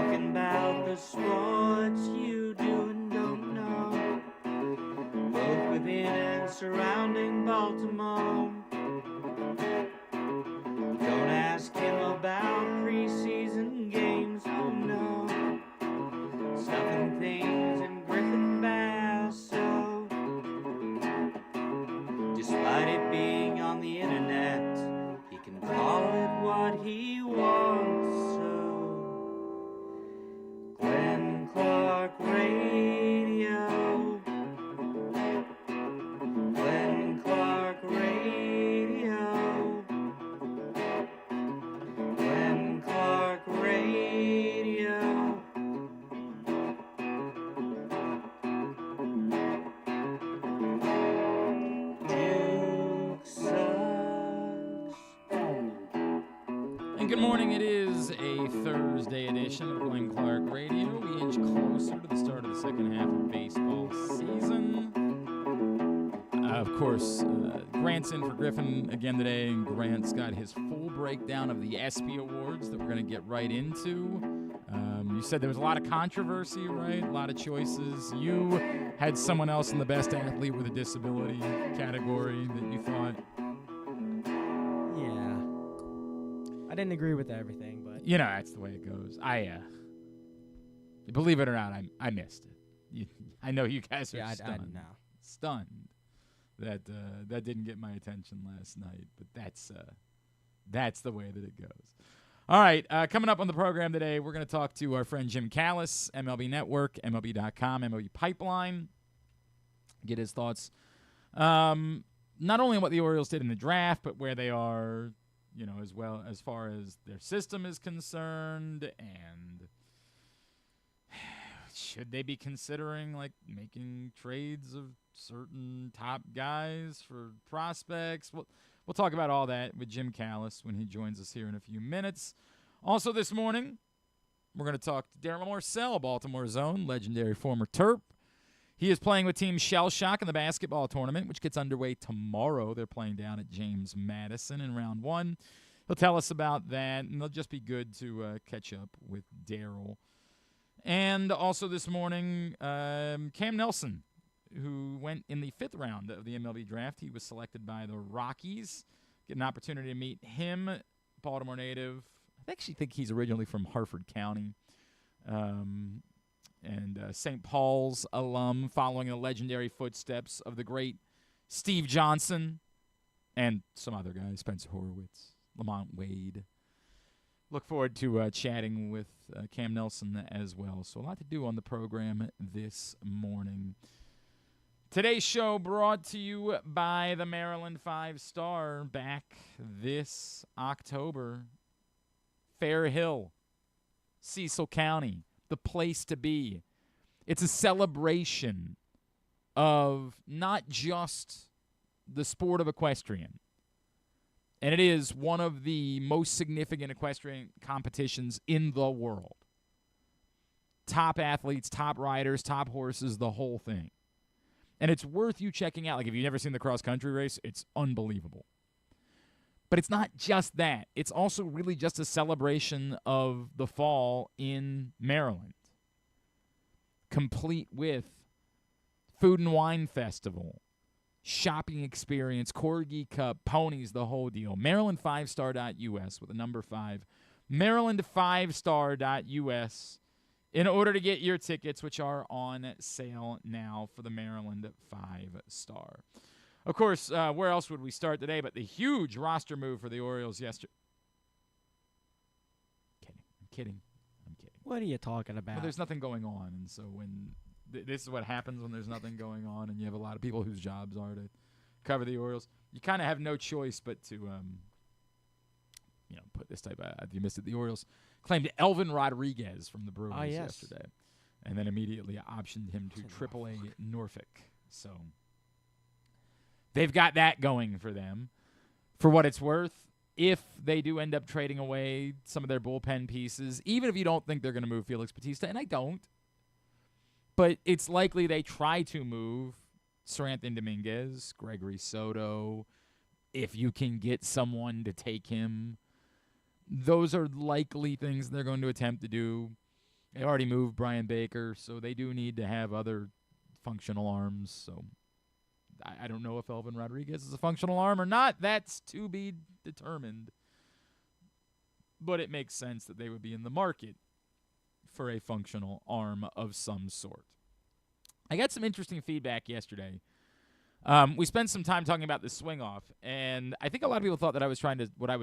talking about the sports you do and don't know, both within and surrounding Baltimore. Don't ask him about preseason games, oh no, stuff and things in Griffin Basso. Despite it being on the internet, he can call it what he wants, so Glenn Clark Radio, Glenn Clark Radio, Glenn Clark Radio. Duke sucks. And good morning. It is a Thursday edition of Glenn Clark Radio. We inch closer to the start of the second half of baseball season. Of course, Grant's in for Griffin again today, and Grant's got his full breakdown of the ESPY Awards that we're going to get right into. You said there was a lot of controversy, right? A lot of choices. You had someone else in the best athlete with a disability category that you thought. Yeah. I didn't agree with everything, but... You know, that's the way it goes. Believe it or not, I missed it. I know you guys are stunned. Stunned that that didn't get my attention last night, but that's the way that it goes. All right, coming up on the program today, we're going to talk to our friend Jim Callis, MLB Network, MLB.com, MLB Pipeline, get his thoughts not only on what the Orioles did in the draft, but where they are, you know, as well as far as their system is concerned, and should they be considering, like, making trades of certain top guys for prospects? We'll talk about all that with Jim Callis when he joins us here in a few minutes. Also this morning, we're going to talk to Darryl Morsell, Baltimore's own legendary former Terp. He is playing with Team Shell Shock in the basketball tournament, which gets underway tomorrow. They're playing down at James Madison in round one. He'll tell us about that, and it'll just be good to catch up with Darryl. And also this morning, Cam Nelson, who went in the 5th round of the MLB draft. He was selected by the Rockies. Get an opportunity to meet him, Baltimore native. I actually think he's originally from Harford County. And St. Paul's alum, following the legendary footsteps of the great Steve Johnson and some other guys, Spencer Horwitz, Lamont Wade. Look forward to chatting with Cam Nelson as well. So a lot to do on the program this morning. Today's show brought to you by the Maryland 5-Star, back this October. Fair Hill, Cecil County, the place to be. It's a celebration of not just the sport of equestrian, and it is one of the most significant equestrian competitions in the world. Top athletes, top riders, top horses, the whole thing. And it's worth you checking out. Like, if you've never seen the cross-country race, it's unbelievable. But it's not just that. It's also really just a celebration of the fall in Maryland, complete with food and wine festival, shopping experience, Corgi Cup, ponies, the whole deal. Maryland5star.us with the number 5. Maryland5star.us. In order to get your tickets, which are on sale now for the Maryland 5-Star. Of course, where else would we start today but the huge roster move for the Orioles yesterday? I'm kidding. What are you talking about? Well, there's nothing going on, and so when this is what happens when there's nothing going on and you have a lot of people whose jobs are to cover the Orioles. You kind of have no choice but to put this type of, if you missed it, the Orioles claimed Elvin Rodriguez from the Brewers yesterday, and then immediately optioned him to AAA Norfolk. So they've got that going for them. For what it's worth, if they do end up trading away some of their bullpen pieces, even if you don't think they're going to move Felix Bautista, and I don't, but it's likely they try to move Seranthony Dominguez, Gregory Soto, if you can get someone to take him. Those are likely things they're going to attempt to do. They already moved Brian Baker, so they do need to have other functional arms. So I don't know if Elvin Rodriguez is a functional arm or not. That's to be determined. But it makes sense that they would be in the market for a functional arm of some sort. I got some interesting feedback yesterday. We spent some time talking about the swing off, and I think a lot of people thought that I was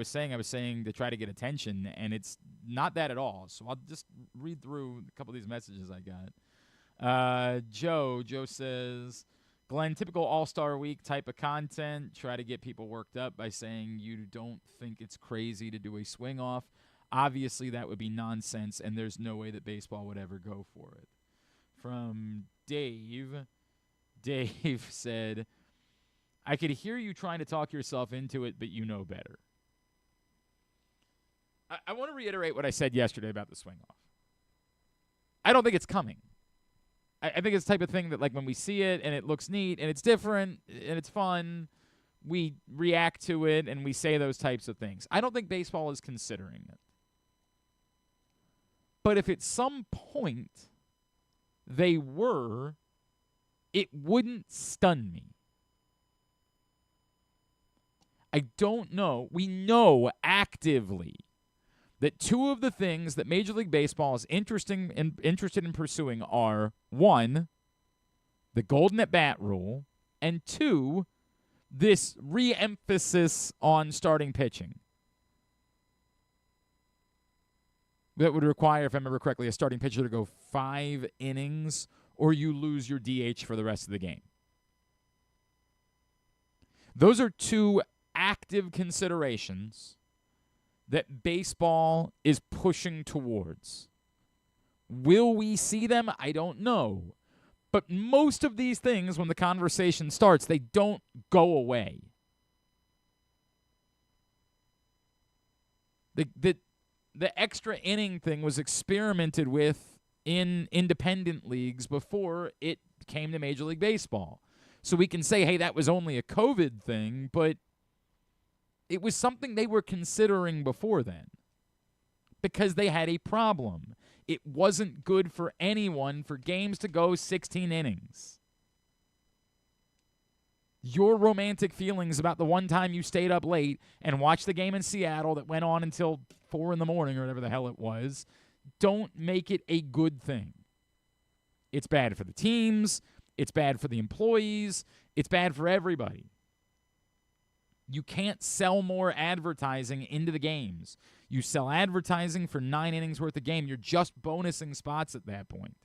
saying to try to get attention, and it's not that at all. So I'll just read through a couple of these messages I got. Joe says, Glenn, typical All-Star Week type of content. Try to get people worked up by saying you don't think it's crazy to do a swing off. Obviously, that would be nonsense, and there's no way that baseball would ever go for it. From Dave said, I could hear you trying to talk yourself into it, but you know better. I want to reiterate what I said yesterday about the swing off. I don't think it's coming. I think it's the type of thing that, like, when we see it and it looks neat and it's different and it's fun, we react to it and we say those types of things. I don't think baseball is considering it. But if at some point they were, it wouldn't stun me. I don't know. We know actively that two of the things that Major League Baseball is interested in pursuing are, one, the golden at-bat rule, and two, this re-emphasis on starting pitching. That would require, if I remember correctly, a starting pitcher to go 5 innings, or you lose your DH for the rest of the game. Those are two active considerations that baseball is pushing towards. Will we see them? I don't know. But most of these things, when the conversation starts, they don't go away. The extra inning thing was experimented with in independent leagues before it came to Major League Baseball. So we can say, hey, that was only a COVID thing, but it was something they were considering before then because they had a problem. It wasn't good for anyone for games to go 16 innings. Your romantic feelings about the one time you stayed up late and watched the game in Seattle that went on until 4 a.m. or whatever the hell it was, don't make it a good thing. It's bad for the teams. It's bad for the employees. It's bad for everybody. You can't sell more advertising into the games. You sell advertising for 9 innings worth of game. You're just bonusing spots at that point.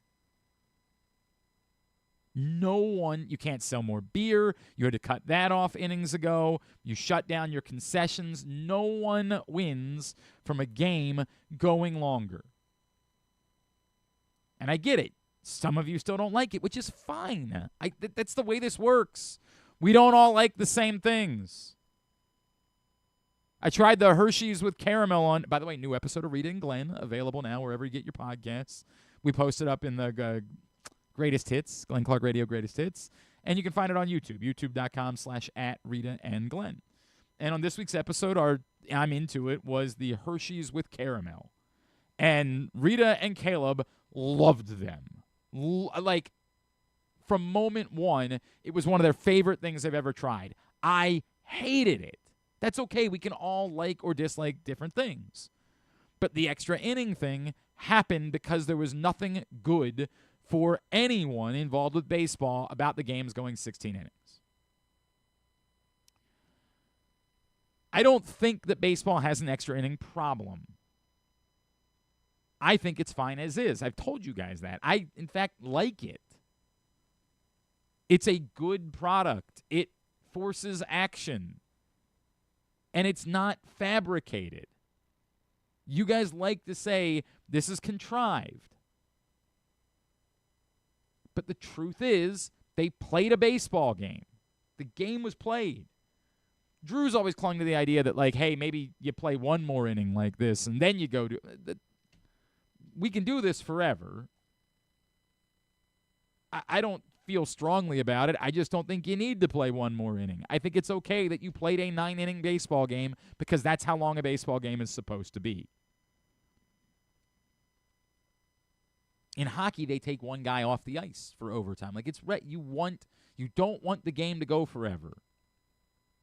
You can't sell more beer. You had to cut that off innings ago. You shut down your concessions. No one wins from a game going longer. And I get it. Some of you still don't like it, which is fine. That's the way this works. We don't all like the same things. I tried the Hershey's with caramel on. By the way, new episode of Rita and Glenn, available now wherever you get your podcasts. We posted up in the Greatest Hits, Glenn Clark Radio Greatest Hits. And you can find it on YouTube, youtube.com/@RitaandGlenn. And on this week's episode, I'm into it, was the Hershey's with caramel. And Rita and Caleb loved them. Like, from moment one, it was one of their favorite things they've ever tried. I hated it. That's okay. We can all like or dislike different things. But the extra inning thing happened because there was nothing good for anyone involved with baseball about the games going 16 innings. I don't think that baseball has an extra inning problem. I think it's fine as is. I've told you guys that. I, in fact, like it. It's a good product. It forces action. And it's not fabricated. You guys like to say this is contrived. But the truth is, they played a baseball game. The game was played. Drew's always clung to the idea that, like, hey, maybe you play one more inning like this, and then you go to... We can do this forever. I don't feel strongly about it. I just don't think you need to play one more inning. I think it's okay that you played a 9-inning baseball game because that's how long a baseball game is supposed to be. In hockey, they take one guy off the ice for overtime. Like, you don't want the game to go forever.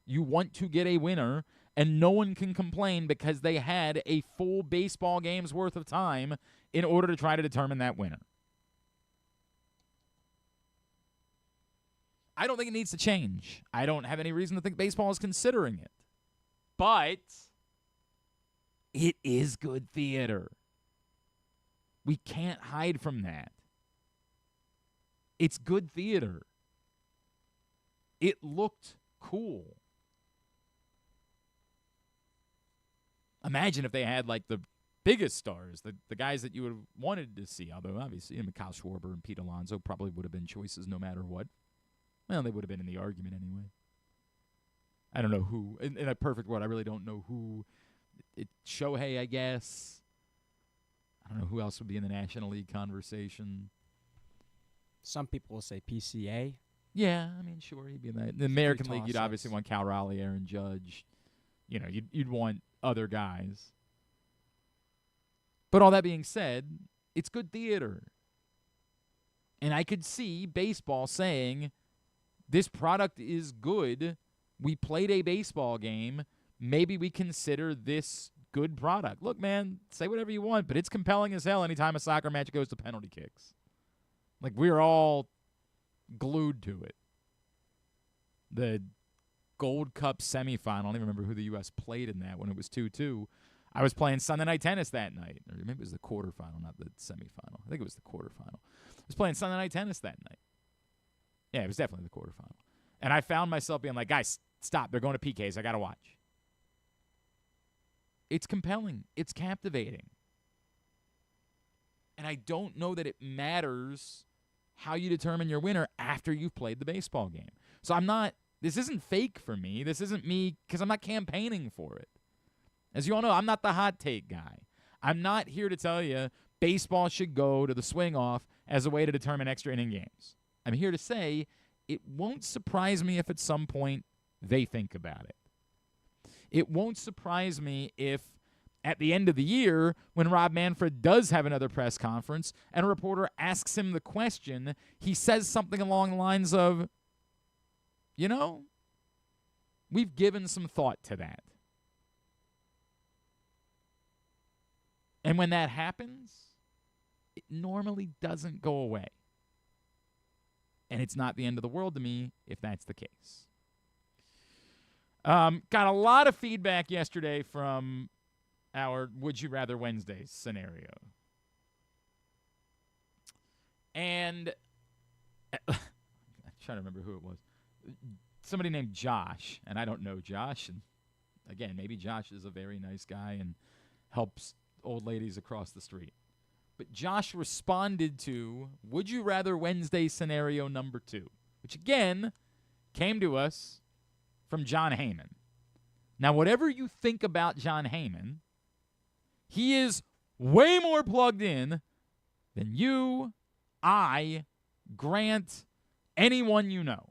You want to get a winner, and no one can complain because they had a full baseball game's worth of time in order to try to determine that winner. I don't think it needs to change. I don't have any reason to think baseball is considering it. But it is good theater. We can't hide from that. It's good theater. It looked cool. Imagine if they had, like, the biggest stars, the guys that you would have wanted to see, although obviously Kyle Schwarber and Pete Alonso probably would have been choices no matter what. Well, they would have been in the argument anyway. I don't know who. In a perfect world, I really don't know who. Shohei, I guess. I don't know who else would be in the National League conversation. Some people will say PCA. Yeah, I mean, sure, he'd be in that. In the American League, you'd obviously want Cal Raleigh, Aaron Judge. You know, you'd want other guys. But all that being said, it's good theater. And I could see baseball saying, this product is good. We played a baseball game. Maybe we consider this good product. Look, man, say whatever you want, but it's compelling as hell anytime a soccer match goes to penalty kicks. Like, we're all glued to it. The Gold Cup semifinal, I don't even remember who the U.S. played in that when it was 2-2. I was playing Sunday Night Tennis that night. Or maybe it was the quarterfinal, not the semifinal. I think it was the quarterfinal. I was playing Sunday Night Tennis that night. Yeah, it was definitely the quarterfinal. And I found myself being like, guys, stop. They're going to PKs. I got to watch. It's compelling. It's captivating. And I don't know that it matters how you determine your winner after you've played the baseball game. So this isn't fake for me. This isn't me because I'm not campaigning for it. As you all know, I'm not the hot take guy. I'm not here to tell you baseball should go to the swing off as a way to determine extra inning games. I'm here to say it won't surprise me if at some point they think about it. It won't surprise me if at the end of the year, when Rob Manfred does have another press conference and a reporter asks him the question, he says something along the lines of, you know, we've given some thought to that. And when that happens, it normally doesn't go away. And it's not the end of the world to me if that's the case. Got a lot of feedback yesterday from our Would You Rather Wednesday scenario. And I'm trying to remember who it was. Somebody named Josh, and I don't know Josh. And again, maybe Josh is a very nice guy and helps old ladies across the street. But Josh responded to Would You Rather Wednesday scenario number 2, which again came to us from John Heyman. Now, whatever you think about John Heyman, he is way more plugged in than you, I, Grant, anyone you know.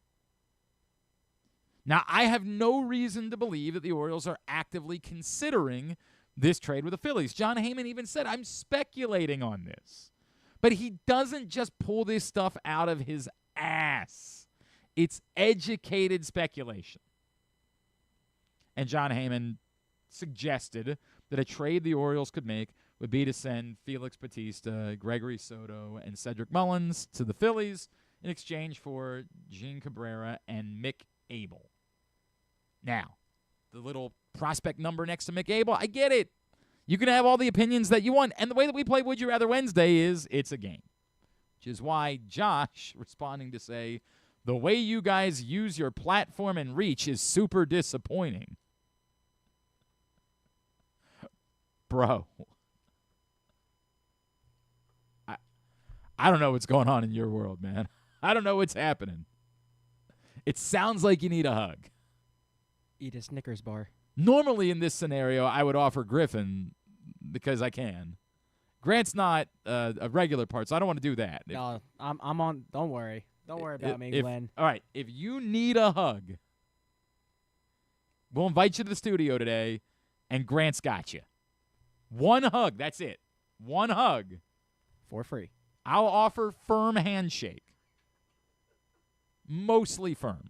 Now, I have no reason to believe that the Orioles are actively considering this trade with the Phillies. John Heyman even said, I'm speculating on this. But he doesn't just pull this stuff out of his ass. It's educated speculation. And John Heyman suggested that a trade the Orioles could make would be to send Felix Bautista, Gregory Soto, and Cedric Mullins to the Phillies in exchange for Gene Cabrera and Mick Abel. Now, the little prospect number next to Mick Abel, I get it. You can have all the opinions that you want. And the way that we play Would You Rather Wednesday is it's a game. Which is why Josh responding to say, the way you guys use your platform and reach is super disappointing. Bro. I don't know what's going on in your world, man. I don't know what's happening. It sounds like you need a hug. Eat a Snickers bar. Normally in this scenario, I would offer Griffin because I can. Grant's not a regular part, so I don't want to do that. No, I'm on. Don't worry. Don't worry about me, Glenn. All right, if you need a hug, we'll invite you to the studio today, and Grant's got you. One hug, that's it. One hug. For free. I'll offer firm handshake. Mostly firm.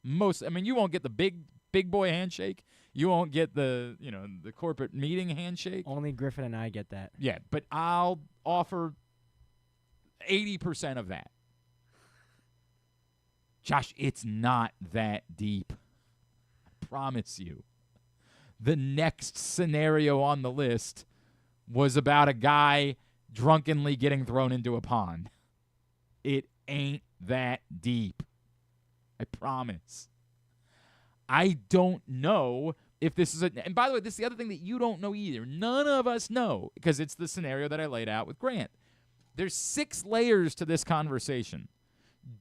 You won't get the big boy handshake. You won't get the corporate meeting handshake. Only Griffin and I get that. Yeah, but I'll offer 80% of that. Josh, it's not that deep. I promise you. The next scenario on the list was about a guy drunkenly getting thrown into a pond. It ain't that deep. I promise. I don't know if this is and by the way, this is the other thing that you don't know either. None of us know, because it's the scenario that I laid out with Grant. There's 6 layers to this conversation.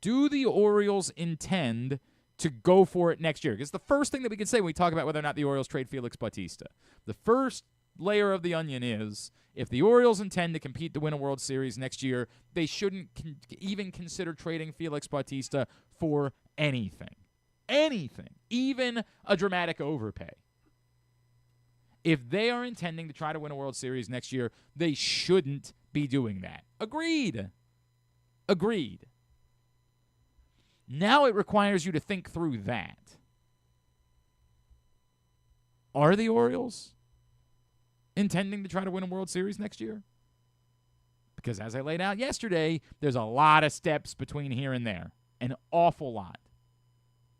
Do the Orioles intend to go for it next year? Because the first thing that we can say when we talk about whether or not the Orioles trade Felix Bautista, the first layer of the onion is, if the Orioles intend to compete to win a World Series next year, they shouldn't even consider trading Felix Bautista for anything. Anything. Even a dramatic overpay. If they are intending to try to win a World Series next year, they shouldn't be doing that. Agreed. Now it requires you to think through that. Are the Orioles intending to try to win a World Series next year? Because as I laid out yesterday, there's a lot of steps between here and there. An awful lot.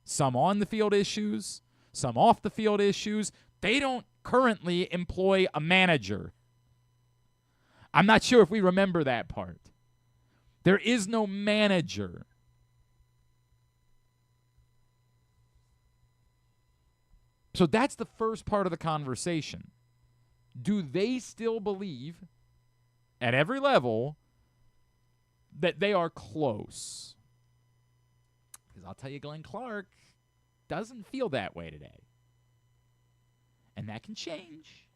Some on-the-field issues, some off-the-field issues. They don't currently employ a manager. I'm not sure if we remember that part. There is no manager. So that's the first part of the conversation. Do they still believe, at every level, that they are close? Because I'll tell you, Glenn Clark doesn't feel that way today. And that can change.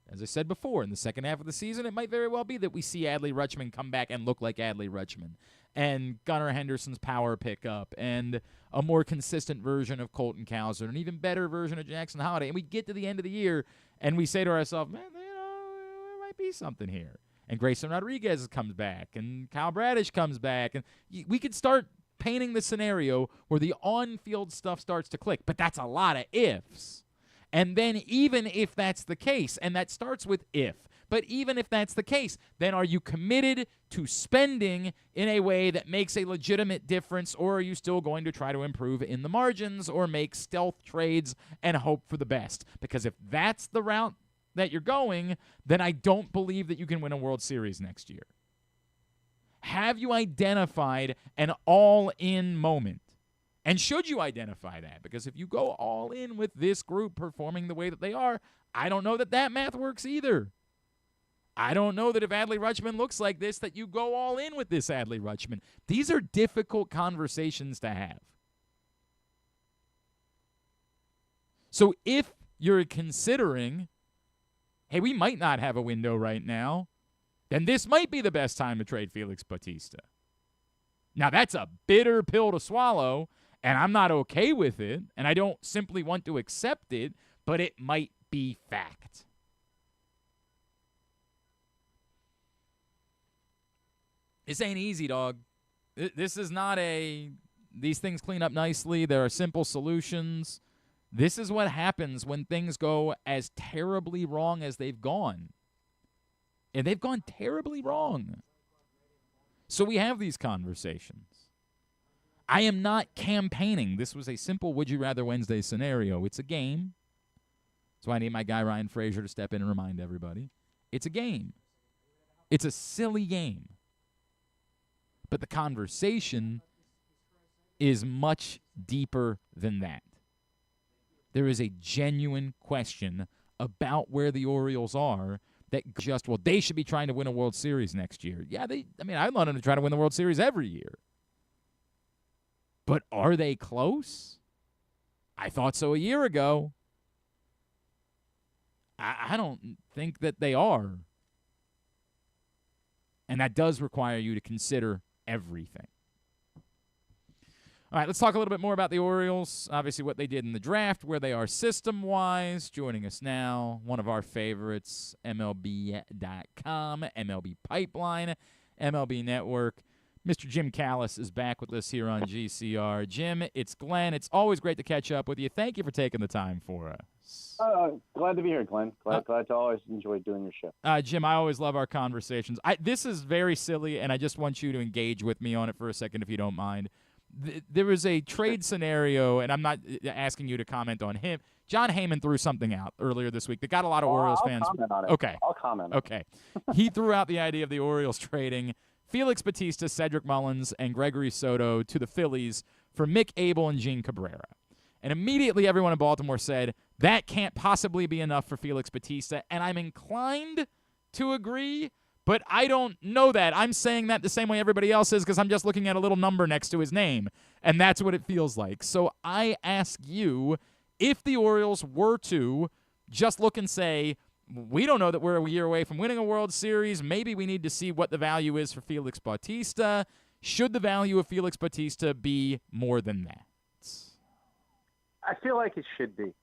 As I said before, in the second half of the season, it might very well be that we see Adley Rutschman come back and look like Adley Rutschman, and Gunnar Henderson's power pick up, and a more consistent version of Colton Cowser, an even better version of Jackson Holliday. And we get to the end of the year, and we say to ourselves, man, there might be something here. And Grayson Rodriguez comes back, and Kyle Bradish comes back, and we could start painting the scenario where the on-field stuff starts to click. But that's a lot of ifs. And then even if that's the case, and that starts with if, but even if that's the case, then are you committed to spending in a way that makes a legitimate difference, or are you still going to try to improve in the margins or make stealth trades and hope for the best? Because if that's the route that you're going, then I don't believe that you can win a World Series next year. Have you identified an all-in moment? And should you identify that? Because if you go all in with this group performing the way that they are, I don't know that that math works either. I don't know that if Adley Rutschman looks like this, that you go all in with this Adley Rutschman. These are difficult conversations to have. So if you're considering, hey, we might not have a window right now, then this might be the best time to trade Felix Bautista. Now, that's a bitter pill to swallow, and I'm not okay with it, and I don't simply want to accept it, but it might be fact. This ain't easy, dog. This is not these things clean up nicely. There are simple solutions. This is what happens when things go as terribly wrong as they've gone. And they've gone terribly wrong. So we have these conversations. I am not campaigning. This was a simple Would You Rather Wednesday scenario. It's a game. That's why I need my guy Ryan Frazier to step in and remind everybody. It's a game. It's a silly game. But the conversation is much deeper than that. There is a genuine question about where the Orioles are that just, well, they should be trying to win a World Series next year. Yeah, I want them to try to win the World Series every year. But are they close? I thought so a year ago. I don't think that they are. And that does require you to consider everything. All right, let's talk a little bit more about the Orioles. Obviously, what they did in the draft, where they are system-wise. Joining us now, one of our favorites, MLB.com, MLB Pipeline, MLB Network. Mr. Jim Callis is back with us here on GCR. Jim, it's Glenn. It's always great to catch up with you. Thank you for taking the time for us. Glad to be here, Glenn. Glad to always enjoy doing your show. Jim, I always love our conversations. This is very silly, and I just want you to engage with me on it for a second, if you don't mind. There was a trade scenario, and I'm not asking you to comment on him. John Heyman threw something out earlier this week that got a lot of Orioles fans. Comment on it. Okay. I'll comment on it. He threw out the idea of the Orioles trading Felix Bautista, Cedric Mullins, and Gregory Soto to the Phillies for Mick Abel and Gene Cabrera. And immediately everyone in Baltimore said, that can't possibly be enough for Felix Bautista, and I'm inclined to agree, but I don't know that. I'm saying that the same way everybody else is because I'm just looking at a little number next to his name, and that's what it feels like. So I ask you, if the Orioles were to just look and say, we don't know that we're a year away from winning a World Series, maybe we need to see what the value is for Felix Bautista, should the value of Felix Bautista be more than that? I feel like it should be.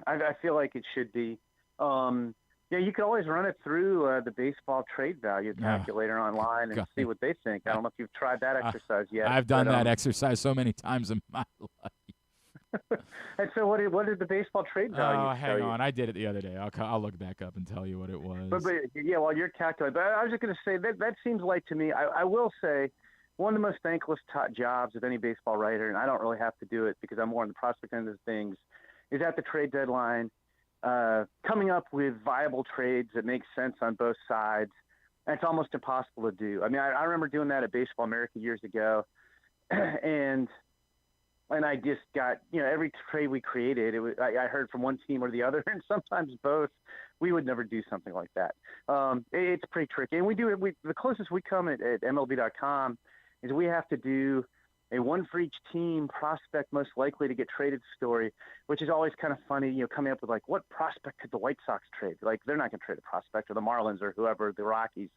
I feel like it should be. You can always run it through the baseball trade value calculator online and see what they think. I don't know if you've tried that exercise yet. I've done that exercise so many times in my life. And so what did the baseball trade value Oh, hang on. I did it the other day. I'll look back up and tell you what it was. But while you're calculating. But I was just going to say that seems like to me, I will say, one of the most thankless jobs of any baseball writer, and I don't really have to do it because I'm more on the prospect end of things, is at the trade deadline, coming up with viable trades that make sense on both sides. And it's almost impossible to do. I mean, I remember doing that at Baseball America years ago, and I just got, every trade we created, I heard from one team or the other, and sometimes both. We would never do something like that. It's pretty tricky. And the closest we come at MLB.com is we have to do a one for each team prospect most likely to get traded story, which is always kind of funny, coming up with like, what prospect could the White Sox trade? Like, they're not going to trade a prospect, or the Marlins or whoever, the Rockies.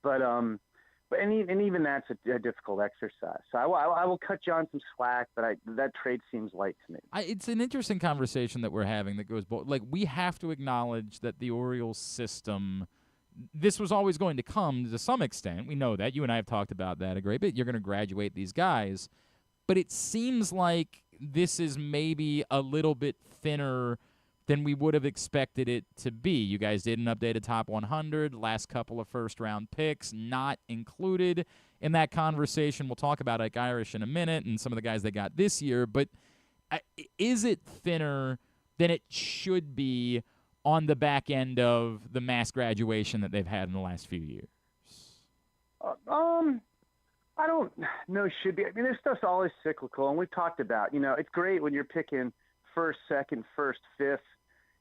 But even that's a difficult exercise. So I will cut John some slack, but that trade seems light to me. It's an interesting conversation that we're having that goes both. Like, we have to acknowledge that the Orioles system, this was always going to come to some extent. We know that. You and I have talked about that a great bit. You're going to graduate these guys. But it seems like this is maybe a little bit thinner than we would have expected it to be. You guys did an updated top 100, last couple of first-round picks not included in that conversation. We'll talk about Ike Irish in a minute and some of the guys they got this year, but is it thinner than it should be on the back end of the mass graduation that they've had in the last few years? I don't know should be. I mean, this stuff's always cyclical, and we've talked about, it's great when you're picking first, second, first, fifth,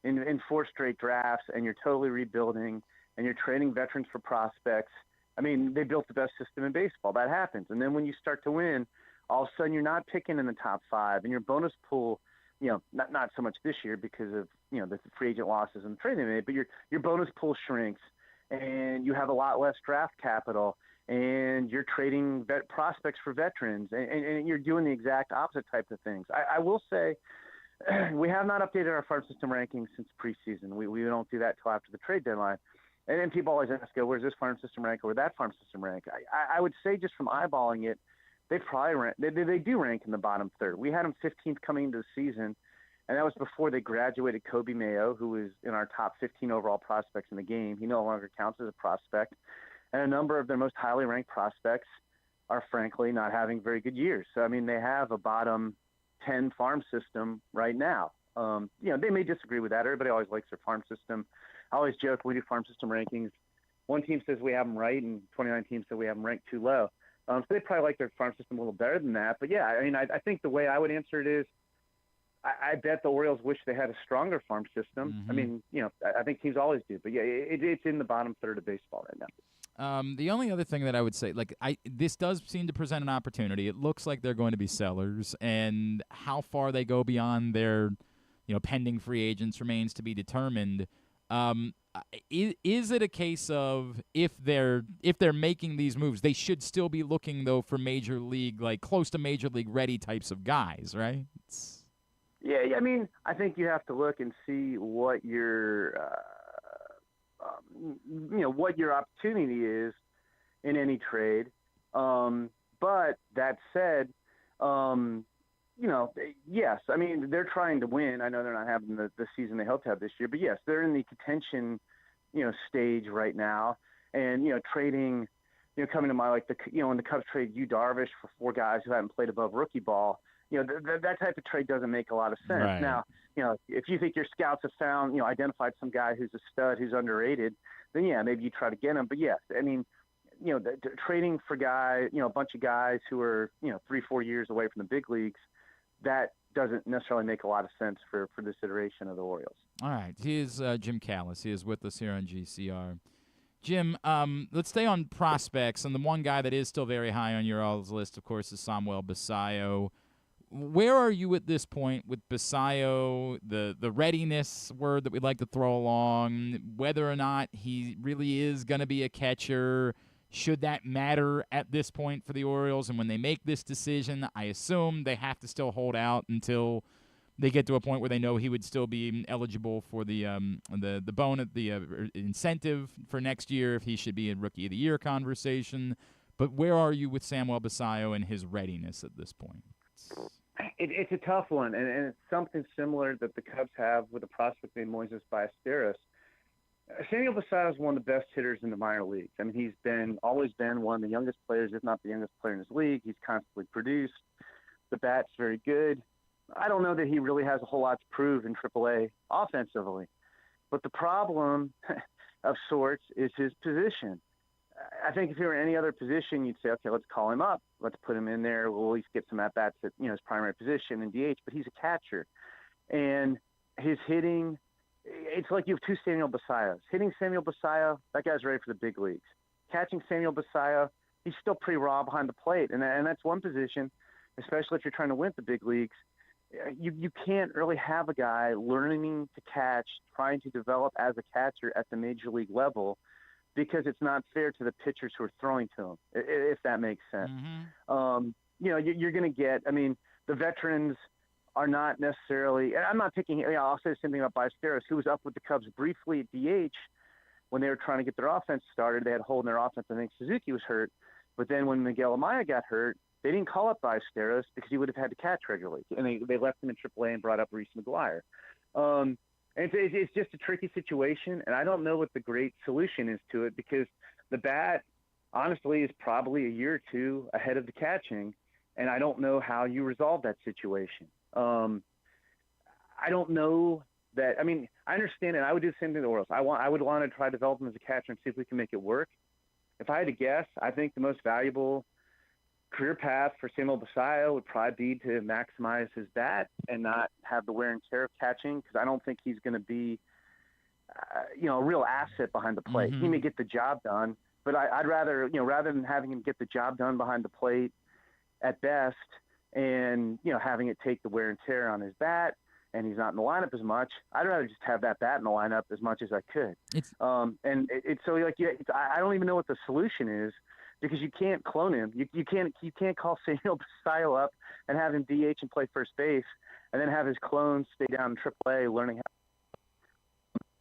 in 4 straight drafts, and you're totally rebuilding, and you're trading veterans for prospects. I mean, they built the best system in baseball. That happens. And then when you start to win, all of a sudden you're not picking in the top 5, and your bonus pool, not so much this year because of, the free agent losses and the trade they made, but your bonus pool shrinks, and you have a lot less draft capital, and you're trading prospects for veterans, and you're doing the exact opposite type of things. I will say, we have not updated our farm system rankings since preseason. We don't do that till after the trade deadline. And then people always ask, where's this farm system rank or that farm system rank? I would say just from eyeballing it, they probably they do rank in the bottom third. We had them 15th coming into the season, and that was before they graduated Kobe Mayo, who was in our top 15 overall prospects in the game. He no longer counts as a prospect. And a number of their most highly ranked prospects are frankly not having very good years. So, I mean, they have a bottom 10 farm system right now. They may disagree with that. Everybody always likes their farm system. I always joke when we do farm system rankings, one team says we have them right and 29 teams say we have them ranked too low. So they probably like their farm system a little better than that. But yeah, I mean, I think the way I would answer it is, I bet the Orioles wish they had a stronger farm system. Mm-hmm. I mean, I think teams always do. But yeah, it's in the bottom third of baseball right now. The only other thing that I would say, this does seem to present an opportunity. It looks like they're going to be sellers, and how far they go beyond their, pending free agents remains to be determined. Is it a case of if they're making these moves, they should still be looking though for major league, close to major league ready types of guys, right? Yeah, I mean, I think you have to look and see what your what your opportunity is in any trade. But that said, yes, I mean, they're trying to win. I know they're not having the season they hope to have this year, but yes, they're in the contention, stage right now. And, trading, coming to mind, like when the Cubs trade Yu Darvish for 4 guys who haven't played above rookie ball, that type of trade doesn't make a lot of sense. Right. Now, if you think your scouts have found, identified some guy who's a stud, who's underrated, then yeah, maybe you try to get him. But yes, I mean, trading for a bunch of guys who are, 3-4 years away from the big leagues, that doesn't necessarily make a lot of sense for this iteration of the Orioles. All right. Here's Jim Callis. He is with us here on GCR. Jim, let's stay on prospects. And the one guy that is still very high on your all's list, of course, is Samuel Basallo. Where are you at this point with Basallo, the readiness word that we'd like to throw along, whether or not he really is going to be a catcher? Should that matter at this point for the Orioles? And when they make this decision, I assume they have to still hold out until they get to a point where they know he would still be eligible for the incentive for next year if he should be in Rookie of the Year conversation. But where are you with Samuel Basallo and his readiness at this point? It's a tough one, and it's something similar that the Cubs have with a prospect named Moises Ballesteros. Samuel Basallo is one of the best hitters in the minor leagues. I mean, he's always been one of the youngest players, if not the youngest player in his league. He's constantly produced. The bat's very good. I don't know that he really has a whole lot to prove in AAA offensively. But the problem of sorts is his position. I think if he were in any other position, you'd say, okay, let's call him up. Let's put him in there. We'll at least get some at-bats at his primary position in DH. But he's a catcher. And his hitting, it's like you have 2 Samuel Basallos. Hitting Samuel Basallo, that guy's ready for the big leagues. Catching Samuel Basallo, he's still pretty raw behind the plate. And that's one position, especially if you're trying to win the big leagues. You can't really have a guy learning to catch, trying to develop as a catcher at the major league level, because it's not fair to the pitchers who are throwing to him, if that makes sense. Mm-hmm. You're going to get, I mean, the veterans are not necessarily, and I'm not picking, I'll say the same thing about Ballesteros, who was up with the Cubs briefly at DH when they were trying to get their offense started. They had a hole in their offense. I think Suzuki was hurt. But then when Miguel Amaya got hurt, they didn't call up Ballesteros because he would have had to catch regularly. And they left him in AAA and brought up Reese McGuire. And it's just a tricky situation, and I don't know what the great solution is to it, because the bat, honestly, is probably a year or 2 ahead of the catching, and I don't know how you resolve that situation. I don't know that – I mean, I understand it. I would do the same thing to the Orioles. I would want to try to develop him as a catcher and see if we can make it work. If I had to guess, I think the most valuable career path for Samuel Basallo would probably be to maximize his bat and not have the wear and tear of catching, because I don't think he's going to be, a real asset behind the plate. Mm-hmm. He may get the job done, but I'd rather, rather than having him get the job done behind the plate at best and, having it take the wear and tear on his bat, and he's not in the lineup as much, I'd rather just have that bat in the lineup as much as I could. I don't even know what the solution is, because you can't clone him. You can't call Samuel Basallo up and have him DH and play first base, and then have his clone stay down in AAA learning how.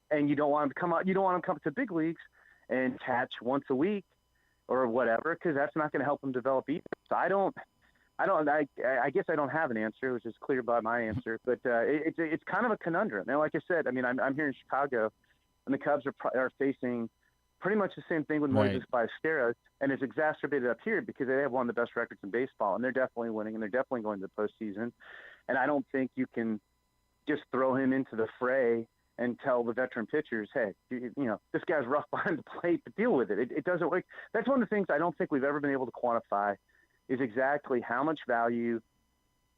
And you don't want him to come out. You don't want him to come to big leagues and catch once a week or whatever, because that's not going to help him develop either. So I guess I don't have an answer, which is clear by my answer. But it's kind of a conundrum. Now, like I said, I mean, I'm here in Chicago, and the Cubs are facing pretty much the same thing with Moises Ballesteros, and it's exacerbated up here because they have one of the best records in baseball, and they're definitely winning, and they're definitely going to the postseason. And I don't think you can just throw him into the fray and tell the veteran pitchers, hey, this guy's rough behind the plate, but deal with it. It doesn't work. That's one of the things I don't think we've ever been able to quantify, is exactly how much value.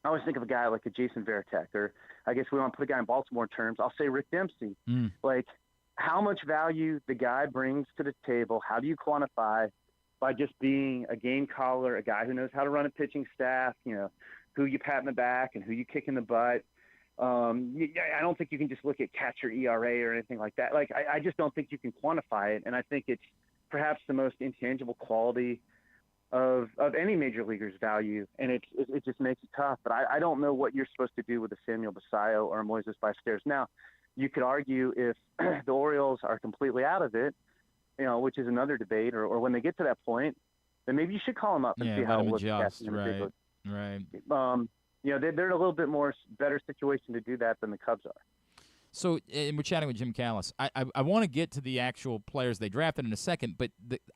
I always think of a guy like a Jason Varitek, or I guess we want to put a guy in Baltimore terms, I'll say Rick Dempsey. Like, how much value the guy brings to the table, how do you quantify by just being a game caller, a guy who knows how to run a pitching staff, who you pat in the back and who you kick in the butt. I don't think you can just look at catcher ERA or anything like that. Like, I just don't think you can quantify it, and I think it's perhaps the most intangible quality of any major leaguer's value, and it just makes it tough. But I don't know what you're supposed to do with a Samuel Basallo or a Moises Ballesteros. Now, you could argue if the Orioles are completely out of it which is another debate, or when they get to that point, then maybe you should call him up and see how it looks. Right. They're in a little bit more better situation to do that than the Cubs are. So, and we're chatting with Jim Callis. I want to get to the actual players they drafted in a second, but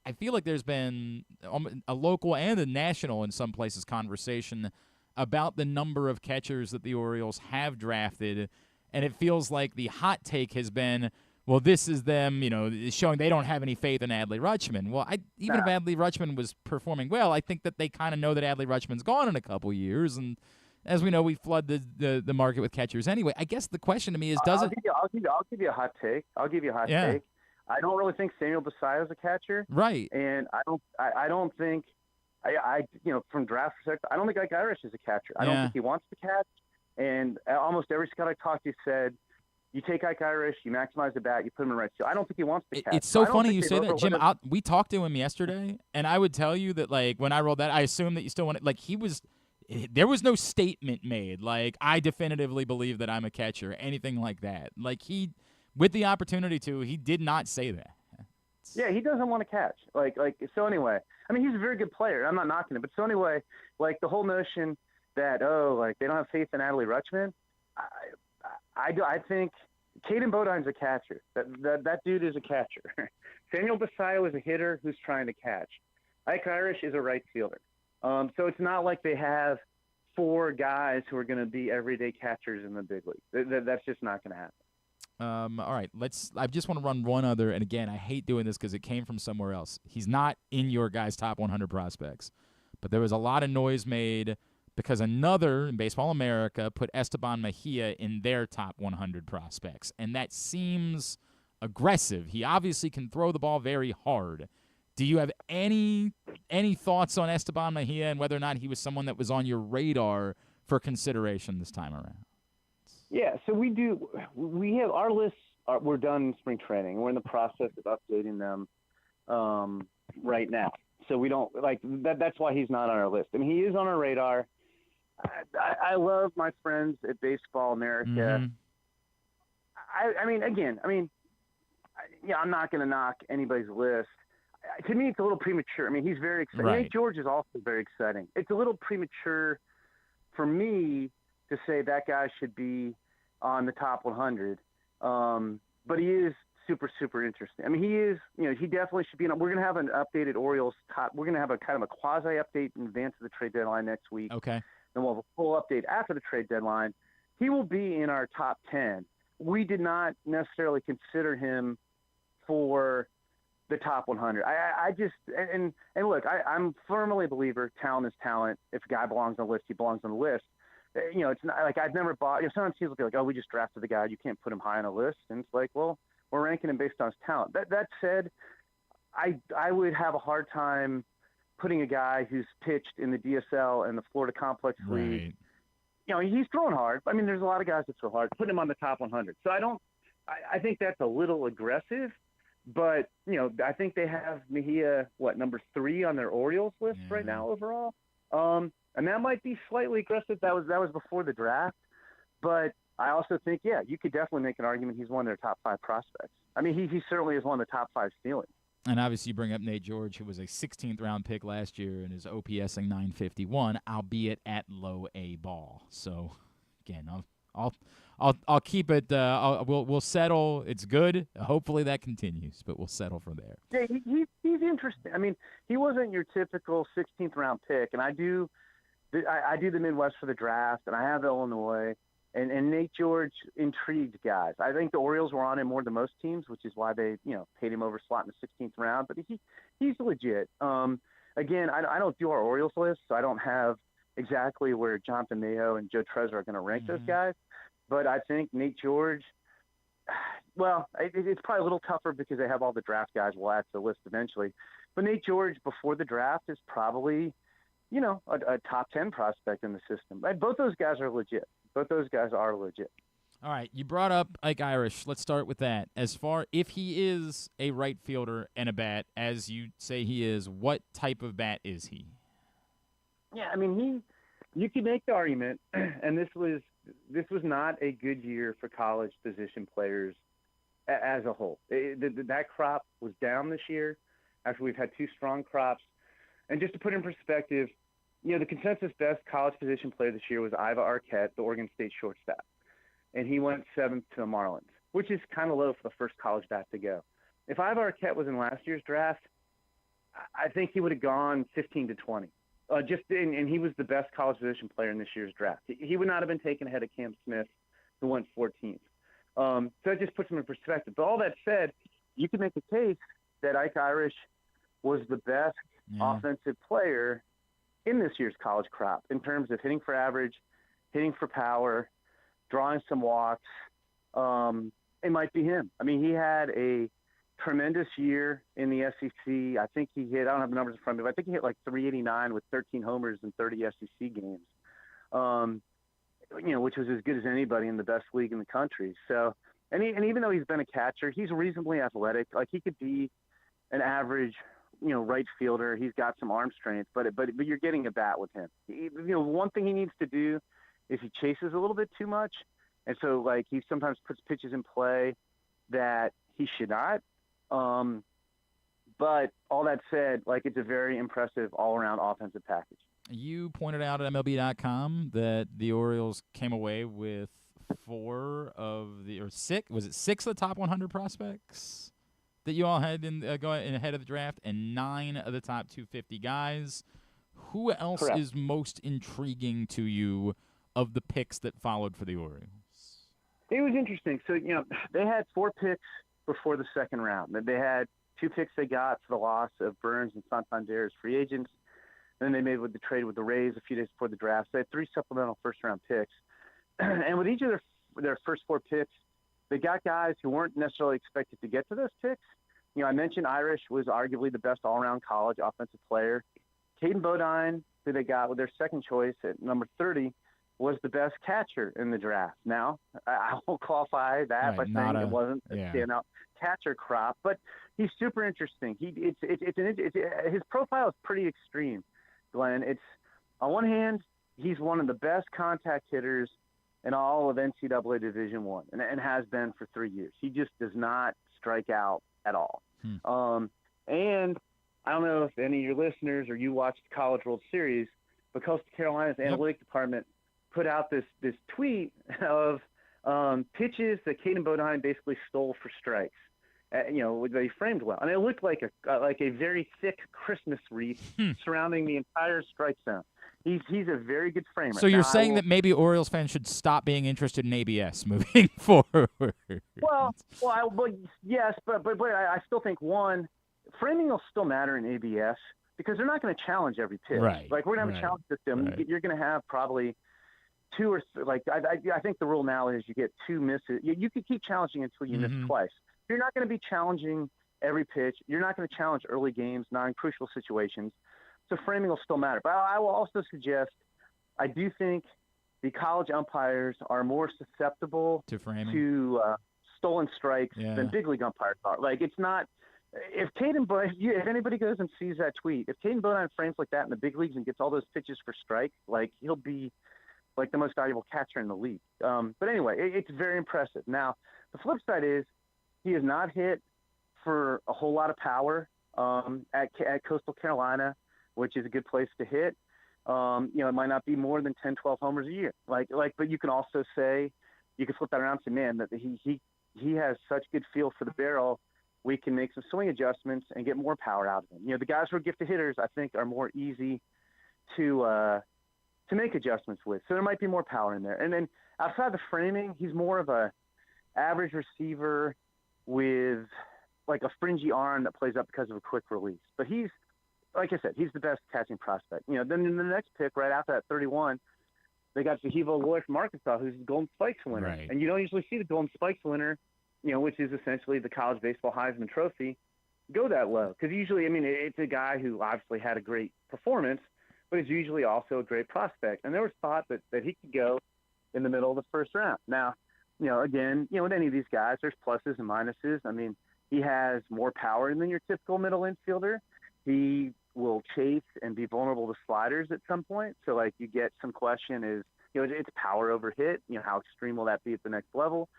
I feel like there's been a local and a national, in some places, conversation about the number of catchers that the Orioles have drafted, and it feels like the hot take has been, well, this is them, showing they don't have any faith in Adley Rutschman. Well, if Adley Rutschman was performing well, I think that they kind of know that Adley Rutschman's gone in a couple years, and as we know, we flood the market with catchers anyway. I guess the question to me is, I'll give you a hot take. Take. I don't really think Samuel Basallo is a catcher. Right. And I don't think from draft perspective, I don't think Ike Irish is a catcher. I don't think he wants to catch. And almost every scout I talked to said, you take Ike Irish, you maximize the bat, you put him in right field. I don't think he wants to catch. It's so funny you say that, Jim. We talked to him yesterday, and I would tell you that, like, when I rolled that, I assume that you still want it. Like, there was no statement made, like, I definitively believe that I'm a catcher, anything like that. Like, with the opportunity to, he did not say that. Yeah, he doesn't want to catch. So anyway, I mean, he's a very good player. I'm not knocking it. But so anyway, like, the whole notion that, they don't have faith in Adley Rutschman, I think Caden Bodine's a catcher. That dude is a catcher. Samuel Basallo is a hitter who's trying to catch. Ike Irish is a right fielder. So it's not like they have 4 guys who are going to be everyday catchers in the big league. That's just not going to happen. All right, I just want to run one other, and again, I hate doing this because it came from somewhere else. He's not in your guys' top 100 prospects, but there was a lot of noise made because another in Baseball America put Esteban Mejia in their top 100 prospects, and that seems aggressive. He obviously can throw the ball very hard. Do you have any thoughts on Esteban Mejia and whether or not he was someone that was on your radar for consideration this time around? Yeah, so we do. We have our lists. We're done in spring training. We're in the process of updating them right now. So we don't like that. That's why he's not on our list. I mean, he is on our radar. I love my friends at Baseball America. Mm-hmm. I'm not going to knock anybody's list. To me, it's a little premature. I mean, he's very exciting. Right. Nate George is also very exciting. It's a little premature for me to say that guy should be on the top 100. But he is super, super interesting. I mean, he is, he definitely should be. We're going to have an updated Orioles top. We're going to have a kind of a quasi update in advance of the trade deadline next week. Okay. Then we'll have a full update after the trade deadline. He will be in our top 10. We did not necessarily consider him for the top 100. I just and look, I'm firmly a believer talent is talent. If a guy belongs on the list, he belongs on the list. It's not like I've never bought. Sometimes people will be like, "Oh, we just drafted the guy. You can't put him high on a list." And it's like, well, we're ranking him based on his talent. That said, I would have a hard time putting a guy who's pitched in the DSL and the Florida Complex League. He's throwing hard. I mean, there's a lot of guys that throw hard. Putting him on the top 100. So I think that's a little aggressive. But, I think they have Mejia, number 3 on their Orioles list right now overall. And that might be slightly aggressive. That was before the draft. But I also think, you could definitely make an argument he's one of their top 5 prospects. I mean, he certainly is one of the top 5 ceilings. And obviously you bring up Nate George, who was a 16th-round pick last year and is OPSing 951, albeit at low A ball. So, again, I'll keep it. We'll settle. It's good. Hopefully that continues, but we'll settle from there. Yeah, he's interesting. I mean, he wasn't your typical 16th round pick, and I do the Midwest for the draft, and I have Illinois, and Nate George intrigued guys. I think the Orioles were on him more than most teams, which is why they paid him over slot in the 16th round. But he's legit. Again, I don't do our Orioles list, so I don't have exactly where Jonathan Mayo and Joe Trezor are going to rank those guys. But I think Nate George, well, it's probably a little tougher because they have all the draft guys. We'll add to the list eventually. But Nate George, before the draft, is probably, a top 10 prospect in the system. Both those guys are legit. All right, you brought up Ike Irish. Let's start with that. As far if he is a right fielder and a bat, as you say he is, what type of bat is he? Yeah, I mean, you could make the argument, and this was not a good year for college position players as a whole. That crop was down this year after we've had two strong crops. And just to put in perspective, the consensus best college position player this year was Iva Arquette, the Oregon State shortstop. And he went 7th to the Marlins, which is kind of low for the first college bat to go. If Iva Arquette was in last year's draft, I think he would have gone 15 to 20. And he was the best college position player in this year's draft. He would not have been taken ahead of Cam Smith, who went 14th. So that just puts him in perspective. But all that said, you can make a case that Ike Irish was the best offensive player in this year's college crop in terms of hitting for average, hitting for power, drawing some walks. It might be him. I mean, he had a tremendous year in the SEC. I think he hit, I don't have the numbers in front of me, but I think he hit like 389 with 13 homers in 30 SEC games, which was as good as anybody in the best league in the country. So, and even though he's been a catcher, he's reasonably athletic. Like he could be an average, right fielder. He's got some arm strength, but you're getting a bat with him. One thing he needs to do is he chases a little bit too much. And so like he sometimes puts pitches in play that he should not. But all that said, like it's a very impressive all-around offensive package. You pointed out at MLB.com that the Orioles came away with six of the top 100 prospects that you all had going ahead of the draft, and 9 of the top 250 guys. Who else Correct. is most intriguing to you of the picks that followed for the Orioles? It was interesting. So, they had 4 picks before the second round. They had 2 picks they got for the loss of Burns and Santander as free agents. Then they made the trade with the Rays a few days before the draft. So they had 3 supplemental first-round picks. And with each of their first 4 picks, they got guys who weren't necessarily expected to get to those picks. I mentioned Irish was arguably the best all-around college offensive player. Caden Bodine, who they got with their second choice at number 30, was the best catcher in the draft. Now, I won't qualify that by saying it wasn't a standout catcher crop, but he's super interesting. His profile is pretty extreme, Glenn. It's on one hand, he's one of the best contact hitters in all of NCAA Division I, and has been for 3 years. He just does not strike out at all. And I don't know if any of your listeners or you watched the College World Series, but Coastal Carolina's analytics department put out this tweet of pitches that Caden Bodine basically stole for strikes. They framed well, and it looked like a very thick Christmas wreath surrounding the entire strike zone. He's a very good framer. So you're saying that maybe Orioles fans should stop being interested in ABS moving forward? Yes, but I still think framing will still matter in ABS because they're not going to challenge every pitch. Right. Like we're going to have a challenge system. Right. You're going to have probably 2 or 3. Like I think the rule now is you get 2 misses. You could keep challenging until you miss twice. You're not going to be challenging every pitch. You're not going to challenge early games, non-crucial situations. So framing will still matter. But I will also suggest I do think the college umpires are more susceptible to framing, to stolen strikes than big league umpires are. Like it's not – if anybody goes and sees that tweet, if Caden Bodine frames like that in the big leagues and gets all those pitches for strike, like he'll be like the most valuable catcher in the league. But anyway, it's very impressive. Now, the flip side is he has not hit for a whole lot of power at Coastal Carolina, which is a good place to hit. It might not be more than 10, 12 homers a year. But you can also say, you can flip that around and say, man, that he has such good feel for the barrel. We can make some swing adjustments and get more power out of him. The guys who are gifted hitters, I think, are more easy to make adjustments with. So there might be more power in there. And then outside the framing, he's more of a average receiver with like a fringy arm that plays up because of a quick release. But he's, like I said, he's the best catching prospect. Then in the next pick, right after that 31, they got Zahivo Loy from Arkansas, who's the Golden Spikes winner. Right. And you don't usually see the Golden Spikes winner, which is essentially the college baseball Heisman Trophy, go that low. Because usually, it's a guy who obviously had a great performance, but is usually also a great prospect. And there was thought that he could go in the middle of the first round. Now, again, with any of these guys, there's pluses and minuses. He has more power than your typical middle infielder. He will chase and be vulnerable to sliders at some point. So, you get some question is, it's power over hit. How extreme will that be at the next level?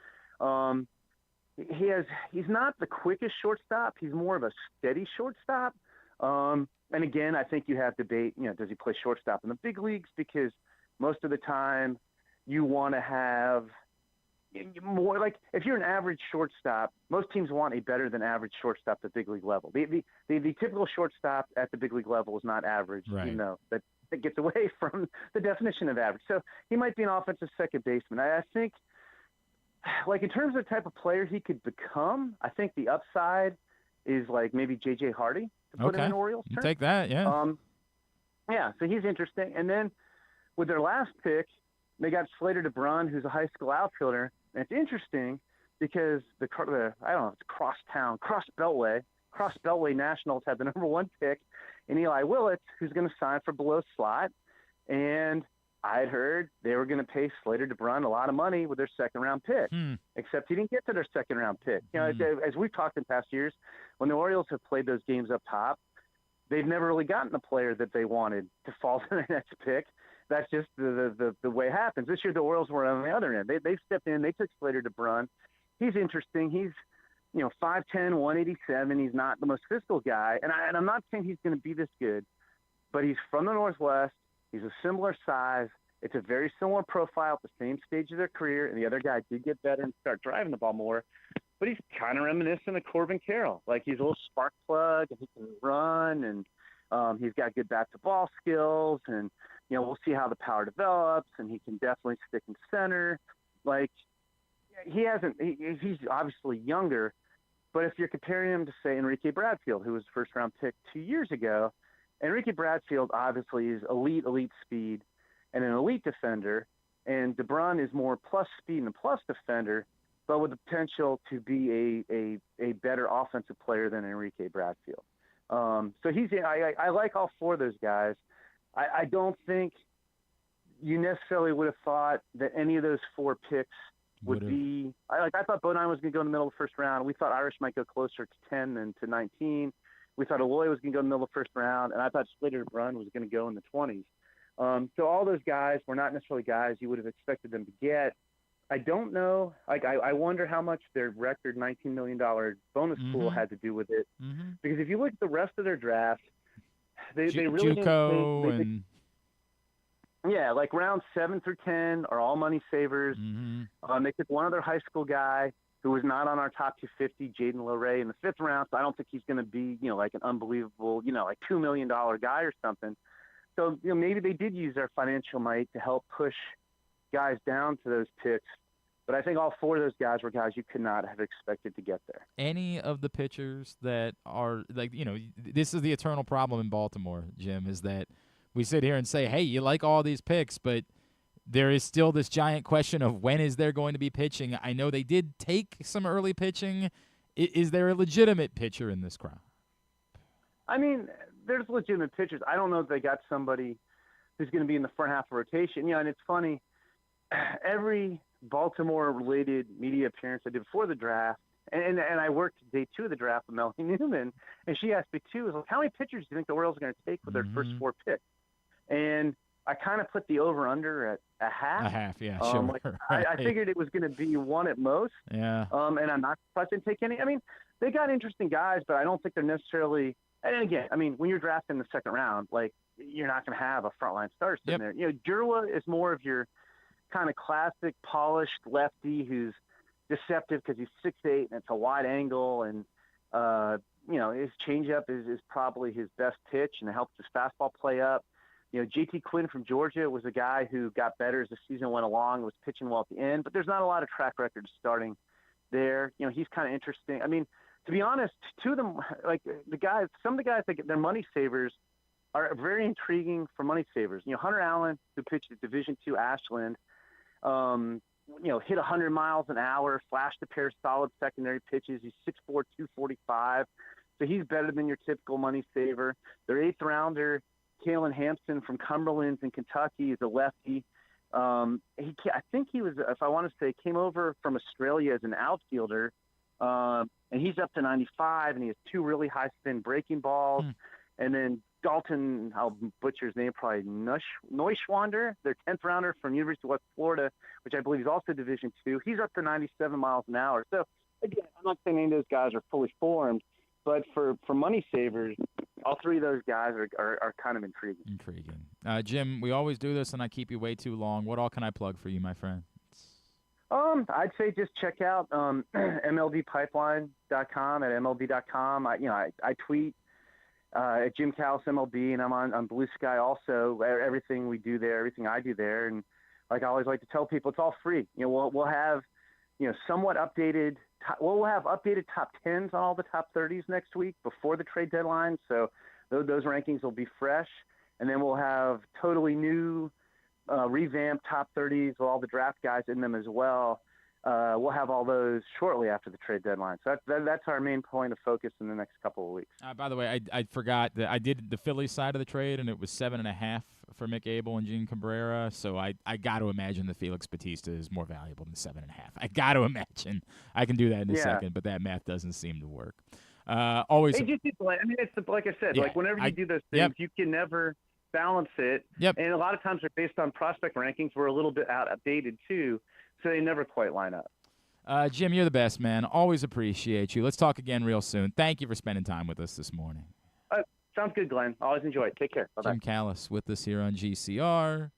he's not the quickest shortstop. He's more of a steady shortstop. And again, I think you have debate, does he play shortstop in the big leagues? Because most of the time you want to have more, like if you're an average shortstop, most teams want a better than average shortstop at the big league level. The typical shortstop at the big league level is not average, right. even though that gets away from the definition of average. So he might be an offensive second baseman. I think, like in terms of the type of player he could become, I think the upside is like maybe J.J. Hardy to put in an Orioles term. Take that, yeah. Yeah, so he's interesting. And then with their last pick, they got Slater DeBrun, who's a high school outfielder. And it's interesting because it's Cross Beltway Nationals had the number 1 pick in Eli Willits, who's going to sign for below slot. And I had heard they were going to pay Slater DeBrun a lot of money with their second-round pick, except he didn't get to their second-round pick. As we've talked in past years, when the Orioles have played those games up top, they've never really gotten the player that they wanted to fall to their next pick. That's just the way it happens. This year, the Orioles were on the other end. They stepped in. They took Slater DeBrun. He's interesting. He's 5'10", 187. He's not the most physical guy, and I'm not saying he's going to be this good, but he's from the Northwest. He's a similar size. It's a very similar profile at the same stage of their career, and the other guy did get better and start driving the ball more. But he's kind of reminiscent of Corbin Carroll. Like he's a little spark plug, and he can run, and he's got good bat-to-ball skills, and we'll see how the power develops, and he can definitely stick in center. Like he's obviously younger, but if you're comparing him to, say, Enrique Bradfield, who was first-round pick 2 years ago, Enrique Bradfield obviously is elite speed and an elite defender, and DeBrun is more plus speed and plus defender, but with the potential to be a better offensive player than Enrique Bradfield. So I like all 4 of those guys. I don't think you necessarily would have thought that any of those 4 picks would be. I thought Bodine was going to go in the middle of the first round. We thought Irish might go closer to 10 than to 19. We thought Aloy was going to go in the middle of the first round, and I thought Slater DeBrun was going to go in the 20s. So all those guys were not necessarily guys you would have expected them to get. I don't know. I wonder how much their record $19 million bonus pool had to do with it. Because if you look at the rest of their draft, they really JUCO like rounds 7 through 10 are all money savers. They took one other high school guy who was not on our top 250, Jaden Loray, in the 5th round. So I don't think he's going to be, like an unbelievable, like $2 million guy or something. So, maybe they did use their financial might to help push guys down to those picks. But I think all 4 of those guys were guys you could not have expected to get there. Any of the pitchers that are, this is the eternal problem in Baltimore, Jim, is that we sit here and say, hey, you like all these picks, but there is still this giant question of when is there going to be pitching. I know they did take some early pitching. Is there a legitimate pitcher in this crowd? I mean, there's legitimate pitchers. I don't know if they got somebody who's going to be in the front half of rotation. And it's funny, every Baltimore-related media appearance I did before the draft, and I worked day 2 of the draft with Melanie Newman, and she asked me too, how many pitchers do you think the Orioles are going to take with their first 4 picks? And I kind of put the over-under at a half. A half, yeah, sure. Right. I figured it was going to be 1 at most. Yeah. And I'm not surprised they didn't take any. I mean, they got interesting guys, but I don't think they're necessarily – and again, I mean, when you're drafting the second round, you're not going to have a frontline starter sitting there. Jurwa is more of your kind of classic polished lefty who's deceptive because he's 6'8" and it's a wide angle, and his changeup is probably his best pitch, and it helps his fastball play up. JT Quinn from Georgia was a guy who got better as the season went along, was pitching well at the end, but there's not a lot of track record starting there. He's kind of interesting. I mean, to be honest, 2 of them, some of the guys that get their money savers are very intriguing for money savers. Hunter Allen, who pitched at Division II Ashland, hit 100 miles an hour, flashed a pair of solid secondary pitches. He's 6'4", 245. So he's better than your typical money saver. Their 8th rounder, Kalen Hampson from Cumberland's in Kentucky, is a lefty. I think he was, if I want to say, came over from Australia as an outfielder, and he's up to 95, and he has 2 really high spin breaking balls. And then Dalton, I'll butcher his name, probably Neuschwander, their 10th rounder from University of West Florida, which I believe is also Division II. He's up to 97 miles an hour. So again, I'm not saying any of those guys are fully formed, but for money savers, all three of those guys are kind of intriguing. Jim, we always do this, and I keep you way too long. What all can I plug for you, my friend? I'd say just check out MLBpipeline.com at MLB.com. I tweet at Jim Callis MLB, and I'm on Blue Sky also. Everything we do there, everything I do there, and like I always like to tell people, it's all free. We'll have somewhat updated. We'll have updated top 10s on all the top 30s next week before the trade deadline. So those rankings will be fresh, and then we'll have totally new, revamped top 30s with all the draft guys in them as well. We'll have all those shortly after the trade deadline. So that's our main point of focus in the next couple of weeks. By the way, I forgot that I did the Phillies side of the trade, and it was 7.5 for Mick Abel and Gene Cabrera. So I got to imagine that Felix Bautista is more valuable than 7.5. I got to imagine. I can do that in a second, but that math doesn't seem to work. Always. It's like I said, like whenever you do those things, you can never balance it. Yep. And a lot of times they're based on prospect rankings. We're a little bit outdated too, so they never quite line up. Jim, you're the best, man. Always appreciate you. Let's talk again real soon. Thank you for spending time with us this morning. Sounds good, Glenn. Always enjoy it. Take care. Bye-bye. Jim Callis with us here on GCR.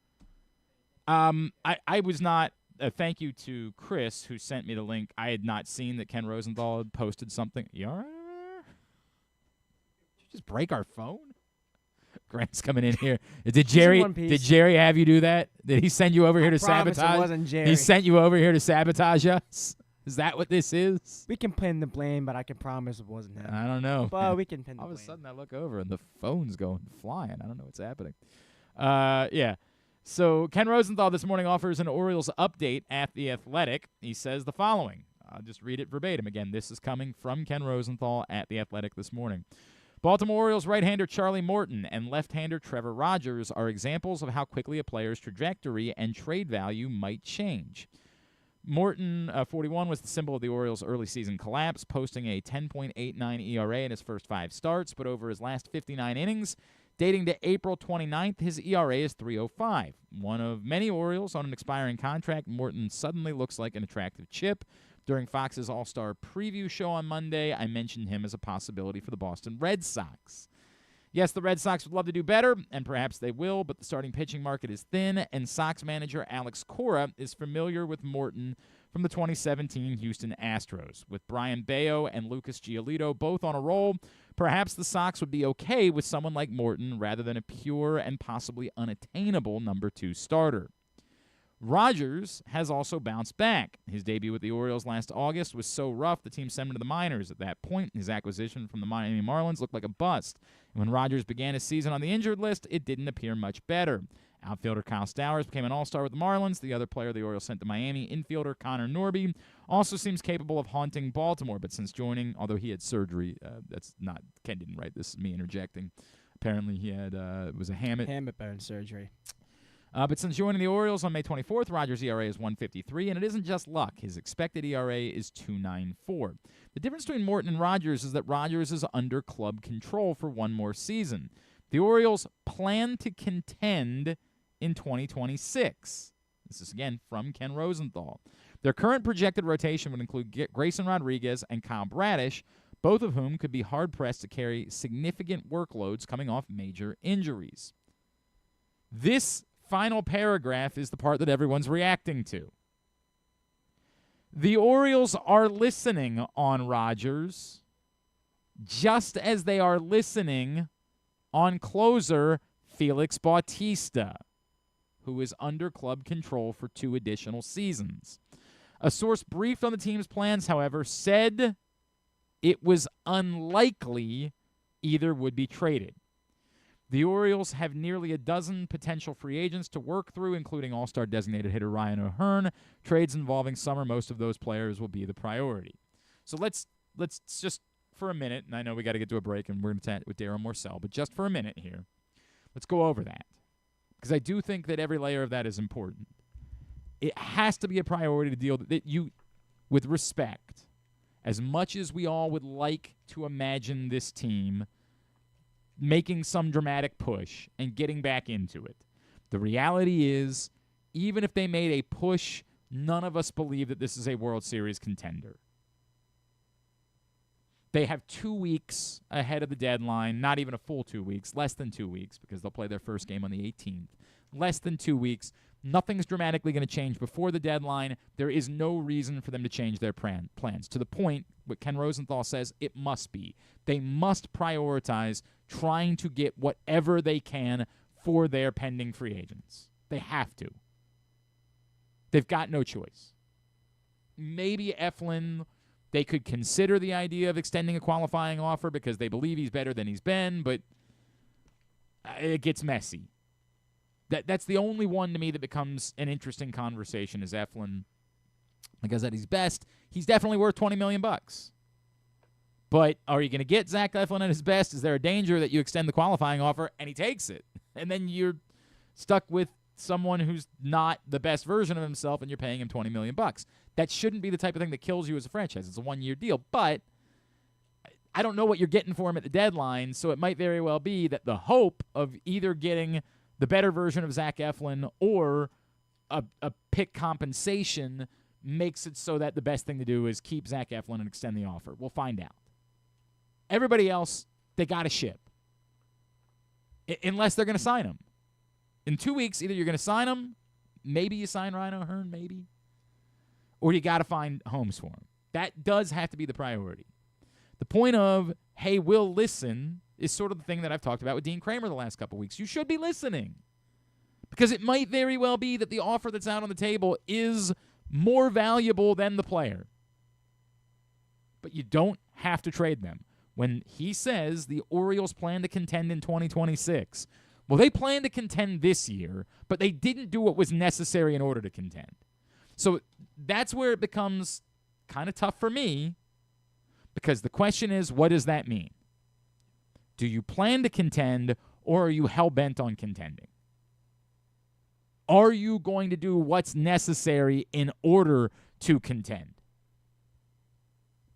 I was not thank you to Chris, who sent me the link. I had not seen that Ken Rosenthal had posted something. You all right? Did you just break our phone? Grant's coming in here. Did Jerry have you do that? Did he send you over here to sabotage? It wasn't Jerry. He sent you over here to sabotage us? Is that what this is? We can pin the blame, but I can promise it wasn't him. I don't know. But we can pin the blame. All of a sudden, I look over, and the phone's going flying. I don't know what's happening. Yeah. So Ken Rosenthal this morning offers an Orioles update at The Athletic. He says the following. I'll just read it verbatim. Again, this is coming from Ken Rosenthal at The Athletic this morning. Baltimore Orioles right-hander Charlie Morton and left-hander Trevor Rogers are examples of how quickly a player's trajectory and trade value might change. Morton, 41, was the symbol of the Orioles' early season collapse, posting a 10.89 ERA in his first 5 starts, but over his last 59 innings, dating to April 29th, his ERA is 3.05. One of many Orioles on an expiring contract, Morton suddenly looks like an attractive chip. During Fox's All-Star preview show on Monday, I mentioned him as a possibility for the Boston Red Sox. Yes, the Red Sox would love to do better, and perhaps they will, but the starting pitching market is thin, and Sox manager Alex Cora is familiar with Morton from the 2017 Houston Astros. With Brian Bayo and Lucas Giolito both on a roll, perhaps the Sox would be okay with someone like Morton rather than a pure and possibly unattainable number 2 starter. Rogers has also bounced back. His debut with the Orioles last August was so rough the team sent him to the minors. At that point, his acquisition from the Miami Marlins looked like a bust. And when Rogers began his season on the injured list, it didn't appear much better. Outfielder Kyle Stowers became an all-star with the Marlins. The other player the Orioles sent to Miami, infielder Connor Norby, also seems capable of haunting Baltimore. But since joining, although he had surgery, Ken didn't write this, me interjecting. Apparently he had, it was a Hamate bone surgery. But since joining the Orioles on May 24th, Rogers' ERA is 1.53, and it isn't just luck. His expected ERA is 2.94. The difference between Morton and Rogers is that Rogers is under club control for one more season. The Orioles plan to contend in 2026. This is, again, from Ken Rosenthal. Their current projected rotation would include Grayson Rodriguez and Kyle Bradish, both of whom could be hard-pressed to carry significant workloads coming off major injuries. This final paragraph is the part that everyone's reacting to. The Orioles are listening on Rogers, just as they are listening on closer Felix Bautista, who is under club control for 2 additional seasons. A source briefed on the team's plans, however, said it was unlikely either would be traded. The Orioles have nearly a dozen potential free agents to work through, including all-star designated hitter Ryan O'Hearn. Trades involving summer, most of those players will be the priority. So let's just for a minute, and I know we got to get to a break, and we're going to chat with Darryl Morsell, but just for a minute here, let's go over that, because I do think that every layer of that is important. It has to be a priority to deal with respect. As much as we all would like to imagine this team making some dramatic push and getting back into it, the reality is, even if they made a push, none of us believe that this is a World Series contender. They have 2 weeks ahead of the deadline, not even a full 2 weeks, less than 2 weeks, because they'll play their first game on the 18th. Less than 2 weeks. Nothing's dramatically going to change before the deadline. There is no reason for them to change their plans. To the point, what Ken Rosenthal says, it must be. They must prioritize trying to get whatever they can for their pending free agents. They have to. They've got no choice. Maybe Eflin, they could consider the idea of extending a qualifying offer because they believe he's better than he's been, but it gets messy. That's the only one to me that becomes an interesting conversation is Eflin. Like I said, he's best. He's definitely worth $20 million. But are you going to get Zach Eflin at his best? Is there a danger that you extend the qualifying offer and he takes it? And then you're stuck with someone who's not the best version of himself and you're paying him $20 million. That shouldn't be the type of thing that kills you as a franchise. It's a one-year deal. But I don't know what you're getting for him at the deadline, so it might very well be that the hope of either getting the better version of Zach Eflin or a pick compensation makes it so that the best thing to do is keep Zach Eflin and extend the offer. We'll find out. Everybody else, they got to ship. Unless they're going to sign him. In 2 weeks, either you're going to sign him, maybe you sign Ryan O'Hearn, maybe, or you got to find homes for him. That does have to be the priority. The point of, hey, we'll listen, is sort of the thing that I've talked about with Dean Kramer the last couple weeks. You should be listening. Because it might very well be that the offer that's out on the table is more valuable than the player. But you don't have to trade them. When he says the Orioles plan to contend in 2026, well, they plan to contend this year, but they didn't do what was necessary in order to contend. So that's where it becomes kind of tough for me, because the question is, what does that mean? Do you plan to contend, or are you hell-bent on contending? Are you going to do what's necessary in order to contend?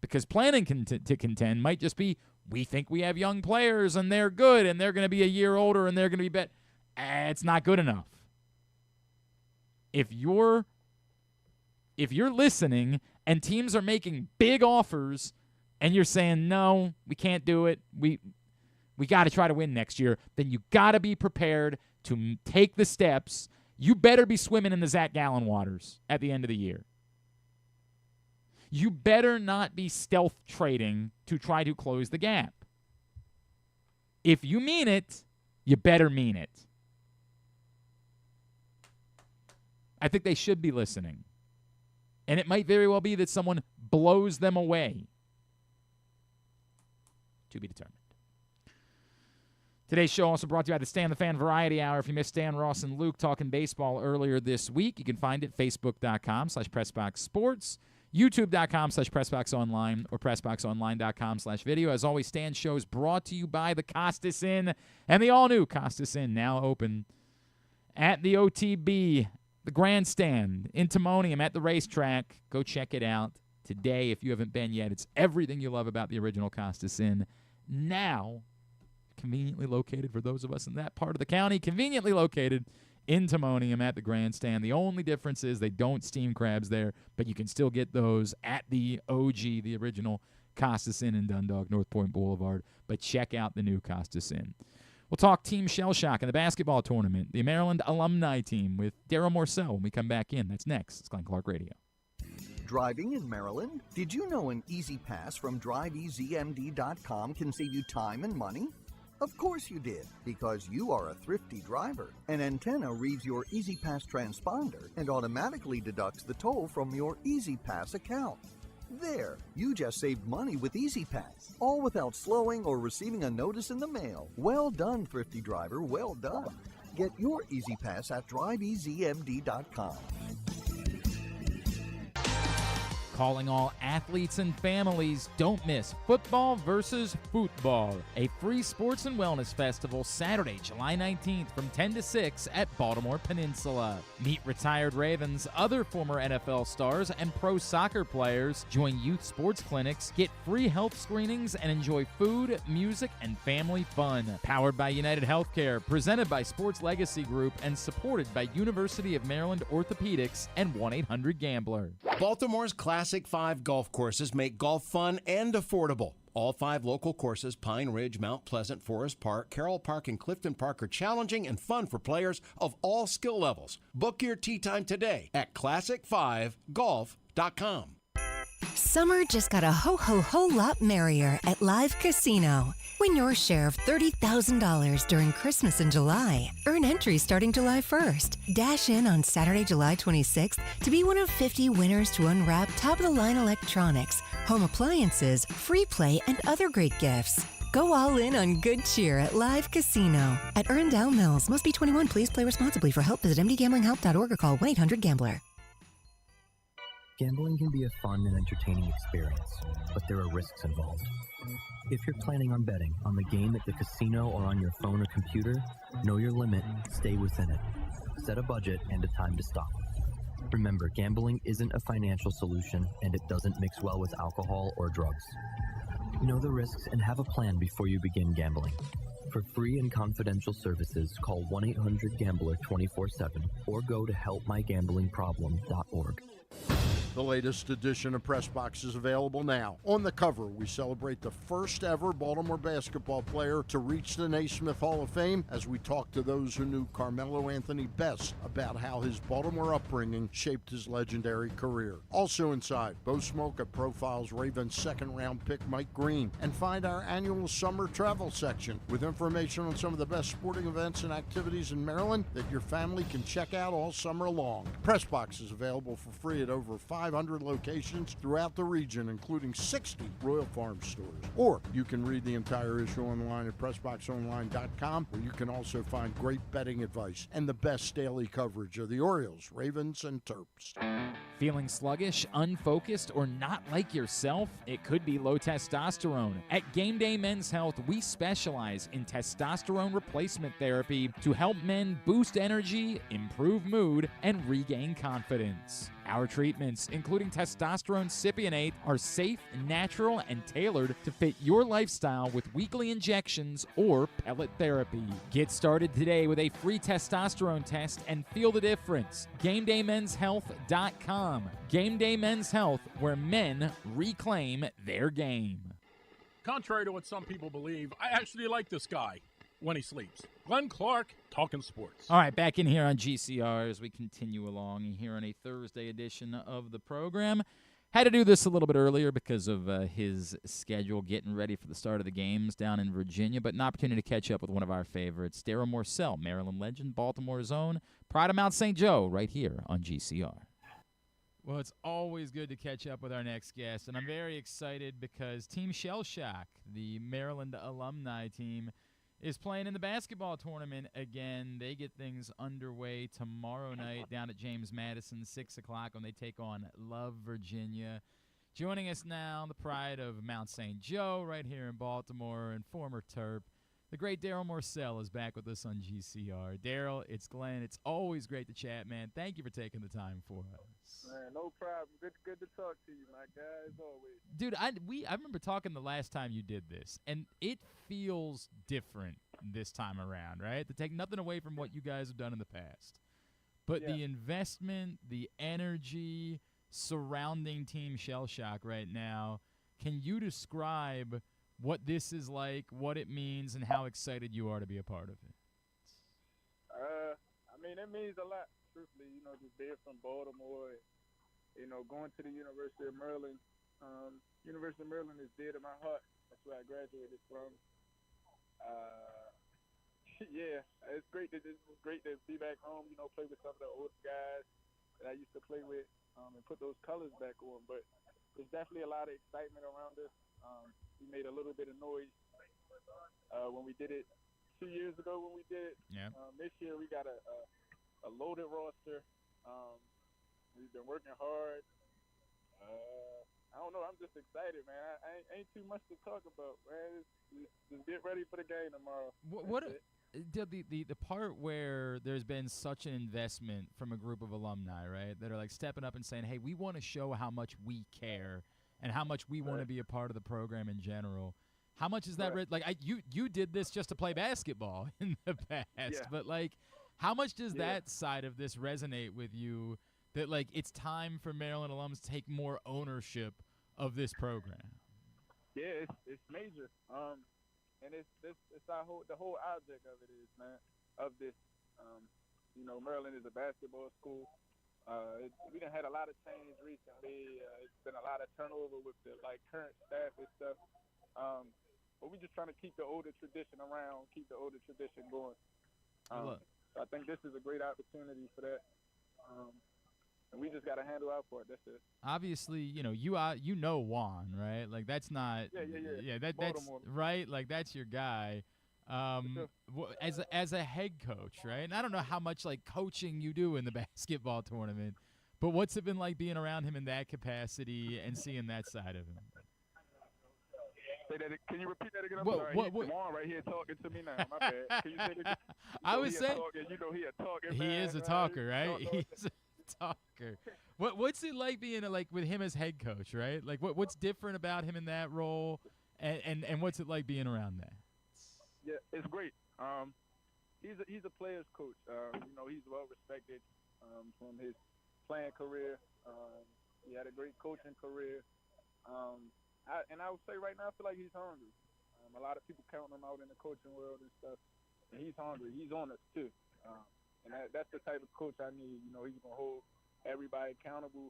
Because planning to contend might just be, we think we have young players, and they're good, and they're going to be a year older, and they're going to be better. It's not good enough. If you're listening, and teams are making big offers, and you're saying, no, we can't do it, we got to try to win next year, then you got to be prepared to take the steps. You better be swimming in the Zach Gallen waters at the end of the year. You better not be stealth trading to try to close the gap. If you mean it, you better mean it. I think they should be listening. And it might very well be that someone blows them away. To be determined. Today's show also brought to you by the Stan the Fan Variety Hour. If you missed Stan, Ross, and Luke talking baseball earlier this week, you can find it Facebook.com/PressBoxSports, YouTube.com/PressBoxOnline, or PressBoxOnline.com/video. As always, Stan's show is brought to you by the Costas Inn and the all-new Costas Inn, now open at the OTB, the Grandstand, in Timonium at the racetrack. Go check it out today if you haven't been yet. It's everything you love about the original Costas Inn. Now, conveniently located for those of us in that part of the county, conveniently located in Timonium at the Grandstand. The only difference is they don't steam crabs there, but you can still get those at the OG, the original Costas Inn in Dundalk, North Point Boulevard. But check out the new Costas Inn. We'll talk Team Shell Shock in the basketball tournament, the Maryland alumni team with Darryl Morsell when we come back in. That's next. It's Glenn Clark Radio. Driving in Maryland? Did you know an Easy Pass from DriveEasyMD.com can save you time and money? Of course you did, because you are a thrifty driver. An antenna reads your Easy Pass transponder and automatically deducts the toll from your Easy Pass account. There, you just saved money with Easy Pass, all without slowing or receiving a notice in the mail. Well done, thrifty driver, well done. Get your Easy Pass at DriveEasyMD.com. Calling all athletes and families, don't miss Football versus Football, a free sports and wellness festival Saturday, July 19th from 10 to 6 at Baltimore Peninsula. Meet retired Ravens, other former NFL stars, and pro soccer players. Join youth sports clinics, get free health screenings, and enjoy food, music, and family fun. Powered by United Healthcare, presented by Sports Legacy Group, and supported by University of Maryland Orthopedics and 1-800-GAMBLER. Baltimore's Classic 5 golf courses make golf fun and affordable. All 5 local courses, Pine Ridge, Mount Pleasant, Forest Park, Carroll Park, and Clifton Park, are challenging and fun for players of all skill levels. Book your tee time today at classic5golf.com. Summer just got a whole lot merrier at Live Casino. Win your share of $30,000 during Christmas in July. Earn entries starting July 1st. Dash in on Saturday, July 26th to be one of 50 winners to unwrap top-of-the-line electronics, home appliances, free play, and other great gifts. Go all in on good cheer at Live Casino. At Erndale Mills. Must be 21. Please play responsibly. For help, visit mdgamblinghelp.org or call 1-800-GAMBLER. Gambling can be a fun and entertaining experience, but there are risks involved. If you're planning on betting on the game at the casino or on your phone or computer, know your limit, stay within it. Set a budget and a time to stop. Remember, gambling isn't a financial solution, and it doesn't mix well with alcohol or drugs. Know the risks and have a plan before you begin gambling. For free and confidential services, call 1-800-GAMBLER 24/7 or go to helpmygamblingproblem.org. The latest edition of Press Box is available now. On the cover, we celebrate the first ever Baltimore basketball player to reach the Naismith Hall of Fame as we talk to those who knew Carmelo Anthony best about how his Baltimore upbringing shaped his legendary career. Also inside, Bo Smoke profiles Ravens second-round pick Mike Green, and find our annual summer travel section with information on some of the best sporting events and activities in Maryland that your family can check out all summer long. Press Box is available for free at over 500 locations throughout the region, including 60 Royal Farm stores. Or you can read the entire issue online at PressBoxOnline.com, where you can also find great betting advice and the best daily coverage of the Orioles, Ravens, and Terps. Feeling sluggish, unfocused, or not like yourself? It could be low testosterone. At Game Day Men's Health, we specialize in testosterone replacement therapy to help men boost energy, improve mood, and regain confidence. Our treatments, including testosterone cypionate, are safe, natural, and tailored to fit your lifestyle with weekly injections or pellet therapy. Get started today with a free testosterone test and feel the difference. GameDayMen'sHealth.com. Game Day Men's Health, where men reclaim their game. Contrary to what some people believe, I actually like this guy when he sleeps. Glenn Clark, talking sports. All right, back in here on GCR as we continue along here on a Thursday edition of the program. Had to do this a little bit earlier because of his schedule getting ready for the start of the games down in Virginia, but an opportunity to catch up with one of our favorites, Darryl Morsell, Maryland legend, Baltimore's own, pride of Mount St. Joe, right here on GCR. Well, it's always good to catch up with our next guest, and I'm very excited because Team Shell Shock, the Maryland alumni team, is playing in the basketball tournament again. They get things underway tomorrow night down at James Madison, 6 o'clock, when they take on Love, Virginia. Joining us now, the pride of Mount St. Joe right here in Baltimore and former Terp, the great Darryl Morsell is back with us on GCR. Darryl, it's Glenn. It's always great to chat, man. Thank you for taking the time for us. Man, no problem. Good to talk to you, my guy, as always. Dude, I remember talking the last time you did this, and it feels different this time around, right? To take nothing away from what you guys have done in the past. But the investment, the energy surrounding Team Shell Shock right now, can you describe what this is like, what it means, and how excited you are to be a part of it? I mean, it means a lot, truthfully, just being from Baltimore, going to the University of Maryland. University of Maryland is dear to my heart. That's where I graduated from. It's great to be back home, play with some of the old guys that I used to play with, and put those colors back on. But there's definitely a lot of excitement around us. We made a little bit of noise when we did it 2 years ago. When we did it, this year we got a loaded roster. We've been working hard. I don't know. I'm just excited, man. I ain't too much to talk about, man. Just get ready for the game tomorrow. The part where there's been such an investment from a group of alumni, right, that are like stepping up and saying, hey, we want to show how much we care and how much we want to be a part of the program in general. How much is that? You did this just to play basketball in the past, but how much does that side of this resonate with you? That it's time for Maryland alums to take more ownership of this program. Yeah, it's major. And it's the whole object of it is, man, of this. Maryland is a basketball school. We done had a lot of change recently. It's been a lot of turnover with the current staff and stuff. But we just trying to keep the older tradition around, keep the older tradition going. So I think this is a great opportunity for that. And we just got to handle our part. That's it. Obviously, you know Juan, right? Like that's not. Yeah. That's right. Like that's your guy. As a head coach, right? And I don't know how much coaching you do in the basketball tournament, but what's it been like being around him in that capacity and seeing that side of him? Say that. Can you repeat that again? I'm sorry. Juan right here talking to me now. My bad. Can you say that again? I would say. He a talking. He is a talker, right? He's a talker. What's it like being with him as head coach, right? Like what's different about him in that role, and what's it like being around that? Yeah, it's great. He's a player's coach. He's well respected from his playing career. He had a great coaching career. I would say right now I feel like he's hungry. A lot of people count him out in the coaching world and stuff, and he's hungry. He's on us too, and that's the type of coach I need. He's gonna hold everybody accountable.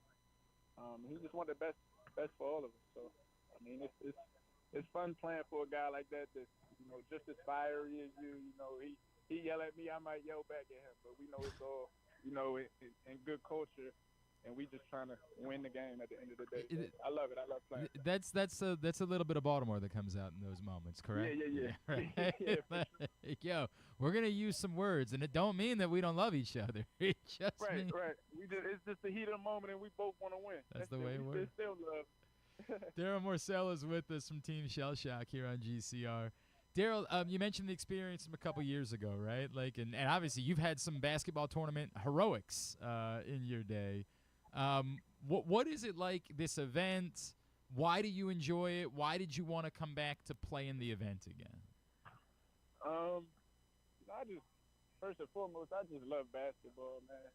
He just want the best for all of us. So I mean, it's fun playing for a guy like that. Just as fiery as you. He yell at me, I might yell back at him, but we know it's all in good culture. And we just trying to win the game at the end of the day. I love it. I love playing. That's a little bit of Baltimore that comes out in those moments, correct? Yeah. Right? Yeah, Yo, we're gonna use some words, and it don't mean that we don't love each other. It just means right. It's just the heat of the moment, and we both want to win. That's the way it works. Still love. Darryl Morsell is with us from Team Shell Shock here on GCR. Darryl, you mentioned the experience from a couple years ago, right? And obviously you've had some basketball tournament heroics in your day. What is it like, this event? Why do you enjoy it? Why did you want to come back to play in the event again? First and foremost, I just love basketball, man.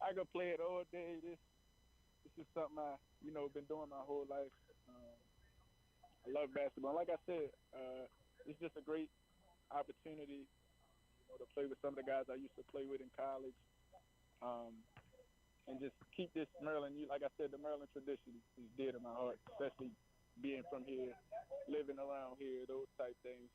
I could play it all day. This is something I, been doing my whole life. I love basketball. Like I said, it's just a great opportunity, to play with some of the guys I used to play with in college. And just keep this Maryland, like I said, the Maryland tradition is dear to my heart, especially being from here, living around here, those type things.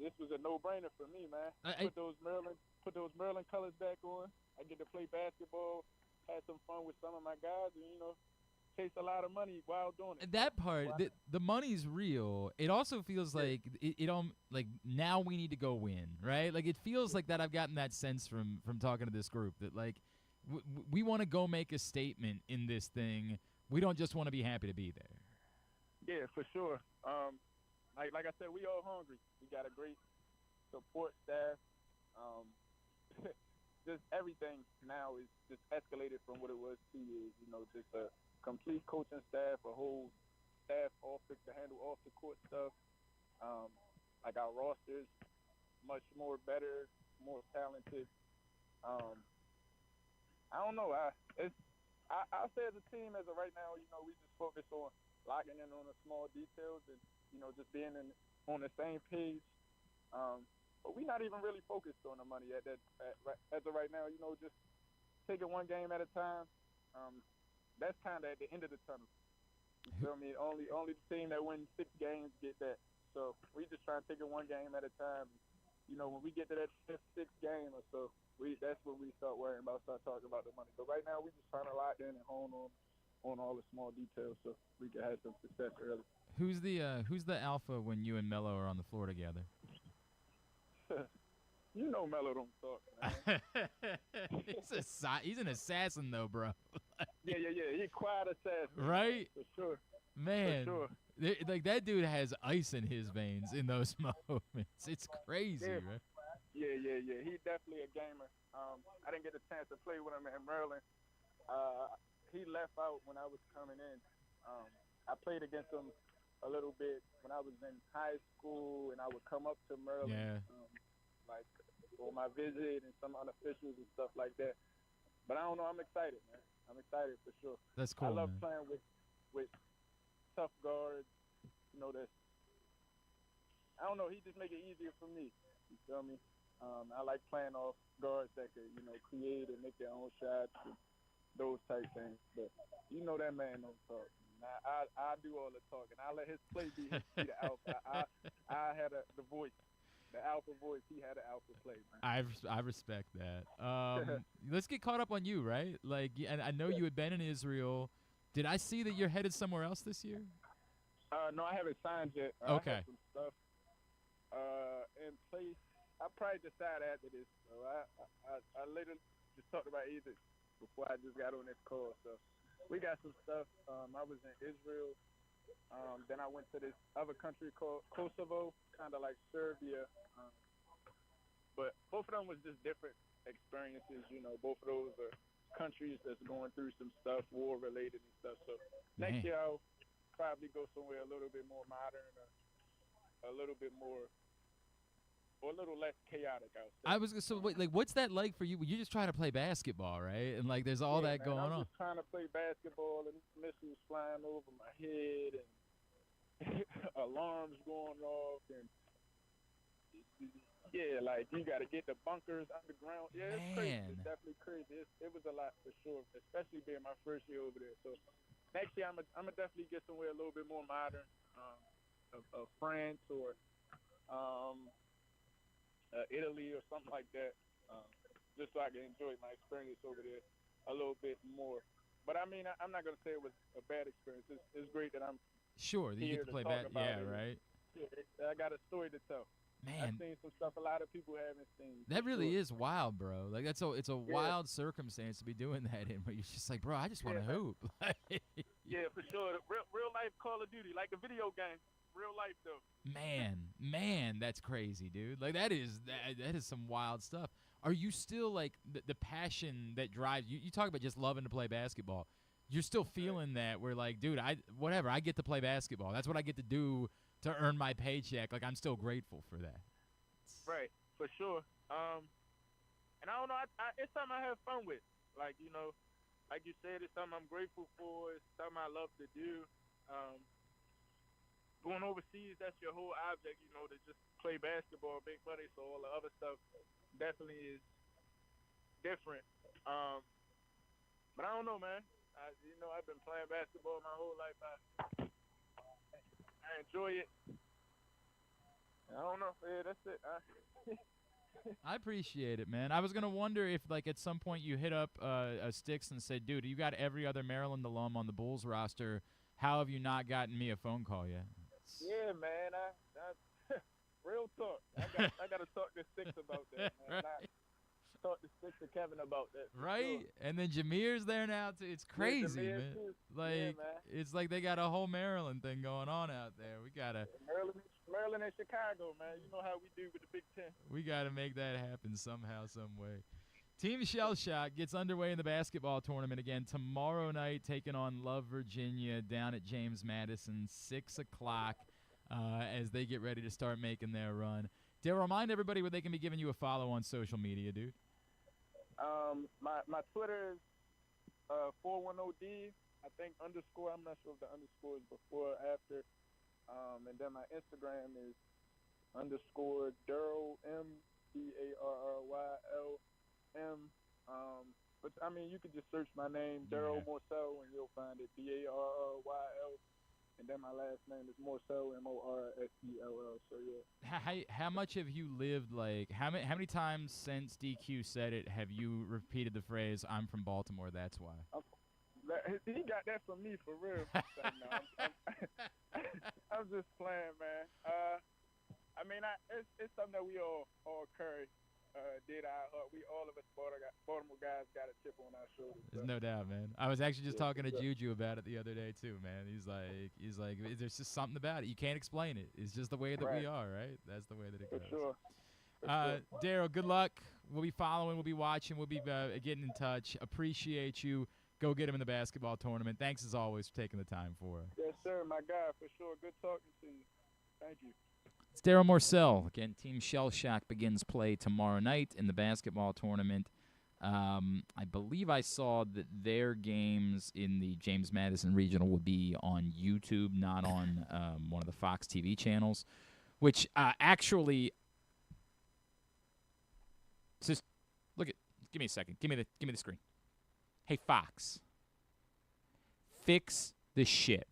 This was a no-brainer for me, man. Put those Maryland colors back on. I get to play basketball, have some fun with some of my guys, and chase a lot of money while doing it. That part, the money's real. It also feels like now we need to go win, right? Like it feels like that. I've gotten that sense from talking to this group that we want to go make a statement in this thing. We don't just want to be happy to be there. Yeah, for sure. Like I said, we all hungry. We got a great support staff. Just everything now is just escalated from what it was 2 years. Just a complete coaching staff, a whole staff office to handle off the court stuff. Our rosters much more better, more talented. I don't know. I say as a team, as of right now, we just focus on locking in on the small details and just being on the same page. But we're not even really focused on the money as of right now. Just taking one game at a time. That's kind of at the end of the tunnel. You feel me? Only the team that wins 6 games get that. So we just try to take it one game at a time. When we get to that 5th, 6th game or so, that's when we start worrying about, start talking about the money. But right now, we just trying to lock in and hone on all the small details so we can have some success early. Who's the alpha when you and Melo are on the floor together? Melo don't talk, man. He's an assassin, though, bro. Yeah. He's quiet assassin. Right? For sure. Man. For sure. That dude has ice in his veins in those moments. It's crazy, right? Yeah. He's definitely a gamer. I didn't get a chance to play with him in Maryland. He left out when I was coming in. I played against him a little bit when I was in high school, and I would come up to Maryland, for my visit and some unofficials and stuff like that. But I don't know. I'm excited, man. I'm excited for sure. That's cool, I love man. playing with tough guards. You know, I don't know. He just make it easier for me. You feel me? I like playing off guards that could, you know, create and make their own shots, and those type things. But you know that man don't talk. Now, I do all the talking. I let his play be the alpha. I had the voice, the alpha voice. He had the alpha play, man. I respect that. Let's get caught up on you, right? Like, and I know you had been in Israel. Did I see that you're headed somewhere else this year? No, I haven't signed yet. Okay. I have some stuff in place. I'll probably decide after this. So I later just talked about either before I just got on this call. So we got some stuff. I was in Israel. Then I went to this other country called Kosovo, kind of like Serbia. But both of them was just different experiences. You know, both of those are countries that's going through some stuff, war-related and stuff. So next year I'll probably go somewhere a little bit more modern, a little bit more, or a little less chaotic, I would say. Wait, like, what's that like for you? You're just trying to play basketball, right? And like, there's all that going on. I'm just trying to play basketball, and missiles flying over my head, and alarms going off, and yeah, like you got to get the bunkers underground. Yeah, it's crazy. It's definitely crazy. It was a lot for sure, especially being my first year over there. So next year, I'm gonna definitely get somewhere a little bit more modern, of France or Italy or something like that, just so I can enjoy my experience over there a little bit more. But I mean, I'm not gonna say it was a bad experience. It's great that I'm sure that you get to play back. Yeah, right. Yeah, I got a story to tell. Man, I've seen some stuff a lot of people haven't seen. That really is wild, bro. Like it's a wild circumstance to be doing that in, but you're just like, bro, I just want to hoop. Yeah, for sure. Real life Call of Duty, like a video game. Real life though. Man, that's crazy, dude. Like that is some wild stuff. Are you still like the passion that drives you? You talk about just loving to play basketball. You're still feeling that where like, dude, I get to play basketball. That's what I get to do to earn my paycheck. Like I'm still grateful for that. Right, for sure. And I don't know, it's something I have fun with. Like, you know, like you said, it's something I'm grateful for. It's something I love to do. Going overseas, that's your whole object, you know, to just play basketball, make money. So all the other stuff definitely is different. But I don't know, man. I've been playing basketball my whole life. I enjoy it. I don't know. Yeah, that's it. I appreciate it, man. I was going to wonder if, like, at some point you hit up Sticks and said, dude, you got every other Maryland alum on the Bulls roster. How have you not gotten me a phone call yet? Yeah, man. I real talk. I got to talk to Sticks about that, man. Right. Talk to Sticks and Kevin about that. Right? Sure. And then Jameer's there now, too. It's crazy, Jameer man. too. Like, yeah, man. It's like they got a whole Maryland thing going on out there. We got to... Maryland and Chicago, man. You know how we do with the Big Ten. We got to make that happen somehow, some way. Team Shell Shock gets underway in the basketball tournament again tomorrow night, taking on Love, Virginia, down at James Madison, 6 o'clock, as they get ready to start making their run. Darryl, remind everybody where they can be giving you a follow on social media, dude. My Twitter is 410D. I think underscore. I'm not sure if the underscore is before or after. And then my Instagram is underscore Darryl MDARRYLM. But I mean, you could just search my name, Darryl Morsell, and you'll find it. DARRYL. And then my last name is Morsell, MORSELL. So yeah. How much have you lived? Like how many times since DQ said it have you repeated the phrase "I'm from Baltimore"? That's why. He got that from me for real. Like, no, I'm just playing, man. I mean, it's something that we all carry. Did we all of us Baltimore guys got a chip on our shoulders. There's no doubt, man. I was actually just talking to Juju about it the other day too, man. He's like, there's just something about it. You can't explain it. It's just the way that we are, right? That's the way that it goes. For sure. Darryl, good luck. We'll be following. We'll be watching. We'll be getting in touch. Appreciate you. Go get him in the basketball tournament. Thanks as always for taking the time for us. Yes, sir, my guy, for sure. Good talking to you. Thank you. It's Darryl Morsell. Again, Team Shell Shock begins play tomorrow night in the basketball tournament I believe I saw that their games in the James Madison Regional would be on YouTube, not on one of the Fox TV channels, which actually just look at. Give me a second. Give me the screen. Hey, Fox, fix the shit.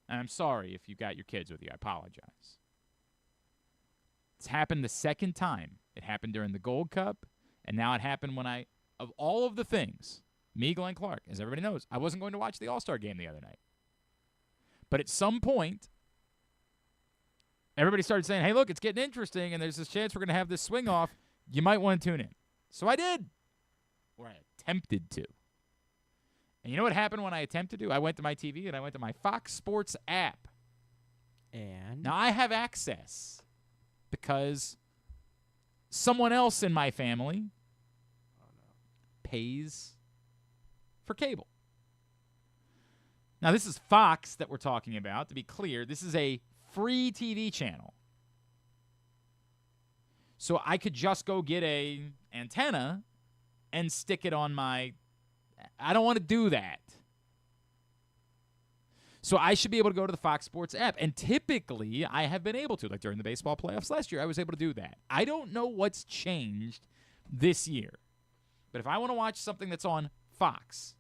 And I'm sorry if you got your kids with you. I apologize. It's happened the second time. It happened during the Gold Cup, and now it happened when of all of the things, me, Glenn Clark, as everybody knows, I wasn't going to watch the All-Star game the other night. But at some point, everybody started saying, hey, look, it's getting interesting, and there's this chance we're going to have this swing off. You might want to tune in. So I did, or I attempted to. And you know what happened when I attempted to? I went to my TV, and I went to my Fox Sports app. And? Now, I have access because someone else in my family pays for cable. Now, this is Fox that we're talking about. To be clear, this is a free TV channel. So I could just go get a antenna and stick it on my... I don't want to do that. So I should be able to go to the Fox Sports app. And typically, I have been able to. Like during the baseball playoffs last year, I was able to do that. I don't know what's changed this year. But if I want to watch something that's on Fox,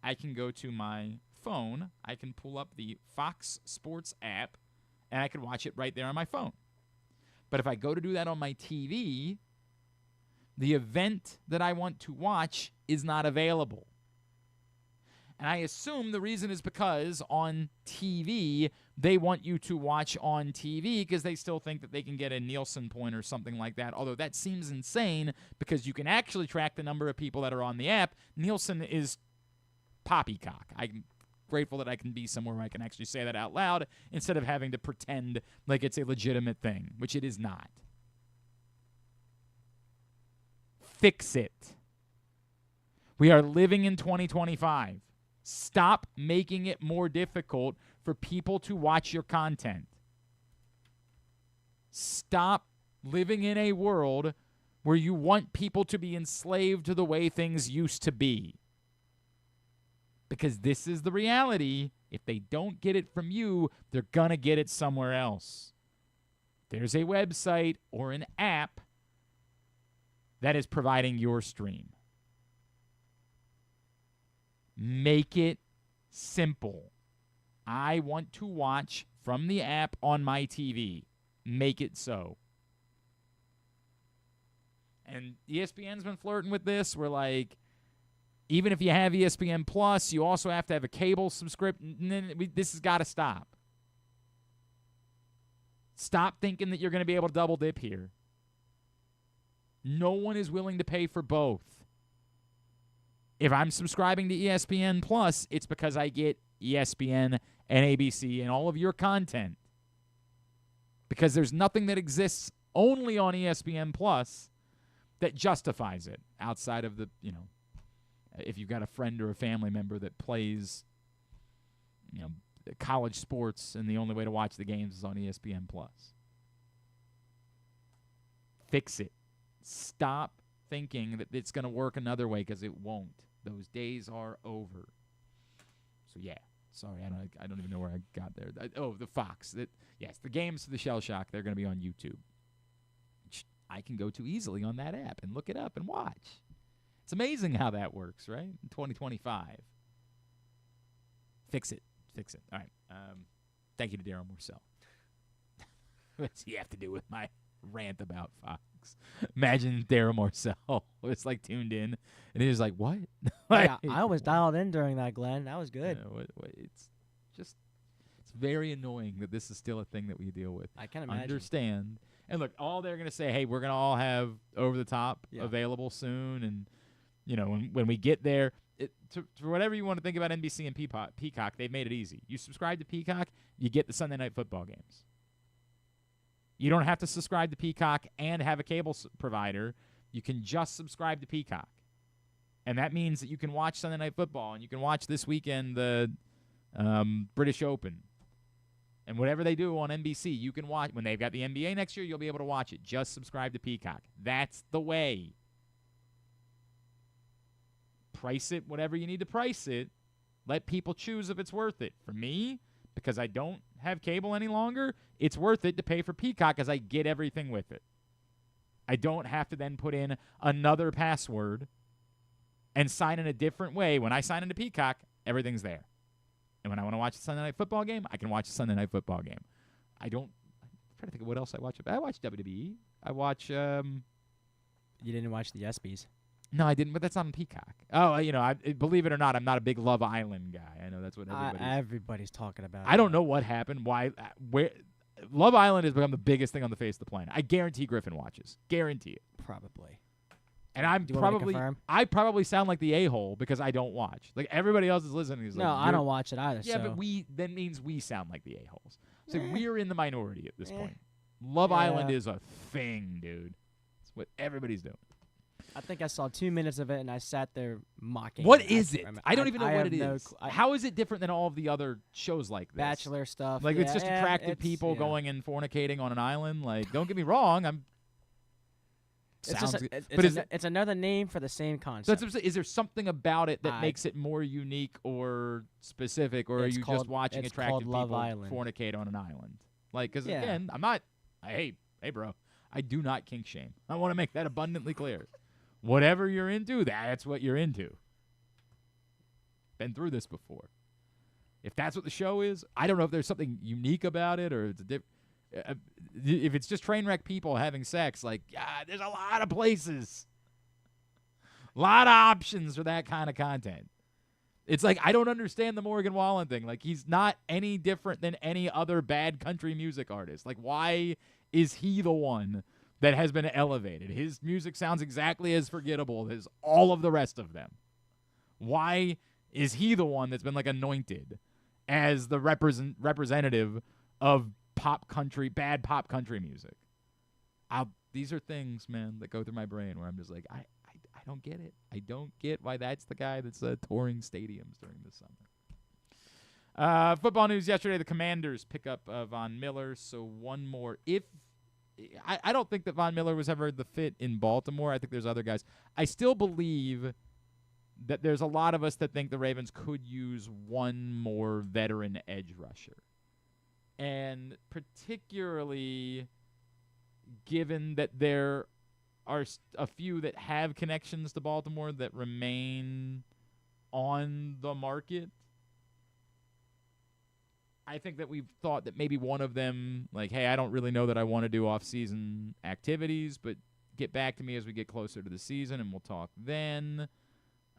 I can go to my phone. I can pull up the Fox Sports app, and I can watch it right there on my phone. But if I go to do that on my TV, the event that I want to watch is not available. And I assume the reason is because on TV, they want you to watch on TV because they still think that they can get a Nielsen point or something like that, although that seems insane because you can actually track the number of people that are on the app. Nielsen is poppycock. I'm grateful that I can be somewhere where I can actually say that out loud instead of having to pretend like it's a legitimate thing, which it is not. Fix it. We are living in 2025. Stop making it more difficult for people to watch your content. Stop living in a world where you want people to be enslaved to the way things used to be. Because this is the reality. If they don't get it from you, they're going to get it somewhere else. There's a website or an app that is providing your stream. Make it simple. I want to watch from the app on my TV. Make it so. And ESPN's been flirting with this. We're like, even if you have ESPN Plus, you also have to have a cable subscription. This has got to stop. Stop thinking that you're going to be able to double dip here. No one is willing to pay for both. If I'm subscribing to ESPN Plus, it's because I get ESPN and ABC and all of your content. Because there's nothing that exists only on ESPN Plus that justifies it outside of the, if you've got a friend or a family member that plays, college sports and the only way to watch the games is on ESPN Plus. Fix it. Stop thinking that it's going to work another way because it won't. Those days are over. So, yeah. Sorry, I don't even know where I got there. The Fox. Yes, the games for the Shell Shock, they're going to be on YouTube. Which I can go to easily on that app and look it up and watch. It's amazing how that works, right? In 2025. Fix it. Fix it. All right. Thank you to Darryl Morsell. What's he have to do with my rant about Fox? Imagine Darryl Morsell was like tuned in, and he was like, "What?" Yeah, I was dialed in during that, Glenn. That was good. It's very annoying that this is still a thing that we deal with. I can imagine. Understand. And look, all they're gonna say, "Hey, we're gonna all have over the top available soon," and when we get there. For whatever you want to think about NBC and Peacock, they've made it easy. You subscribe to Peacock, you get the Sunday Night Football games. You don't have to subscribe to Peacock and have a cable provider. You can just subscribe to Peacock. And that means that you can watch Sunday Night Football, and you can watch this weekend the British Open. And whatever they do on NBC, you can watch. When they've got the NBA next year, you'll be able to watch it. Just subscribe to Peacock. That's the way. price it whatever you need to price it. Let people choose if it's worth it. For me, because I don't have cable any longer, it's worth it to pay for Peacock as I get everything with it. I don't have to then put in another password and sign in a different way. When I sign into Peacock, everything's there. And when I want to watch a Sunday Night Football game, I can watch a Sunday Night Football game. I'm trying to think of what else I watch. I watch WWE. I watch... You didn't watch the ESPYs. No, I didn't, but that's not on Peacock. Oh, I believe it or not, I'm not a big Love Island guy. I know that's what everybody's talking about. I don't know what happened. Why? Where? Love Island has become the biggest thing on the face of the planet. I guarantee Griffin watches. Guarantee it. Probably. And I probably sound like the a-hole because I don't watch. Like everybody else is listening. Is no, like, I don't watch it either. Yeah, so. but that means we sound like the a-holes. So we're in the minority at this point. Love Island is a thing, dude. It's what everybody's doing. I think I saw 2 minutes of it, and I sat there mocking. What is it? I don't even know what it is. No How is it different than all of the other shows like this? Bachelor stuff. Like, it's just attractive people going and fornicating on an island. Like, don't get me wrong. It's another name for the same concept. Is there something about it that makes it more unique or specific, or are you just watching attractive people fornicate on an island? Like, because, again, I'm not – hey, bro, I do not kink shame. I want to make that abundantly clear. Whatever you're into, that's what you're into. Been through this before. If that's what the show is, I don't know if there's something unique about it or it's if it's just train wreck people having sex, like, there's a lot of places. A lot of options for that kind of content. It's like, I don't understand the Morgan Wallen thing. Like, he's not any different than any other bad country music artist. Like, why is he the one that has been elevated? His music sounds exactly as forgettable as all of the rest of them. Why is he the one that's been, like, anointed as the representative of bad pop country music? These are things, man, that go through my brain where I'm just like, I don't get it. I don't get why that's the guy that's touring stadiums during the summer. Football news yesterday, the Commanders pick up Von Miller, so one more. I don't think that Von Miller was ever the fit in Baltimore. I think there's other guys. I still believe that there's a lot of us that think the Ravens could use one more veteran edge rusher. And particularly given that there are a few that have connections to Baltimore that remain on the market, I think that we've thought that maybe one of them, like, hey, I don't really know that I want to do off-season activities, but get back to me as we get closer to the season, and we'll talk then.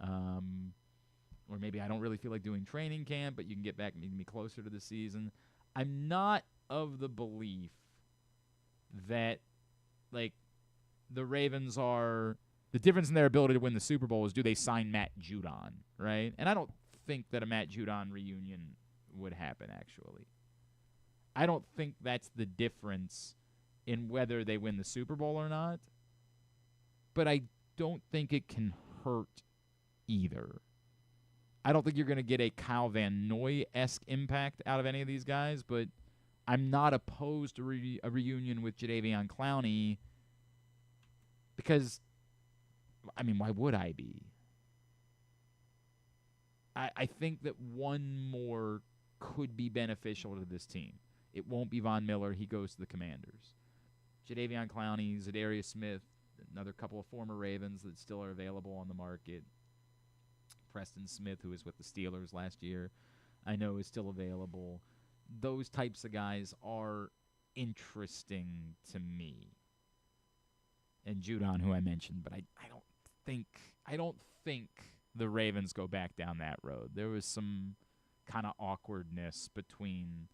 Or maybe I don't really feel like doing training camp, but you can get back to me closer to the season. I'm not of the belief that, like, the Ravens are – the difference in their ability to win the Super Bowl is do they sign Matt Judon, right? And I don't think that a Matt Judon reunion would happen, actually. I don't think that's the difference in whether they win the Super Bowl or not. But I don't think it can hurt either. I don't think you're going to get a Kyle Van Noy-esque impact out of any of these guys, but I'm not opposed to a reunion with Jadeveon Clowney because, I mean, why would I be? I think that one more could be beneficial to this team. It won't be Von Miller. He goes to the Commanders. Jadeveon Clowney, Zadarius Smith, another couple of former Ravens that still are available on the market. Preston Smith, who was with the Steelers last year, I know is still available. Those types of guys are interesting to me. And Judon, who I mentioned, but I don't think the Ravens go back down that road. There was some kind of awkwardness between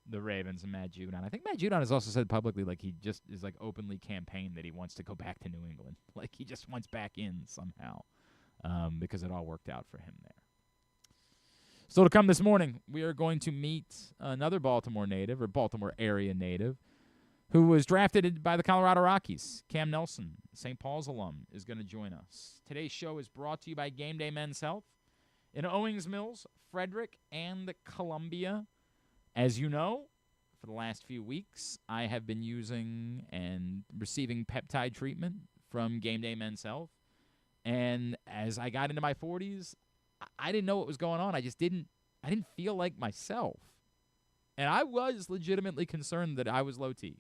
the Ravens and Matt Judon. I think Matt Judon has also said publicly, like, he just is like openly campaigned that he wants to go back to New England. Like, he just wants back in somehow. Because it all worked out for him there. So to come this morning, we are going to meet another Baltimore native or Baltimore area native who was drafted by the Colorado Rockies. Cam Nelson, St. Paul's alum, is going to join us. Today's show is brought to you by Game Day Men's Health in Owings Mills, Frederick, and Columbia. As you know, for the last few weeks, I have been using and receiving peptide treatment from Game Day Men's Health. And as I got into my 40s, I didn't know what was going on. I didn't feel like myself. And I was legitimately concerned that I was low T.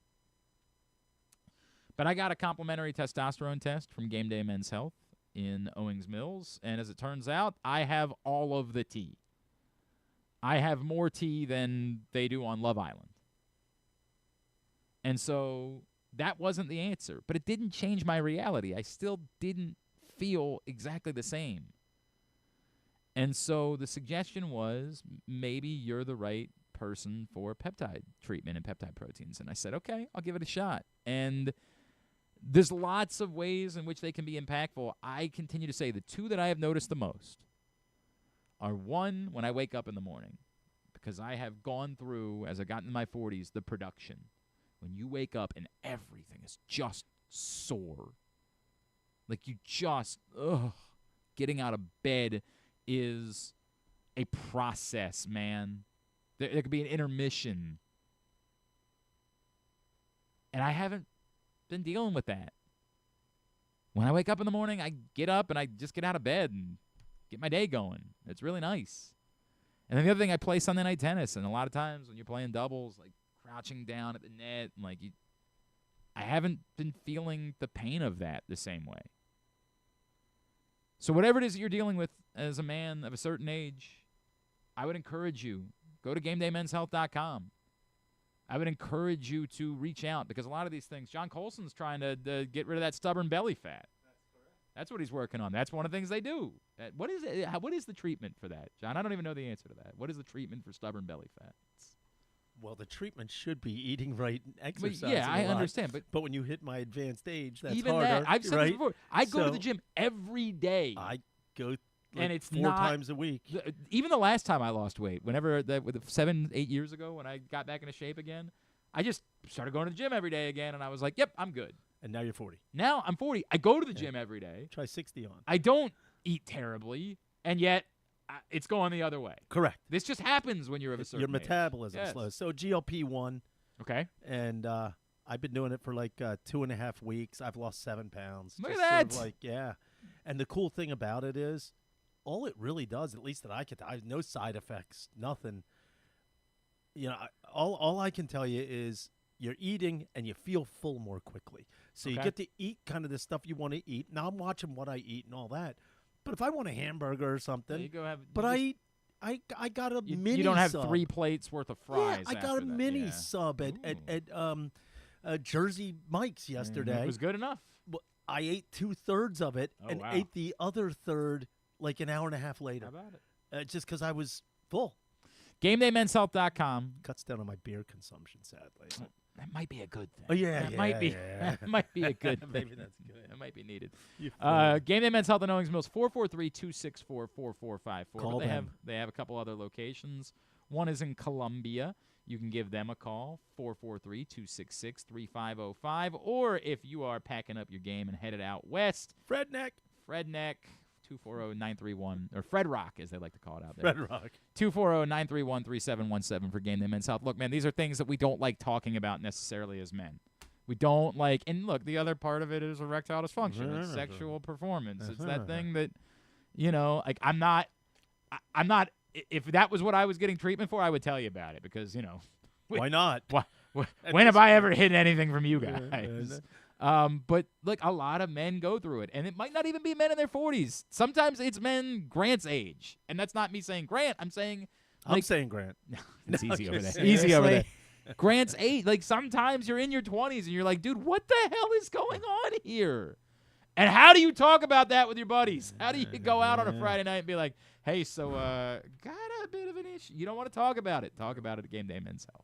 But I got a complimentary testosterone test from Game Day Men's Health in Owings Mills, and as it turns out, I have all of the T. I have more T than they do on Love Island. And so that wasn't the answer, but it didn't change my reality. I still didn't feel exactly the same. And so the suggestion was maybe you're the right person for peptide treatment and peptide proteins. And I said, okay, I'll give it a shot. And there's lots of ways in which they can be impactful. I continue to say the two that I have noticed the most are, one, when I wake up in the morning, because I have gone through, as I've gotten in my 40s, the production. When you wake up and everything is just sore. Like you just, getting out of bed is a process, man. There could be an intermission. And I haven't been dealing with that. When I wake up in the morning, I get up and I just get out of bed and get my day going. It's really nice. And then the other thing, I play Sunday night tennis, and a lot of times when you're playing doubles, like crouching down at the net, and like I haven't been feeling the pain of that the same way. So whatever it is that you're dealing with as a man of a certain age, I would encourage you, go to GameDayMen'sHealth.com. I would encourage you to reach out, because a lot of these things, John Colson's trying to get rid of that stubborn belly fat. That's correct. That's what he's working on. That's one of the things they do. What is it? What is the treatment for that, John? I don't even know the answer to that. What is the treatment for stubborn belly fat? Well, the treatment should be eating right and exercising. Yeah, I understand. But when you hit my advanced age, that's even harder. That, I've said this before. I go to So the gym every day. I go and it's 4 times a week. Even the last time I lost weight, whenever 7-8 years ago when I got back into shape again, I just started going to the gym every day again, and I was like, yep, I'm good. And now you're 40. Now I'm 40. I go to the gym every day. Try 60 on. I don't eat terribly, and yet it's going the other way. Correct. This just happens when you're of a certain Your metabolism age. slows. So GLP-1. Okay. And I've been doing it for like 2.5 weeks. I've lost 7 pounds. Look Just at that. Sort of yeah. And the cool thing about it is, all it really does, at least that I can, I have no side effects, nothing. You know, all I can tell you is you're eating and you feel full more quickly. So you get to eat kind of the stuff you want to eat. Now I'm watching what I eat and all that. But if I want a hamburger or something, you go have. I got a mini. You don't have sub. 3 plates worth of fries. Yeah, I got a mini sub at Jersey Mike's yesterday. It was good enough. Well, I ate 2/3 of it and wow. ate the other third like an hour and a half later. How about it? Just because I was full. GameDayMen'sHealth.com. Cuts down on my beer consumption, sadly. That might be a good thing. Oh, yeah, that yeah, might be. yeah. That might be a good thing. Maybe that's good. That might be needed. Game Day Men's Health in Owings Mills, 443-264-4454. Call them. They have a couple other locations. One is in Columbia. You can give them a call, 443-266-3505. Or if you are packing up your game and headed out west, Fredneck. 240-931, or Fred Rock, as they like to call it out there. Fred Rock. 240-931-3717 for Game Day Men's Health. Look, man, these are things that we don't like talking about necessarily as men. We don't like, and look, the other part of it is erectile dysfunction. It's sexual performance. It's that thing that, you know, like I'm not, if that was what I was getting treatment for, I would tell you about it because, you know. Why not? When have I ever hidden anything from you guys? But look, a lot of men go through it, and it might not even be men in their 40s. Sometimes it's men Grant's age, and that's not me saying Grant. I'm saying Grant. It's easy over there. Easy over there. Grant's age. Like sometimes you're in your 20s, and you're like, dude, what the hell is going on here? And how do you talk about that with your buddies? How do you go out on a Friday night and be like, hey, so got a bit of an issue? You don't want to talk about it. Talk about it at Game Day Men's Health.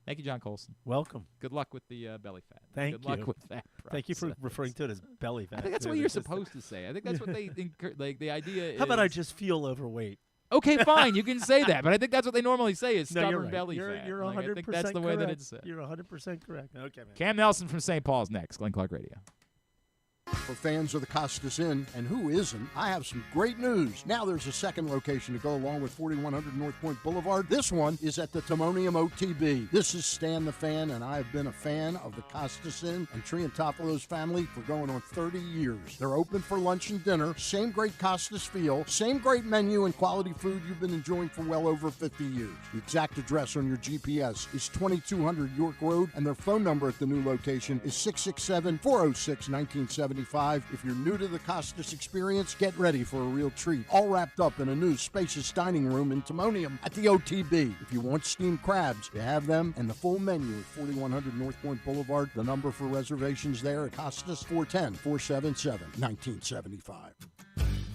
Thank you, John Colson. Welcome. Good luck with the belly fat. Good luck with that process. Thank you for referring to it as belly fat. I think that's what you're supposed to say. I think that's what they like. The idea is. How about I just feel overweight? Okay, fine. You can say that, but I think that's what they normally say is stubborn you're right. belly You're fat. You're 100% I think that's the way that it's said. You're 100% correct. Okay, man. Cam Nelson from St. Paul's next. Glenn Clark Radio. For fans of the Costas Inn, and who isn't, I have some great news. Now there's a second location to go along with 4100 North Point Boulevard. This one is at the Timonium OTB. This is Stan the Fan, and I have been a fan of the Costas Inn and Triantafalo's family for going on 30 years. They're open for lunch and dinner, same great Costas feel, same great menu and quality food you've been enjoying for well over 50 years. The exact address on your GPS is 2200 York Road, and their phone number at the new location is 667-406-1975. If you're new to the Costas experience, get ready for a real treat. All wrapped up in a new spacious dining room in Timonium at the OTB. If you want steamed crabs, you have them, and the full menu at 4100 North Point Boulevard. The number for reservations there at Costas, 410-477-1975.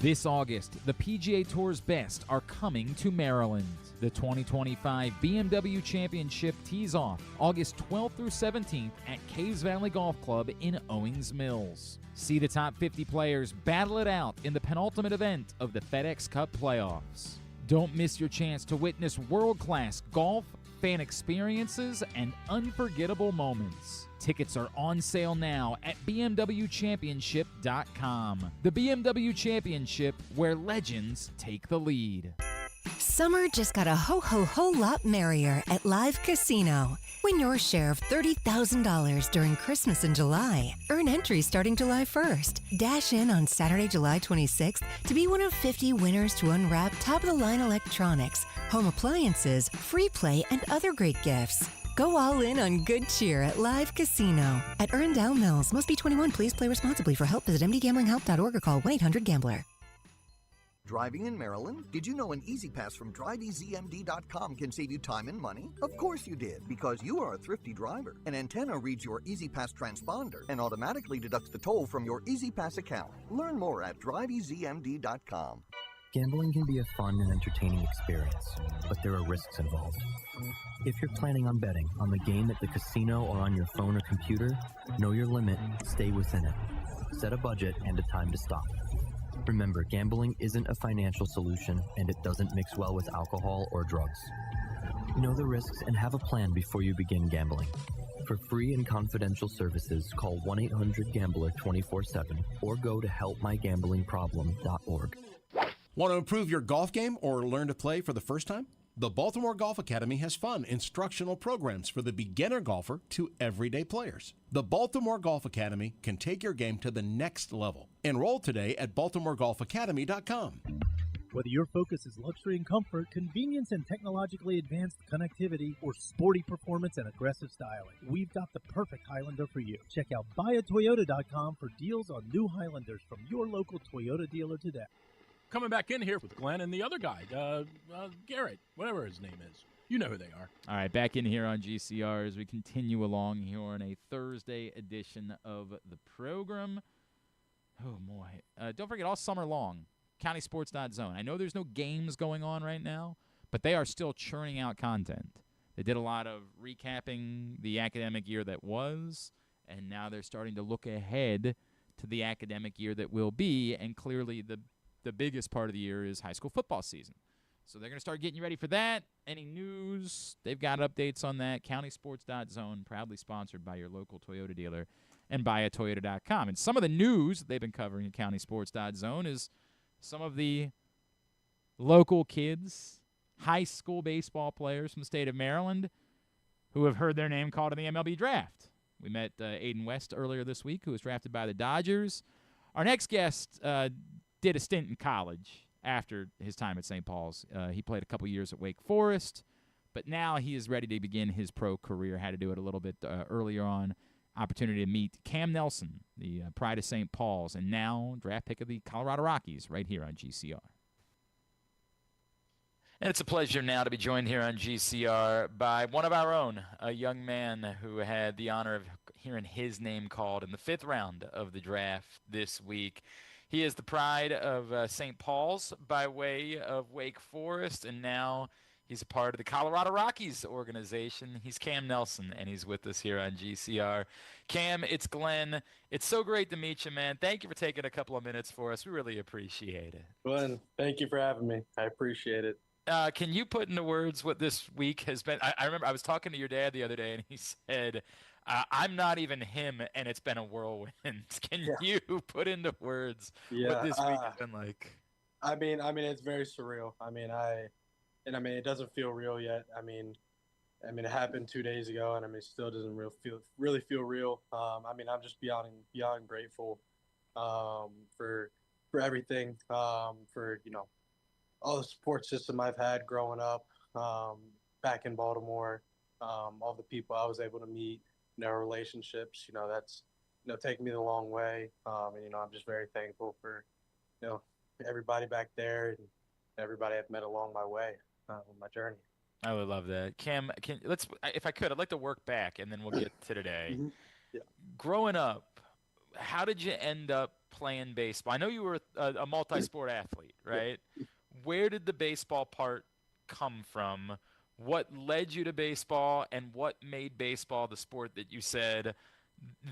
This August, the PGA Tour's best are coming to Maryland. The 2025 BMW Championship tees off August 12th through 17th at Caves Valley Golf Club in Owings Mills. See the top 50 players battle it out in the penultimate event of the FedEx Cup playoffs. Don't miss your chance to witness world-class golf, fan experiences, and unforgettable moments. Tickets are on sale now at bmwchampionship.com. The BMW Championship, where legends take the lead. Summer just got a ho lot merrier at Live Casino. Win your share of $30,000 during Christmas in July. Earn entries starting July 1st. Dash in on Saturday, July 26th to be one of 50 winners to unwrap top-of-the-line electronics, home appliances, free play, and other great gifts. Go all in on good cheer at Live Casino. At Erndale Mills. Must be 21. Please play responsibly. For help, visit mdgamblinghelp.org or call 1-800-GAMBLER. Driving in Maryland? Did you know an Easy Pass from DriveEasyMD.com can save you time and money? Of course you did, because you are a thrifty driver. An antenna reads your Easy Pass transponder and automatically deducts the toll from your Easy Pass account. Learn more at DriveEasyMD.com. Gambling can be a fun and entertaining experience, but there are risks involved. If you're planning on betting on the game at the casino or on your phone or computer, know your limit, stay within it. Set a budget and a time to stop. Remember, gambling isn't a financial solution, and it doesn't mix well with alcohol or drugs. Know the risks and have a plan before you begin gambling. For free and confidential services, call 1-800-GAMBLER 24/7 or go to helpmygamblingproblem.org. Want to improve your golf game or learn to play for the first time? The Baltimore Golf Academy has fun, instructional programs for the beginner golfer to everyday players. The Baltimore Golf Academy can take your game to the next level. Enroll today at baltimoregolfacademy.com. Whether your focus is luxury and comfort, convenience and technologically advanced connectivity, or sporty performance and aggressive styling, we've got the perfect Highlander for you. Check out buyatoyota.com for deals on new Highlanders from your local Toyota dealer today. Coming back in here with Glenn and the other guy, Garrett, whatever his name is. You know who they are. All right, back in here on GCR as we continue along here on a Thursday edition of the program. Oh, boy. Don't forget, all summer long, countysports.zone. I know there's no games going on right now, but they are still churning out content. They did a lot of recapping the academic year that was, and now they're starting to look ahead to the academic year that will be, and clearly the biggest part of the year is high school football season. So they're going to start getting you ready for that. Any news, they've got updates on that. countysports.zone, proudly sponsored by your local Toyota dealer and buyatoyota.com. And some of the news that they've been covering at countysports.zone is some of the local kids, high school baseball players from the state of Maryland who have heard their name called in the MLB draft. We met Aiden West earlier this week, who was drafted by the Dodgers. Our next guest did a stint in college after his time at St. Paul's. He played a couple years at Wake Forest, but now he is ready to begin his pro career. Had to do it a little bit earlier on. Opportunity to meet Cam Nelson, the pride of St. Paul's, and now draft pick of the Colorado Rockies right here on GCR. And it's a pleasure now to be joined here on GCR by one of our own, a young man who had the honor of hearing his name called in the 5th round of the draft this week. He is the pride of St. Paul's by way of Wake Forest, and now he's a part of the Colorado Rockies organization. He's Cam Nelson, and he's with us here on GCR. Cam, it's Glenn. It's so great to meet you, man. Thank you for taking a couple of minutes for us. We really appreciate it. Glenn, thank you for having me. I appreciate it. Can you put into words what this week has been? I remember I was talking to your dad the other day, and he said, I'm not even him, and it's been a whirlwind. Can you put into words what this week has been like? I mean, it's very surreal. I mean, it doesn't feel real yet. I mean, it happened 2 days ago, and it still doesn't really feel real. I'm just beyond grateful for everything, for all the support system I've had growing up back in Baltimore, all the people I was able to meet, relationships. That's taken me the long way, and I'm just very thankful for everybody back there and everybody I've met along my way on my journey. I would love that. Cam, if I could, I'd like to work back, and then we'll get to today. Yeah. Growing up, how did you end up playing baseball? I know you were a multi-sport athlete, right? Where did the baseball part come from? What led you to baseball, and what made baseball the sport that you said,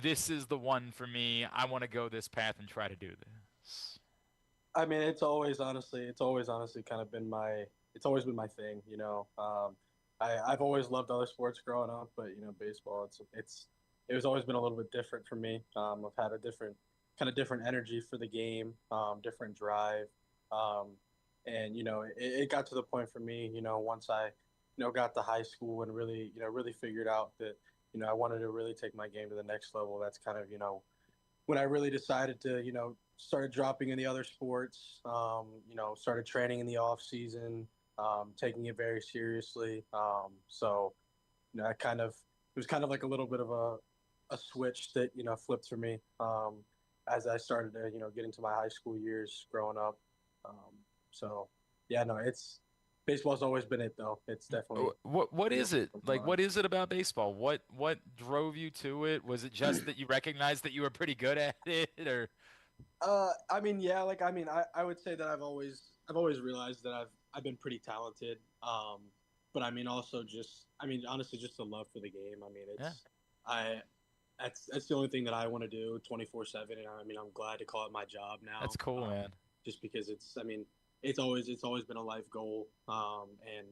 this is the one for me, I want to go this path and try to do this? I mean, it's always honestly kind of been my thing, I've always loved other sports growing up, but baseball, it was always been a little bit different for me. I've had a different energy for the game, different drive, and it got to the point for me, once I got to high school and really figured out that I wanted to really take my game to the next level. That's kind of when I really decided to started dropping in the other sports, started training in the off season, taking it very seriously. So it was kind of like a little bit of a switch that flipped for me as I started to get into my high school years growing up. So yeah, no, baseball's always been it, though. It's definitely what is it like? What is it about baseball? What drove you to it? Was it just that you recognized that you were pretty good at it, or? I would say that I've always realized that I've been pretty talented. But also honestly, just the love for the game. That's the only thing that I want to do 24/7, and I'm glad to call it my job now. That's cool, man. Just because it's always been a life goal, and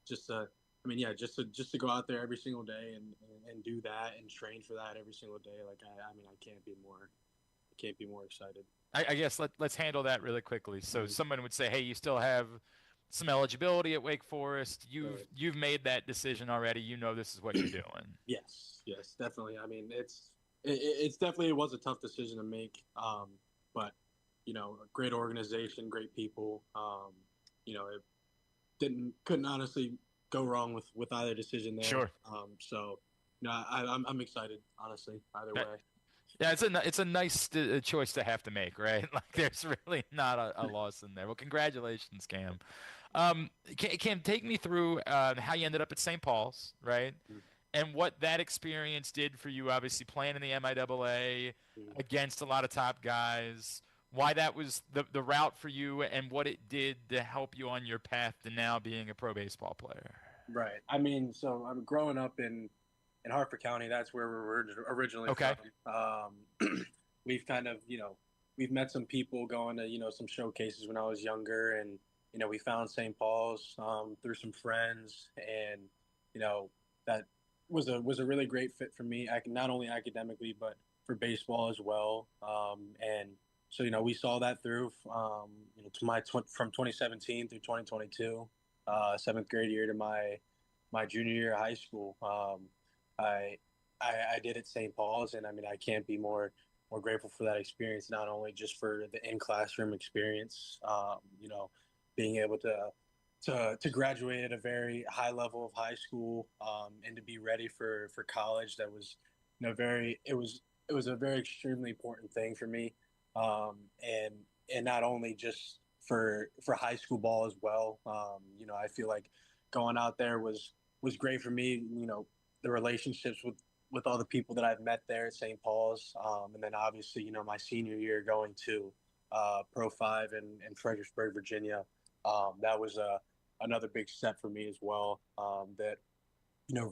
just to go out there every single day and do that and train for that every single day. I can't be more excited. I guess let's handle that really quickly. So someone would say, hey, you still have some eligibility at Wake Forest. You've made that decision already. This is what you're doing. Yes, definitely. It was a tough decision to make, but a great organization, great people. It couldn't honestly go wrong with either decision there. Sure. I'm excited, honestly, either way. Yeah, it's a nice choice to have to make, right? Like, there's really not a loss in there. Well, congratulations, Cam. Cam, take me through how you ended up at St. Paul's, right? And what that experience did for you, obviously playing in the MIAA against a lot of top guys, why that was the route for you, and what it did to help you on your path to now being a pro baseball player. Right. So I'm growing up in Hartford County. That's where we were originally from. We've kind of, we've met some people going to, some showcases when I was younger, and, we found St. Paul's through some friends, and, that was a really great fit for me, not only academically, but for baseball as well. And so, we saw that through, from 2017 through 2022, seventh grade year to my junior year of high school. I did at St. Paul's, and I can't be more grateful for that experience, not only just for the in-classroom experience, being able to graduate at a very high level of high school, and to be ready for college. That was, it was a very extremely important thing for me. And not only just for high school ball as well. I feel like going out there was great for me, the relationships with all the people that I've met there at St. Paul's. And then obviously, my senior year going to Pro 5 in Fredericksburg, Virginia. That was another big step for me as well. That,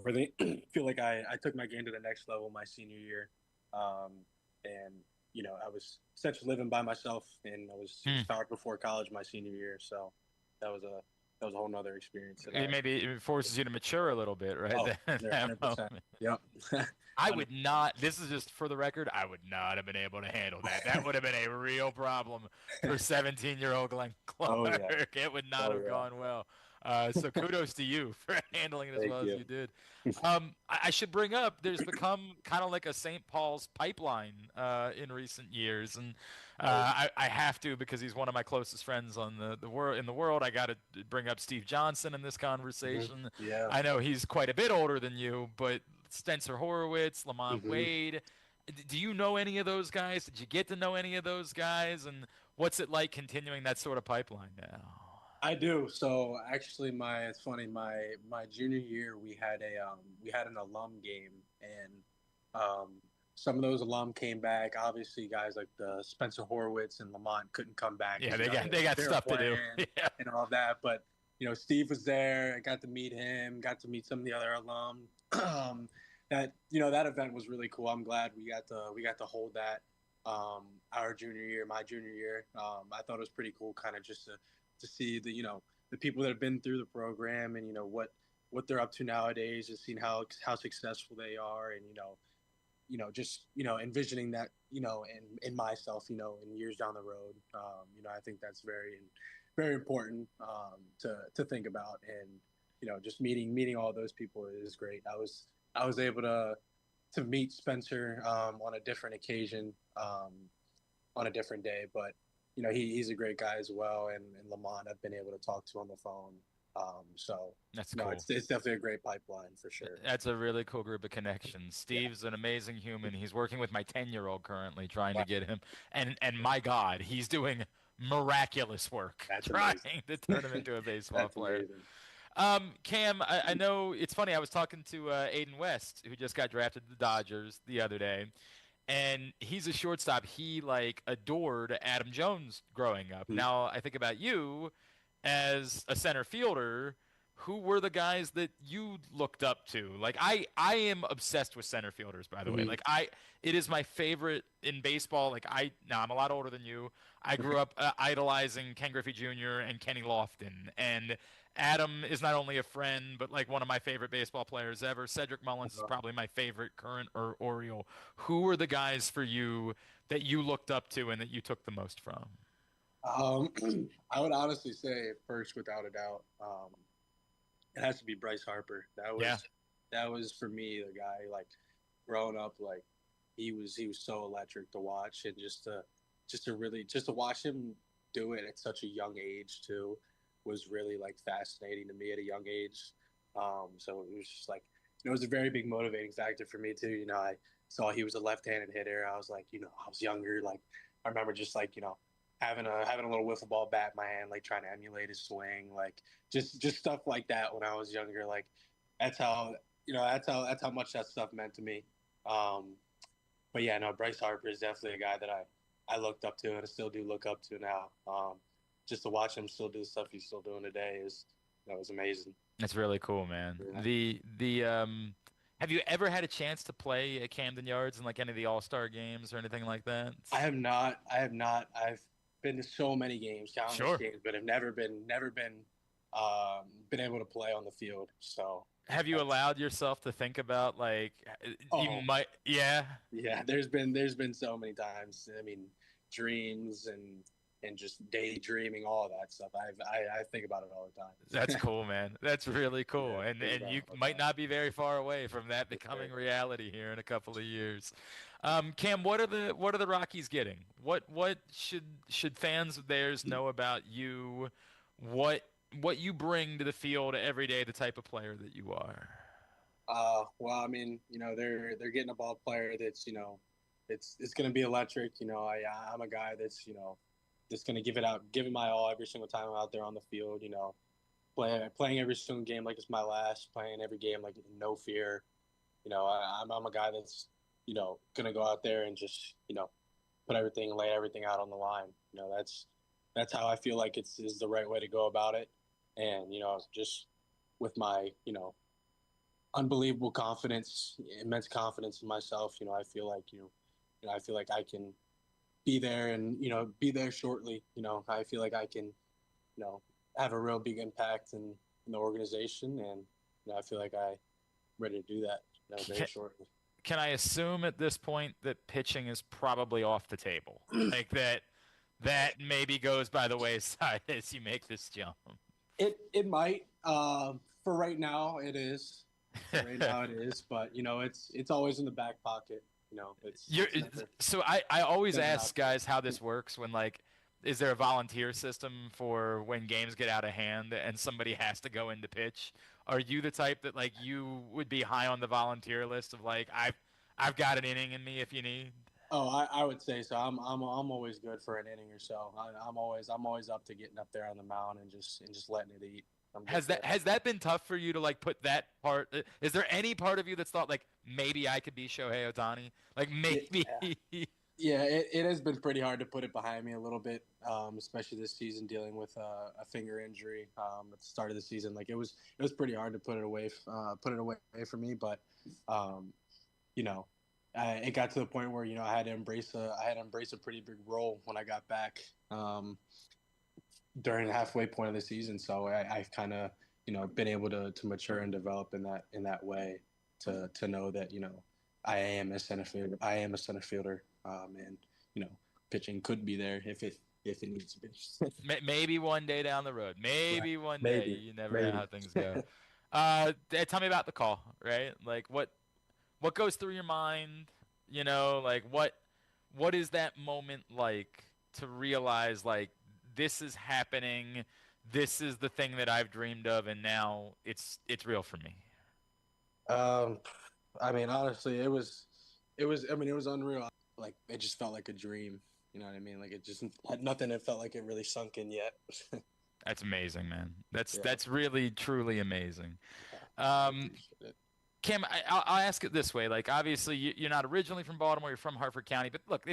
really feel like I took my game to the next level my senior year. And, I was essentially living by myself, and I was started before college my senior year. So that was was a whole nother experience. It forces you to mature a little bit, right? Oh, That 100%. moment. Yep. I would not. This is just for the record. I would not have been able to handle that. That would have been a real problem for 17-year-old Glenn Clark. Oh, yeah. It would not have gone well. So kudos to you for handling it as well as you did. I should bring up, there's become kind of like a St. Paul's pipeline in recent years, and I have to, because he's one of my closest friends in the world. I got to bring up Steve Johnson in this conversation. Mm-hmm. Yeah. I know he's quite a bit older than you, but Spencer Horowitz, Lamont Wade. Do you know any of those guys? Did you get to know any of those guys? And what's it like continuing that sort of pipeline now? I do. So actually, it's funny. My junior year, we had an alum game, and some of those alum came back. Obviously, guys like the Spencer Horowitz and Lamont couldn't come back. Yeah, they got stuff to do. Yeah. And all that. But Steve was there. I got to meet him. Got to meet some of the other alum. That event was really cool. I'm glad we got to hold that our junior year, my junior year. I thought it was pretty cool, kind of just to see the people that have been through the program and what they're up to nowadays, and seeing how successful they are, and just envisioning that in myself in years down the road. I think that's very, very important to think about, and just meeting all those people is great. I was able to meet Spencer on a different occasion, on a different day, but he's a great guy as well, and Lamont I've been able to talk to on the phone. So that's cool. It's definitely a great pipeline for sure. That's a really cool group of connections. Steve's an amazing human. He's working with my 10-year-old currently, trying to get him, and my God, he's doing miraculous work trying to turn him into a baseball player. Cam, I know it's funny. I was talking to Aiden West, who just got drafted to the Dodgers the other day, and he's a shortstop. He adored Adam Jones growing up. Now I think about you as a center fielder. Who were the guys that you looked up to? I am obsessed with center fielders, by the way. It is my favorite in baseball. I'm a lot older than you. I grew up idolizing Ken Griffey Jr. and Kenny Lofton, and Adam is not only a friend, but one of my favorite baseball players ever. Cedric Mullins is probably my favorite current Oriole. Who were the guys for you that you looked up to and that you took the most from? I would honestly say first, without a doubt, it has to be Bryce Harper. That was for me the guy. Growing up, he was so electric to watch, and just to watch him do it at such a young age too was really fascinating to me at a young age. So it was just it was a very big motivating factor for me too. I saw he was a left-handed hitter. I was I was younger. I remember just having a little wiffle ball bat in my hand, trying to emulate his swing, just stuff like that when I was younger. That's how much that stuff meant to me. But yeah, no, Bryce Harper is definitely a guy that I looked up to and I still do look up to now. Just to watch him still do the stuff he's still doing today was amazing. That's really cool, man. Yeah. Have you ever had a chance to play at Camden Yards in any of the All-Star games or anything like that? I have not. I've been to so many games, countless games, but I've never been able to play on the field. So have you allowed yourself to think about you might? Yeah. Yeah. There's been so many times. I mean, dreams and just daydreaming, all that stuff. I think about it all the time. That's cool, man. That's really cool. Yeah, and you might not be very far away from that becoming reality here in a couple of years. Cam, what are the Rockies getting? What should fans of theirs know about you? What you bring to the field every day, the type of player that you are? Well, I mean, they're getting a ball player that's, it's going to be electric. I'm a guy that's, just going to give it my all every single time I'm out there on the field, playing every single game like it's my last, playing every game no fear. I'm a guy that's, going to go out there and just, lay everything out on the line. That's how I feel like is the right way to go about it. And, just with my, unbelievable confidence, immense confidence in myself, I feel like I can be there and, be there shortly. I feel like I can, have a real big impact in the organization, and I feel like I'm ready to do that very shortly. Can I assume at this point that pitching is probably off the table? Like that maybe goes by the wayside as you make this jump? It might. For right now, it is. Right now, it is. But it's always in the back pocket. So I always ask guys how this works when is there a volunteer system for when games get out of hand and somebody has to go in to pitch? Are you the type that you would be high on the volunteer list of I've got an inning in me if you need? Oh, I would say so. I'm always good for an inning or so. I'm always up to getting up there on the mound and just letting it eat. Has that been tough for you to put that part? Is there any part of you that's thought maybe I could be Shohei Ohtani? Maybe. Yeah, it has been pretty hard to put it behind me a little bit, especially this season dealing with a finger injury at the start of the season. It was pretty hard to put it away from me, but it got to the point where I had to embrace a pretty big role when I got back during the halfway point of the season. So I've kind of been able to mature and develop in that way to know that I am a center fielder. And pitching could be there if it needs to be. Maybe one day down the road. Maybe one day. You never know how things go. Tell me about the call, right? What goes through your mind? What is that moment like to realize this is happening? This is the thing that I've dreamed of, and now it's real for me. Honestly, it was unreal. It just felt like a dream. You know what I mean? It just had nothing. It felt like it really sunk in yet. That's amazing, man. That's really, truly amazing. Cam, I'll ask it this way. Obviously, you're not originally from Baltimore. You're from Harford County. But look,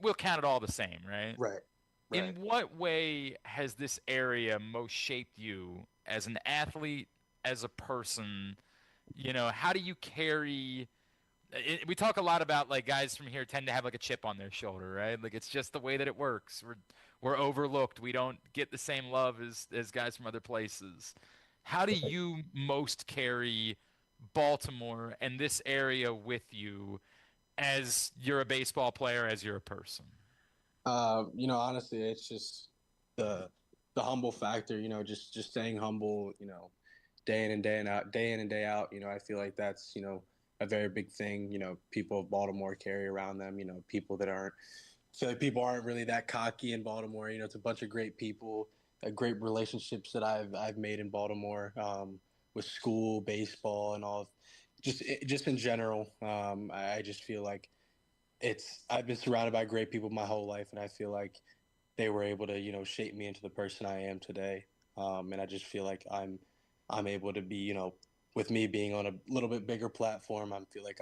we'll count it all the same, right? Right. In what way has this area most shaped you as an athlete, as a person? How do you carry – we talk a lot about, guys from here tend to have, a chip on their shoulder, right? It's just the way that it works. We're overlooked. We don't get the same love as guys from other places. How do you most carry Baltimore and this area with you as you're a baseball player, as you're a person? Honestly, it's just the humble factor, just staying humble, day in and day out. I feel like that's, a very big thing, people of Baltimore carry around them, people aren't really that cocky in Baltimore. It's a bunch of great people, great relationships that I've made in Baltimore, with school, baseball, and all. Just in general, I just feel like I've been surrounded by great people my whole life, and I feel like they were able to, shape me into the person I am today. And I just feel like I'm able to be, with me being on a little bit bigger platform, I feel like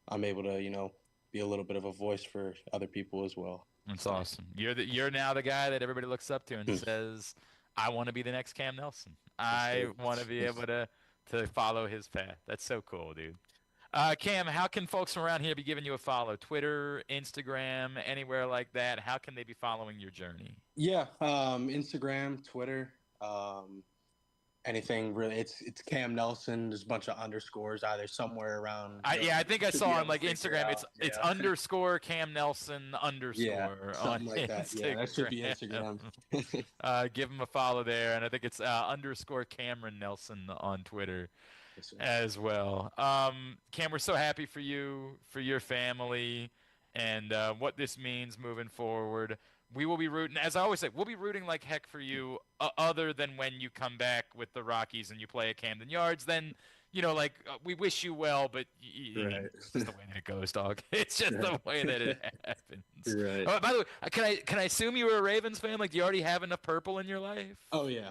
I'm able to, be a little bit of a voice for other people as well. That's awesome. You're now the guy that everybody looks up to and says, I want to be the next Cam Nelson. I want to be able to follow his path. That's so cool, dude. Cam, how can folks from around here be giving you a follow? Twitter, Instagram, anywhere like that? How can they be following your journey? Yeah, Instagram, Twitter, anything really. It's Cam Nelson. There's a bunch of underscores either somewhere around. I think I saw on Instagram. It's underscore Cam Nelson underscore something on like that. Instagram. Yeah, that should be Instagram. Give him a follow there, and I think it's underscore Cameron Nelson on Twitter as well. Cam, we're so happy for you, for your family, and what this means moving forward. We will be rooting, as I always say, we'll be rooting like heck for you, other than when you come back with the Rockies and you play at Camden Yards. Then, we wish you well, but it's just the way that it goes, dog. It's just the way that it happens. Right. Oh, by the way, can I assume you were a Ravens fan? Do you already have enough purple in your life? Oh yeah,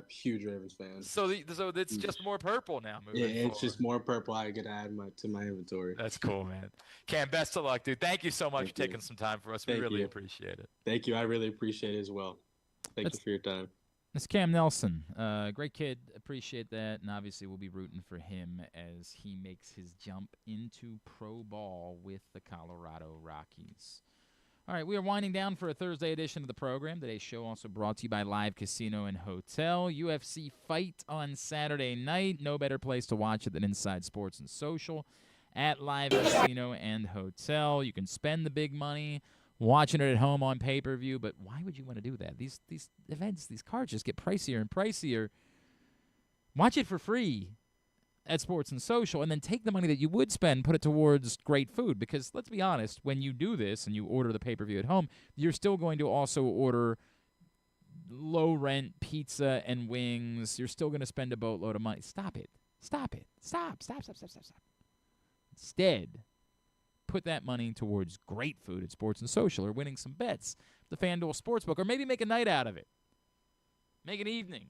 huge Ravens fan. So it's just more purple now. It's just more purple I could add to my inventory. That's cool, man. Cam, best of luck, dude. Thank you so much for taking some time for us. We really appreciate it. Thank you. I really appreciate it as well. Thank you for your time. It's Cam Nelson. Great kid. Appreciate that. And obviously we'll be rooting for him as he makes his jump into pro ball with the Colorado Rockies. All right, we are winding down for a Thursday edition of the program. Today's show also brought to you by Live Casino and Hotel. UFC fight on Saturday night. No better place to watch it than Inside Sports and Social at Live Casino and Hotel. You can spend the big money watching it at home on pay-per-view, but why would you want to do that? These events, these cards just get pricier and pricier. Watch it for free at Sports and Social, and then take the money that you would spend, put it towards great food. Because let's be honest, when you do this and you order the pay-per-view at home, you're still going to also order low-rent pizza and wings. You're still going to spend a boatload of money. Stop it. Stop it. Stop. Instead, put that money towards great food at Sports and Social, or winning some bets at the FanDuel Sportsbook, or maybe make a night out of it. Make an evening.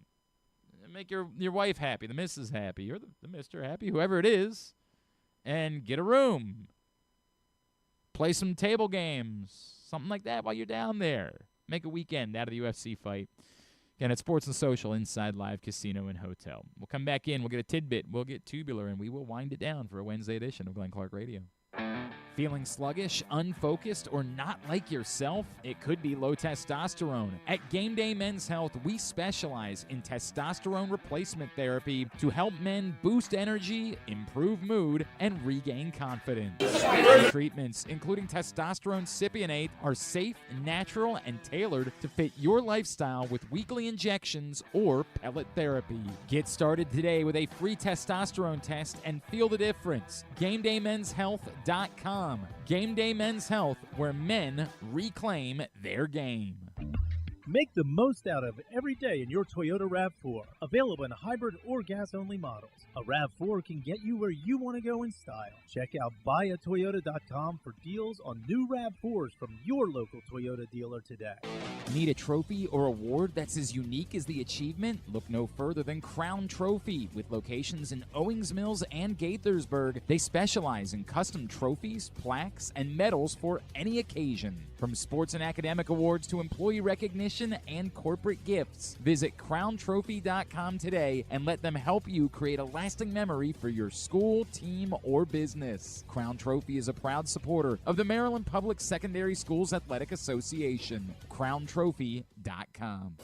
Make your wife happy, the missus happy, or the mister happy, whoever it is, and get a room. Play some table games, something like that while you're down there. Make a weekend out of the UFC fight. Again, at Sports and Social inside Live Casino and Hotel. We'll come back in, we'll get a tidbit, we'll get tubular, and we will wind it down for a Wednesday edition of Glenn Clark Radio. Feeling sluggish, unfocused, or not like yourself? It could be low testosterone. At Game Day Men's Health, we specialize in testosterone replacement therapy to help men boost energy, improve mood, and regain confidence. Treatments, including testosterone cypionate, are safe, natural, and tailored to fit your lifestyle with weekly injections or pellet therapy. Get started today with a free testosterone test and feel the difference. GameDayMen'sHealth.com. Game Day Men's Health, where men reclaim their game. Make the most out of every day in your Toyota RAV4. Available in hybrid or gas-only models. A RAV4 can get you where you want to go in style. Check out buyatoyota.com for deals on new RAV4s from your local Toyota dealer today. Need a trophy or award that's as unique as the achievement? Look no further than Crown Trophy. With locations in Owings Mills and Gaithersburg, they specialize in custom trophies, plaques, and medals for any occasion. From sports and academic awards to employee recognition and corporate gifts, visit crowntrophy.com today and let them help you create a lasting memory for your school, team, or business. Crown Trophy is a proud supporter of the Maryland Public Secondary Schools Athletic Association. crowntrophy.com.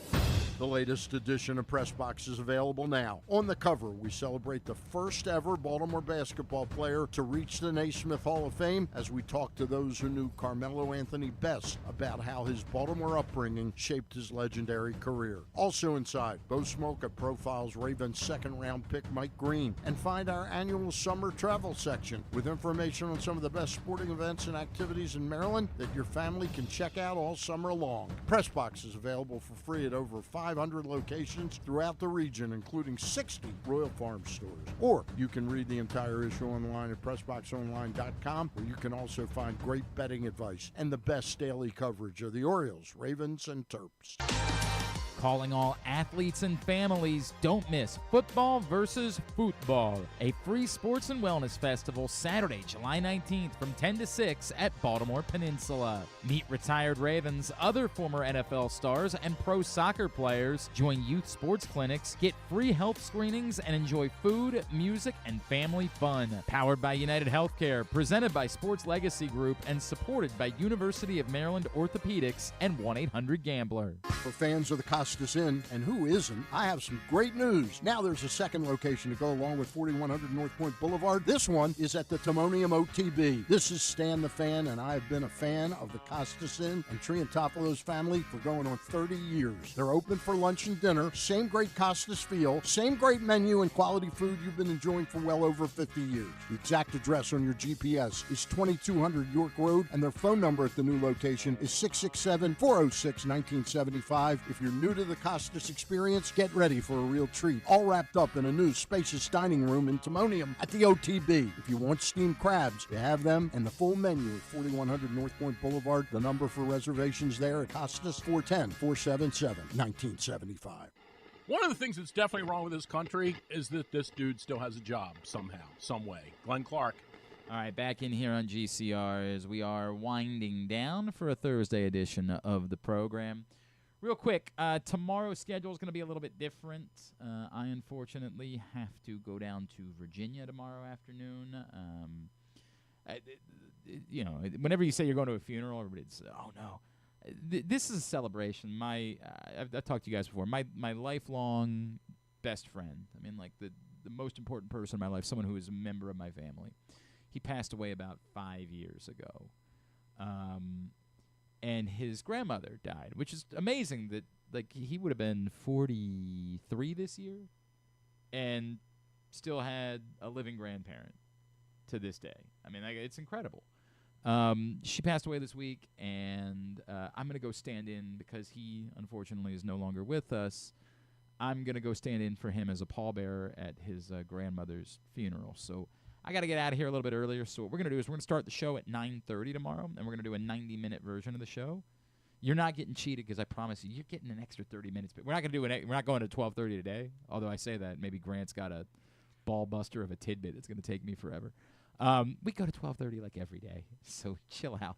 The latest edition of Press Box is available now. On the cover, we celebrate the first ever Baltimore basketball player to reach the Naismith Hall of Fame as we talk to those who knew Carmelo Anthony best about how his Baltimore upbringing shaped his legendary career. Also inside, Bo Smolka profiles Ravens second-round pick Mike Green, and find our annual summer travel section with information on some of the best sporting events and activities in Maryland that your family can check out all summer long. Press Box is available for free at over 500 locations throughout the region, including 60 Royal Farm stores. Or you can read the entire issue online at PressBoxOnline.com, where you can also find great betting advice and the best daily coverage of the Orioles, Ravens, and Terps. Calling all athletes and families, don't miss Football versus Football, a free sports and wellness festival Saturday, July 19th from 10 to 6 at Baltimore Peninsula. Meet retired Ravens, other former NFL stars, and pro soccer players. Join youth sports clinics, get free health screenings, and enjoy food, music, and family fun. Powered by United Healthcare, presented by Sports Legacy Group, and supported by University of Maryland Orthopedics and 1-800-GAMBLER. For fans of the Costas Inn, and who isn't, I have some great news. Now there's a second location to go along with 4100 North Point Boulevard. This one is at the Timonium OTB. This is Stan the Fan, and I have been a fan of the Costas Inn and Triantopoulos family for going on 30 years. They're open for lunch and dinner, same great Costas feel, same great menu and quality food you've been enjoying for well over 50 years. The exact address on your GPS is 2200 York Road, and their phone number at the new location is 667-406-1975. If you're new to the Costas experience, get ready for a real treat. All wrapped up in a new spacious dining room in Timonium at the OTB. If you want steamed crabs, you have them, and the full menu at 4100 North Point Boulevard. The number for reservations there at Costas, 410-477-1975. One of the things that's definitely wrong with this country is that this dude still has a job somehow, some way. Glenn Clark. All right, back in here on GCR as we are winding down for a Thursday edition of the program. Real quick, tomorrow's schedule is going to be a little bit different. I unfortunately have to go down to Virginia tomorrow afternoon. whenever you say you're going to a funeral, everybody's, oh, no. This is a celebration. I've talked to you guys before. My lifelong best friend, I mean, like the most important person in my life, someone who is a member of my family, he passed away about 5 years ago. And his grandmother died, which is amazing that, like, he would have been 43 this year and still had a living grandparent to this day. I mean, it's incredible. She passed away this week, and I'm going to go stand in because he, unfortunately, is no longer with us. I'm going to go stand in for him as a pallbearer at his grandmother's funeral. So I got to get out of here a little bit earlier. So what we're going to do is we're going to start the show at 9:30 tomorrow, and we're going to do a 90-minute version of the show. You're not getting cheated because I promise you're getting an extra 30 minutes. But we're not going to we're not going to 12:30 today. Although I say that, maybe Grant's got a ball buster of a tidbit that's going to take me forever. We go to 12:30 like every day, so chill out.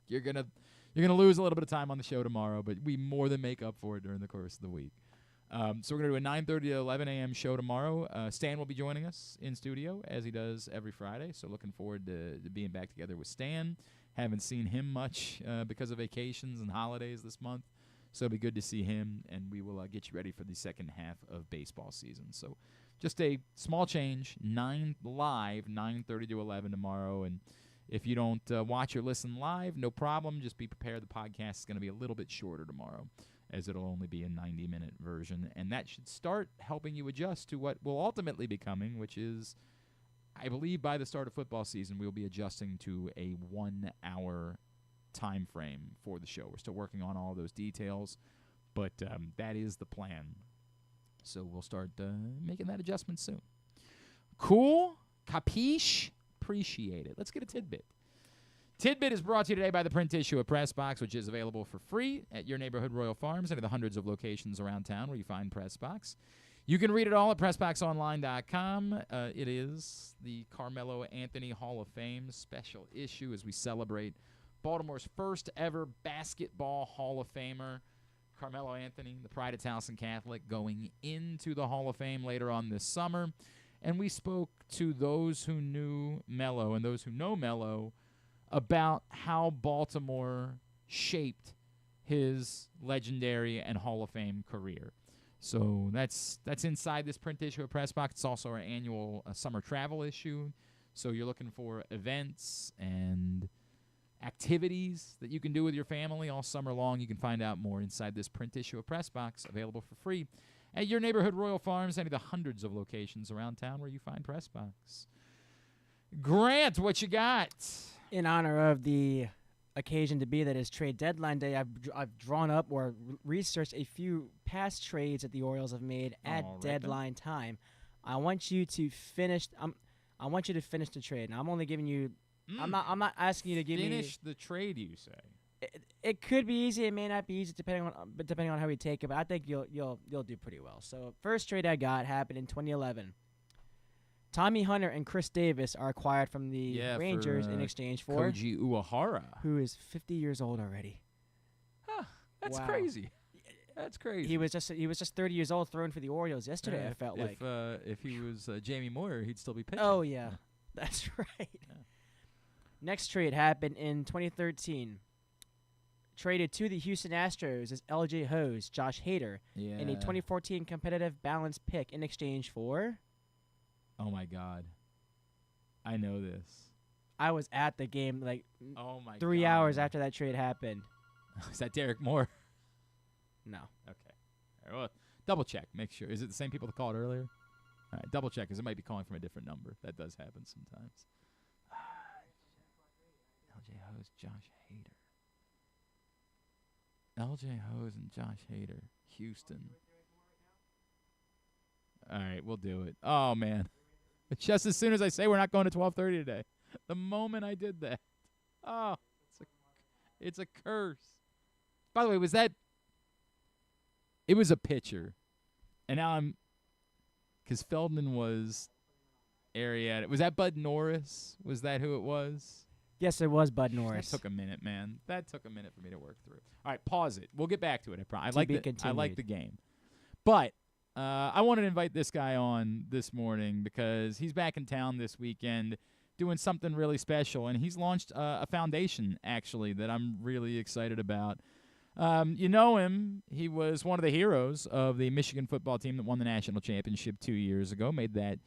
You're gonna lose a little bit of time on the show tomorrow, but we more than make up for it during the course of the week. So we're gonna do a 9:30 to 11 a.m. show tomorrow. Stan will be joining us in studio as he does every Friday. So looking forward to being back together with Stan. Haven't seen him much because of vacations and holidays this month, so it'll be good to see him. And we will get you ready for the second half of baseball season. So. Just a small change, 9:30 to 11 tomorrow. And if you don't watch or listen live, no problem. Just be prepared. The podcast is going to be a little bit shorter tomorrow, as it'll only be a 90-minute version. And that should start helping you adjust to what will ultimately be coming, which is, I believe by the start of football season, we'll be adjusting to a 1-hour time frame for the show. We're still working on all those details, but that is the plan. So we'll start making that adjustment soon. Cool? Capiche? Appreciate it. Let's get a tidbit. Tidbit is brought to you today by the print issue of Press Box, which is available for free at your neighborhood Royal Farms and at the hundreds of locations around town where you find Press Box. You can read it all at PressBoxOnline.com. It is the Carmelo Anthony Hall of Fame special issue as we celebrate Baltimore's first ever basketball Hall of Famer, Carmelo Anthony, the pride of Towson Catholic, going into the Hall of Fame later on this summer. And we spoke to those who knew Melo and those who know Melo about how Baltimore shaped his legendary and Hall of Fame career. So that's inside this print issue of Press Box. It's also our annual summer travel issue. So you're looking for events and activities that you can do with your family all summer long. You can find out more inside this print issue of Press Box, available for free at your neighborhood Royal Farms, any of the hundreds of locations around town where you find Press Box. Grant, what you got? In honor of the occasion to be that is trade deadline day, I've drawn up or researched a few past trades that the Orioles have made at deadline time. I want you to finish. I want you to finish the trade. Now I'm only giving you. I'm not asking you to give me. Finish the trade, you say. It could be easy. It may not be easy depending on how we take it. But I think you'll do pretty well. So first trade I got happened in 2011. Tommy Hunter and Chris Davis are acquired from the Rangers in exchange for Koji Uehara, who is 50 years old already. Huh, that's crazy. That's crazy. He was just 30 years old, throwing for the Orioles yesterday. I felt like if he was Jamie Moyer, he'd still be pitching. Oh yeah, that's right. Yeah. Next trade happened in 2013. Traded to the Houston Astros as LJ Hose, Josh Hader, in a 2014 competitive balance pick in exchange for. Oh my God, I know this. I was at the game 3 God. hours after that trade happened. Is that Derrick Moore? No. Okay. All right, well, double check. Make sure. Is it the same people that called earlier? All right, double check because it might be calling from a different number. That does happen sometimes. LJ Hose, Josh Hader. LJ Hose and Josh Hader, Houston. All right, we'll do it. Oh, man. Just as soon as I say we're not going to 12:30 today. The moment I did that. Oh, it's a curse. By the way, was that... It was a pitcher. And now I'm... Because Feldman was Arrieta. Was that Bud Norris? Was that who it was? Yes, it was Bud Norris. That took a minute, man. That took a minute for me to work through. All right, pause it. We'll get back to it. I like the game. But I wanted to invite this guy on this morning because he's back in town this weekend doing something really special, and he's launched a foundation, actually, that I'm really excited about. You know him. He was one of the heroes of the Michigan football team that won the national championship 2 years ago, made that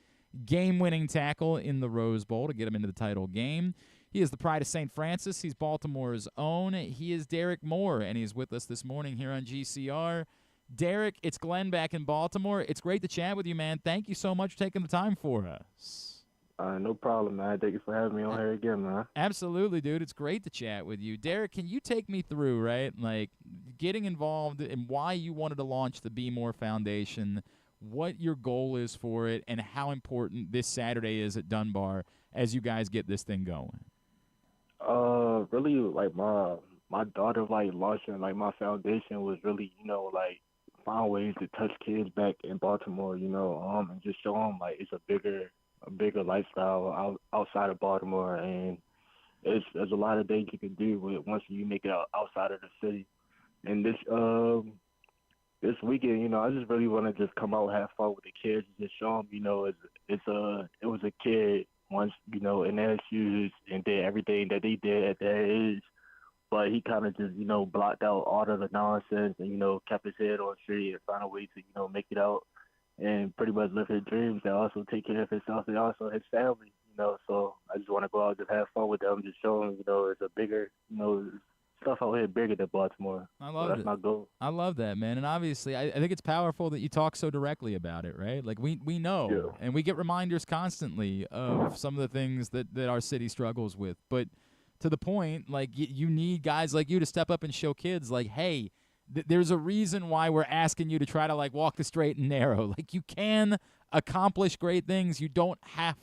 game-winning tackle in the Rose Bowl to get him into the title game. He is the pride of St. Francis. He's Baltimore's own. He is Derrick Moore, and he's with us this morning here on GCR. Derrick, it's Glenn back in Baltimore. It's great to chat with you, man. Thank you so much for taking the time for us. No problem, man. Thank you for having me on here again, man. Absolutely, dude. It's great to chat with you. Derrick, can you take me through, right, like getting involved and why you wanted to launch the Be More Foundation, what your goal is for it, and how important this Saturday is at Dunbar as you guys get this thing going? Really, like my daughter, like launching like my foundation was really, like find ways to touch kids back in Baltimore, and just show them like it's a bigger lifestyle outside of Baltimore, and there's a lot of things you can do once you make it outside of the city. And this weekend, I just really want to just come out, have fun with the kids, and just show them, it was a kid once, in their shoes and did everything that they did at their age, but he kind of just, blocked out all of the nonsense and, kept his head on straight and found a way to, make it out and pretty much live his dreams and also take care of himself and also his family, so I just want to go out and just have fun with them, just show them, it's a bigger, stuff out here bigger than Baltimore. I love that's my goal. I love that, man. And obviously, I think it's powerful that you talk so directly about it, right? Like, we know, and we get reminders constantly of some of the things that our city struggles with. But to the point, like, you need guys like you to step up and show kids, like, hey, there's a reason why we're asking you to try to, like, walk the straight and narrow. Like, you can accomplish great things. You don't have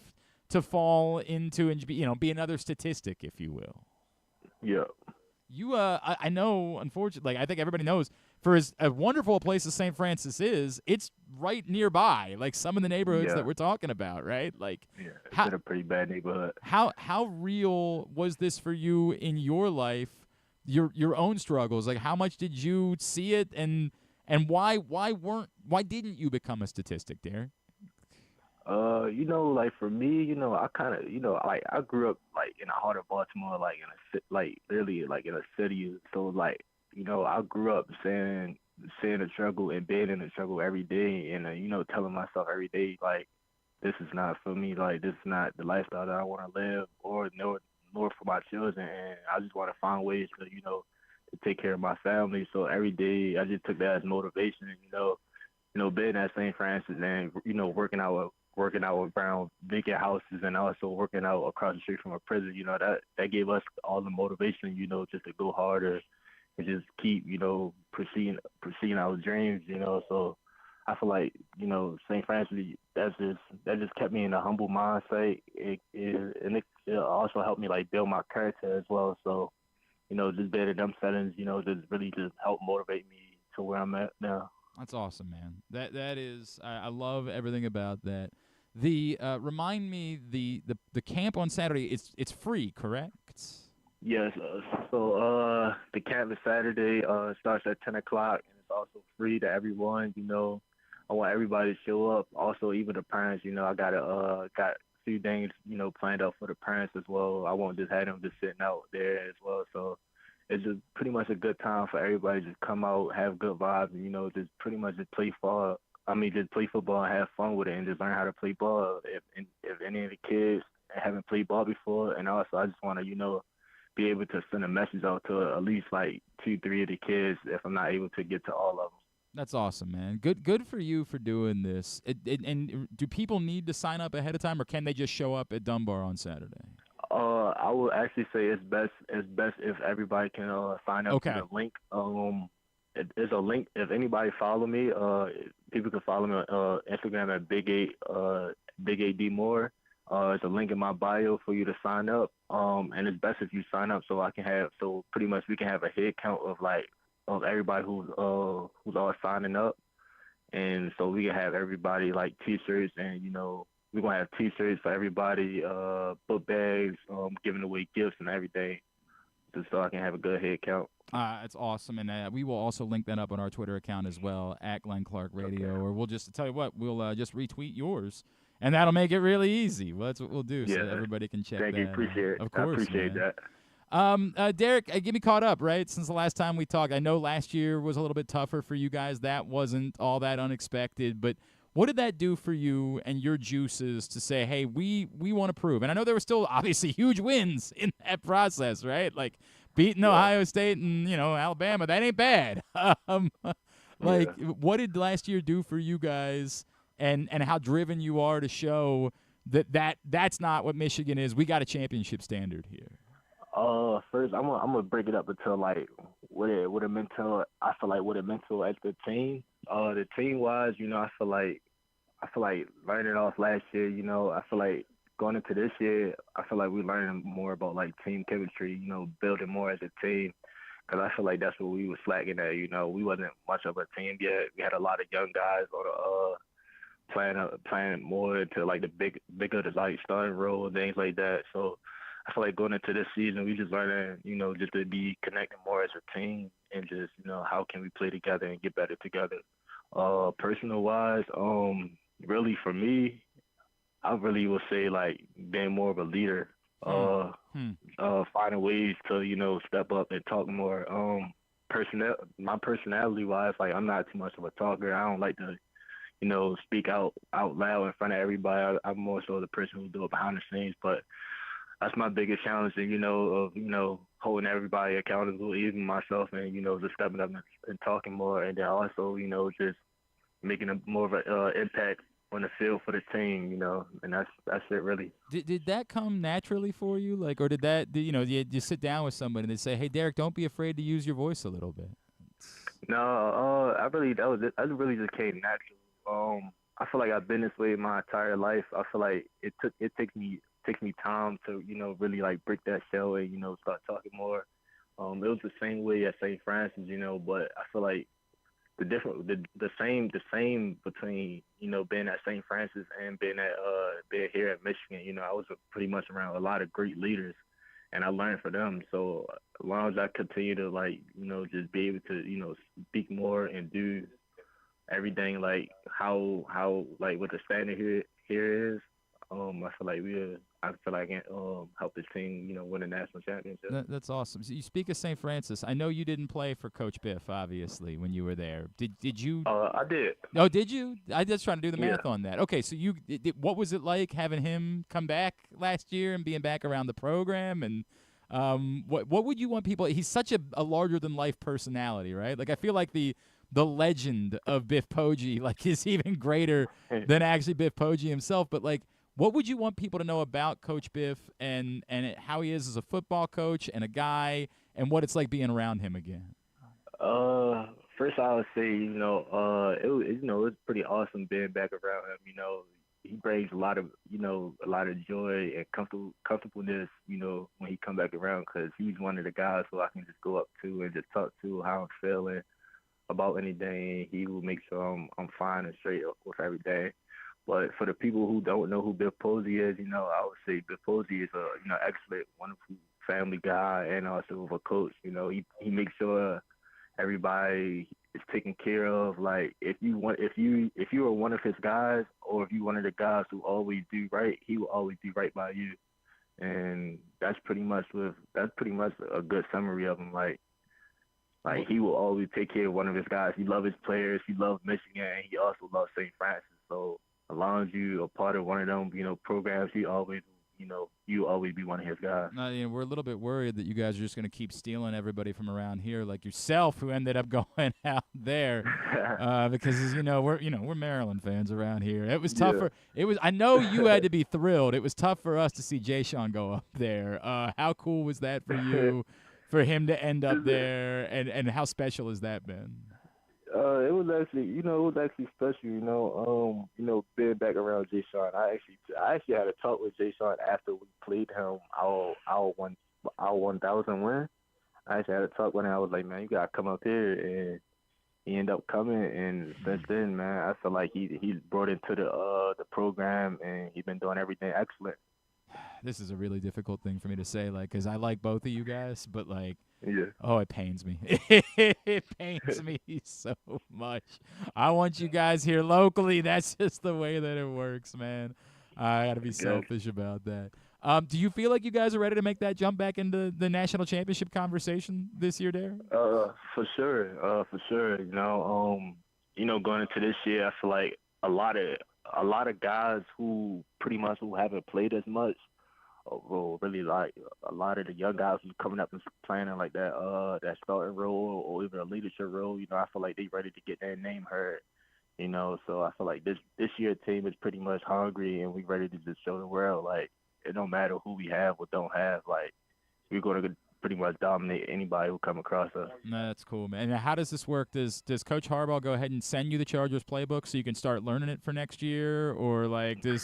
to fall into and be another statistic, if you will. Yeah. You, I know, unfortunately, like, I think everybody knows, for as a wonderful place as St. Francis is, it's right nearby, like some of the neighborhoods that we're talking about, right? Like, it's in a pretty bad neighborhood. How real was this for you in your life, your own struggles? Like, how much did you see it, and why didn't you become a statistic, Derrick? Like for me, I kind of, like I grew up like in the heart of Baltimore, like literally like in a city. So like, I grew up seeing the struggle and being in the struggle every day, and telling myself every day like, this is not for me. Like, this is not the lifestyle that I want to live, or nor for my children. And I just want to find ways to to take care of my family. So every day I just took that as motivation. Being at St. Francis and working out around vacant houses and also working out across the street from a prison, that gave us all the motivation, just to go harder and just keep, pursuing our dreams, So I feel like, St. Francis, that just kept me in a humble mindset. And it also helped me like build my character as well. So, just being in them settings, just really just helped motivate me to where I'm at now. That's awesome, man. That is, I love everything about that. The remind me the camp on Saturday. It's free, correct? Yes. So the camp is Saturday. Starts at 10 o'clock, and it's also free to everyone. I want everybody to show up. Also, even the parents. I got a few things planned out for the parents as well. I won't just have them just sitting out there as well. So it's just pretty much a good time for everybody to just come out, have good vibes, and just pretty much just play football. Just play football and have fun with it, and just learn how to play ball. If any of the kids haven't played ball before, and also I just want to be able to send a message out to at least like 2-3 of the kids if I'm not able to get to all of them. That's awesome, man. Good for you for doing this. And do people need to sign up ahead of time, or can they just show up at Dunbar on Saturday? I would actually say it's best if everybody can sign up to the link. There's a link. If anybody follow me, people can follow me on Instagram at Big AD Moore. There's a link in my bio for you to sign up. And it's best if you sign up so pretty much we can have a head count of everybody who's all signing up, and so we can have everybody like T-shirts, and we're gonna have T-shirts for everybody, book bags, giving away gifts and everything, just so I can have a good head count. It's awesome, and we will also link that up on our Twitter account as well, at Glenn Clark Radio, or we'll just tell you what, we'll just retweet yours And that'll make it really easy. Well, that's what we'll do, so Yeah. everybody can check Thank that you. Appreciate it. Of course, I appreciate man. that. Derrick, get me caught up, right? Since the last time we talked, I know last year was a little bit tougher for you guys. That wasn't all that unexpected, but what did that do for you and your juices to say, hey, we want to prove? And I know there were still obviously huge wins in that process, right? Like beating Ohio State and, Alabama. That ain't bad. What did last year do for you guys and how driven you are to show that's not what Michigan is? We got a championship standard here. First, I'm gonna break it up into like what it meant to. I feel like what it meant to as the team. The team wise, I feel like learning off last year. I feel like going into this year, I feel like we're learning more about like team chemistry. Building more as a team. Because I feel like that's what we were slacking at. We wasn't much of a team yet. We had a lot of young guys on the playing more into like the bigger like starting role and things like that. So I feel like going into this season, we just learning, just to be connecting more as a team and just, how can we play together and get better together. Personal wise, really for me, I really would say like being more of a leader. Finding ways to, step up and talk more. My personality wise, like I'm not too much of a talker. I don't like to, speak out loud in front of everybody. I'm more so the person who do it behind the scenes, but that's my biggest challenge, of holding everybody accountable, even myself, and just stepping up and talking more, and then also just making a more of an impact on the field for the team, and that's it really. Did that come naturally for you, like, or did you sit down with somebody and they say, hey, Derrick, don't be afraid to use your voice a little bit? No, that really just came natural. I feel like I've been this way my entire life. I feel like it takes me time to really like break that shell and start talking more. It was the same way at St. Francis, but I feel like the same between being at St. Francis and being here at Michigan. I was pretty much around a lot of great leaders, and I learned from them. So as long as I continue to like just be able to speak more and do everything like how like what the standard here is, I feel like I can help the team win a national championship. That's awesome. So you speak of St. Francis. I know you didn't play for Coach Biff, obviously, when you were there. Did you? I did. Oh, did you? I just trying to do the math on that. Okay, so what was it like having him come back last year and being back around the program? And what would you want people? He's such a larger than life personality, right? Like I feel like the legend of Biff Poggi like is even greater than actually Biff Poggi himself. But like, what would you want people to know about Coach Biff and how he is as a football coach and a guy, and what it's like being around him again? First I would say, it's pretty awesome being back around him. He brings a lot of joy and comfortableness, when he come back around, because he's one of the guys who I can just go up to and just talk to how I'm feeling about anything. He will make sure I'm fine and straight with everything. But for the people who don't know who Biff Poggi is, I would say Biff Poggi is a excellent, wonderful family guy and also a coach. He makes sure everybody is taken care of. Like if you are one of his guys, or if you're one of the guys who always do right, he will always do right by you. And that's pretty much a good summary of him. Like he will always take care of one of his guys. He loves his players. He loves Michigan. And he also loves St. Francis. So as long as you are part of one of them, programs, you always be one of his guys. We're a little bit worried that you guys are just going to keep stealing everybody from around here, like yourself, who ended up going out there, because we're Maryland fans around here. It was tough I know you had to be thrilled. It was tough for us to see Jay Sean go up there. How cool was that for you, for him to end up there, and how special has that been? It was actually special, being back around Jay Sean. I actually had a talk with Jay Sean after we played him our 1000 win. I actually had a talk with him. I was like, man, you gotta come up here, and he ended up coming. And since then, man, I feel like he's brought into the program, and he's been doing everything excellent. This is a really difficult thing for me to say, like, because I like both of you guys, but like, it pains me. It pains me so much. I want you guys here locally. That's just the way that it works, man. I got to be selfish about that. Do you feel like you guys are ready to make that jump back into the national championship conversation this year, Derrick? For sure. Going into this year, I feel like a lot of guys who haven't played as much, or really like a lot of the young guys who's coming up and playing in like that starting role or even a leadership role. I feel like they ready to get their name heard. So I feel like this year team is pretty much hungry and we ready to just show the world like it don't matter who we have or don't have, like we're going to pretty much dominate anybody who come across us. No, that's cool, man. And how does this work? Does Coach Harbaugh go ahead and send you the Chargers playbook so you can start learning it for next year, or like do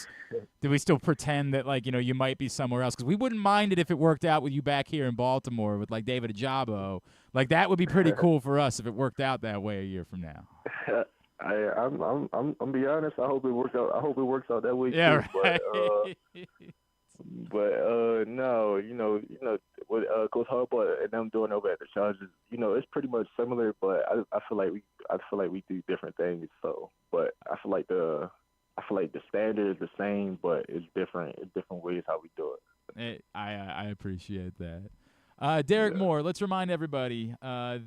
we still pretend that like you might be somewhere else? Because we wouldn't mind it if it worked out with you back here in Baltimore with like David Ajabo. Like that would be pretty cool for us if it worked out that way a year from now. I'm be honest. I hope it works out. I hope it works out that way yeah, too. Right. But no, with Coach Harbaugh and them doing over at the Chargers, it's pretty much similar. But I feel like we do different things. So, but I feel like the standard is the same, but it's different. It's different ways how we do it. I appreciate that. Derrick Moore, let's remind everybody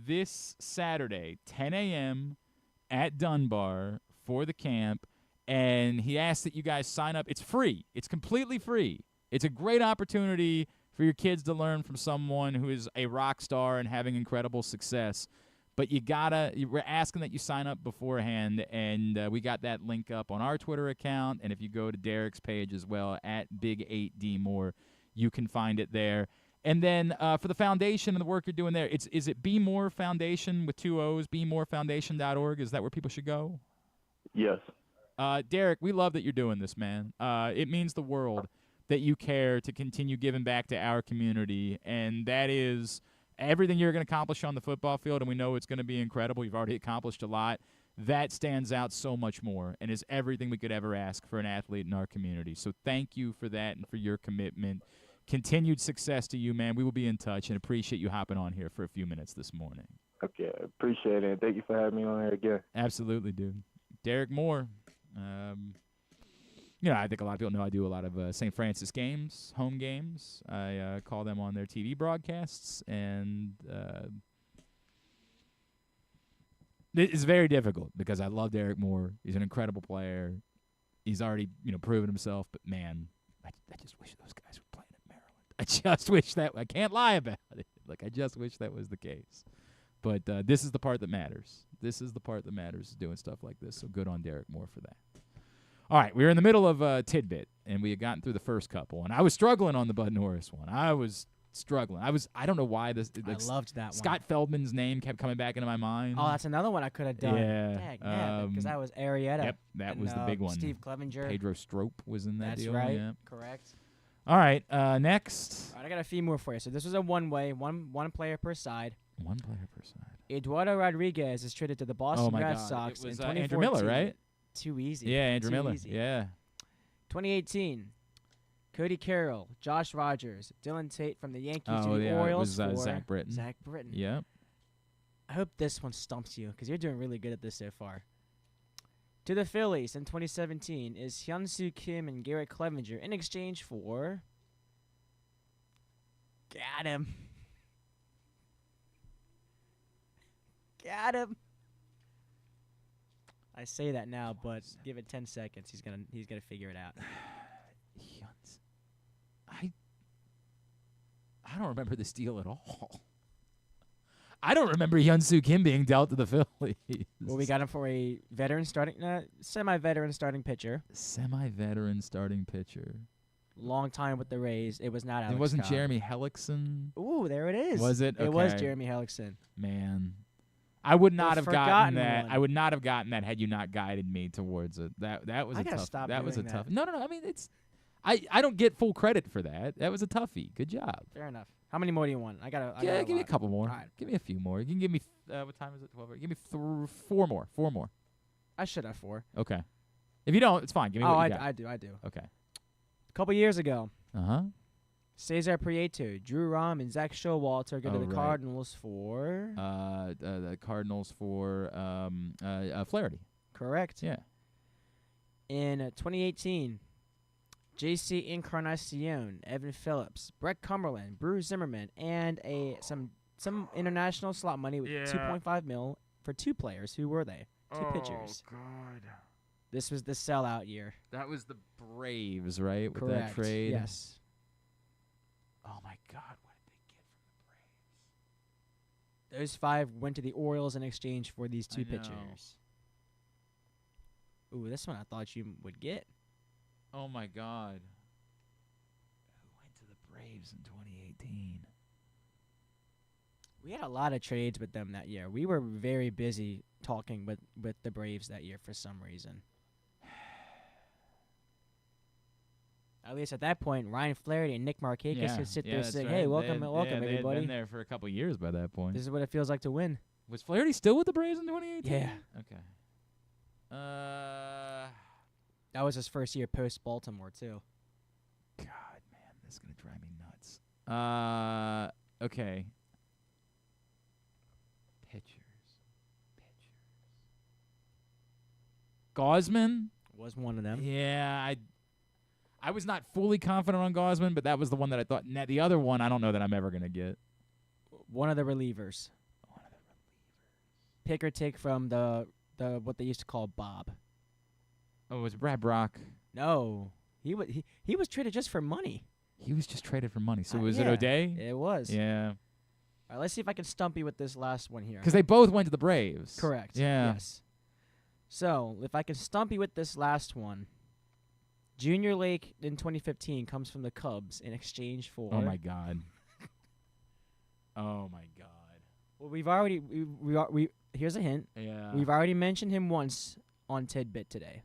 this Saturday, 10 a.m. at Dunbar for the camp, and he asked that you guys sign up. It's free. It's completely free. It's a great opportunity for your kids to learn from someone who is a rock star and having incredible success. But we're asking that you sign up beforehand, and we got that link up on our Twitter account. And if you go to Derrick's page as well, at Big8DMoore, you can find it there. And then for the foundation and the work you're doing there, is it Be More Foundation with 2 O's, bemorefoundation.org? Is that where people should go? Yes. Derrick, we love that you're doing this, man. It means the world that you care to continue giving back to our community, and that is everything you're going to accomplish on the football field, and we know it's going to be incredible. You've already accomplished a lot. That stands out so much more and is everything we could ever ask for an athlete in our community. So thank you for that and for your commitment. Continued success to you, man. We will be in touch and appreciate you hopping on here for a few minutes this morning. Okay, appreciate it. Thank you for having me on here again. Absolutely, dude. Derrick Moore. I think a lot of people know I do a lot of St. Francis games, home games. I call them on their TV broadcasts, and it's very difficult because I love Derrick Moore. He's an incredible player. He's already, proven himself, but man, I just wish those guys were playing at Maryland. I just wish that – I can't lie about it. I just wish that was the case. But this is the part that matters. This is the part that matters, doing stuff like this. So good on Derrick Moore for that. All right, we were in the middle of Tidbit, and we had gotten through the first couple. And I was struggling on the Bud Norris one. I was struggling. I don't know why this. I loved that one. Scott Feldman's name kept coming back into my mind. Oh, that's another one I could have done. Yeah. Because that was Arietta. Yep, that was the big one. Steve Clevenger. Pedro Strop was in that That's deal. That's right. Yeah. Correct. All right, next. All right, I got a few more for you. So this was a one-way, one player per side. One player per side. Eduardo Rodriguez is traded to the Boston Red Sox it was, in 2014. Andrew Miller, right? Too easy. Yeah, Andrew Too Miller. Easy. Yeah. 2018, Cody Carroll, Josh Rogers, Dylan Tate from the Yankees to the Orioles. It was Zach Britton. Zach Britton. Yep. I hope this one stumps you because you're doing really good at this so far. To the Phillies in 2017 is Hyun-Soo Kim and Garrett Clevenger in exchange for... Got him. Got him. I say that now, but give it 10 seconds. He's gonna figure it out. I don't remember this deal at all. I don't remember Hyun-Soo Kim being dealt to the Phillies. Well, we got him for a semi-veteran starting pitcher. Semi-veteran starting pitcher. Long time with the Rays. It was not Alex It wasn't Cobb. Jeremy Hellickson. Ooh, there it is. Was it? It was Okay. Jeremy Hellickson. Man. I would not have gotten that. one. I would not have gotten that had you not guided me towards it. That was I a gotta tough. stop That was a doing tough. that. No. I mean, it's. I don't get full credit for that. That was a toughie. Good job. Fair enough. How many more do you want? I got Give me a couple more. All right. Give me a few more. You can give me. What time is it? 12. Give me 4 more. 4 more. I should have 4. Okay. If you don't, it's fine. Give me what you got. I do. Okay. A couple years ago, Uh-huh. Cesar Prieto, Drew Rom, and Zach Showalter go to the right. Cardinals for... The Cardinals for Flaherty. Correct. Yeah. In 2018, J.C. Encarnacion, Evan Phillips, Brett Cumberland, Bruce Zimmerman, and some international slot money with $2.5 million for 2 players. Who were they? 2 pitchers. Oh, God. This was the sellout year. That was the Braves, right? With Correct. that trade? Yes. Oh, my God. What did they get from the Braves? Those 5 went to the Orioles in exchange for these 2 I know. pitchers. Ooh, this one I thought you would get. Oh, my God. Who went to the Braves in 2018? We had a lot of trades with them that year. We were very busy talking with the Braves that year for some reason. At least at that point, Ryan Flaherty and Nick Markakis could sit there and say, "Hey, welcome, everybody." They had been there for a couple years by that point. This is what it feels like to win. Was Flaherty still with the Braves in 2018? Yeah. Okay. That was his first year post Baltimore too. God, man, this is gonna drive me nuts. Okay. Pitchers. Gosman was one of them. Yeah, I was not fully confident on Gosman, but that was the one that I thought. The other one, I don't know that I'm ever gonna get. One of the relievers. Pick or take from the what they used to call Bob. Oh, it was Brad Brock. No, he was traded just for money. He was just traded for money. So was it yeah, O'Day? It was. Yeah. All right, let's see if I can stump you with this last one here. Because they both went to the Braves. Correct. Yeah. Yes. So if I can stump you with this last one, Junior Lake in 2015 comes from the Cubs in exchange for. Oh my God. Oh my God. Well, we've already we here's a hint. Yeah. We've already mentioned him once on Tidbit today.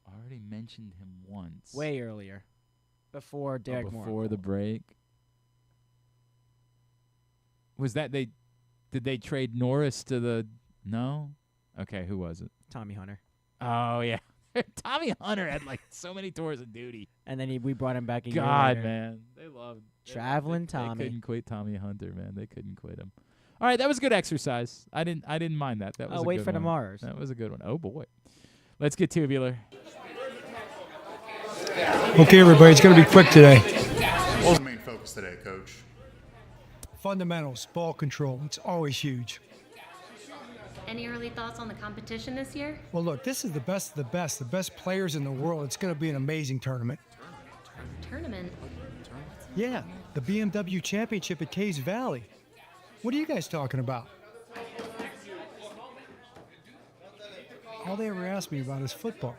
We've already mentioned him once. Way earlier, before Derrick Moore. Before the break. Was that did they trade Norris to the no? Okay, who was it? Tommy Hunter. Oh yeah. Tommy Hunter had like so many tours of duty. And then we brought him back a year God, later. man. They loved Traveling Tommy. They couldn't quit Tommy Hunter, man. They couldn't quit him. All right, that was a good exercise. I didn't mind that. That was I'll a wait good for one. tomorrow's. That was a good one. Oh boy. Let's get tubular. Okay, everybody, it's going to be quick today. What's the main focus today, Coach? Fundamentals, ball control. It's always huge. Any early thoughts on the competition this year? Well, look, this is the best of the best players in the world. It's going to be an amazing tournament. Tournament? Yeah, the BMW Championship at Caves Valley. What are you guys talking about? All they ever ask me about is football.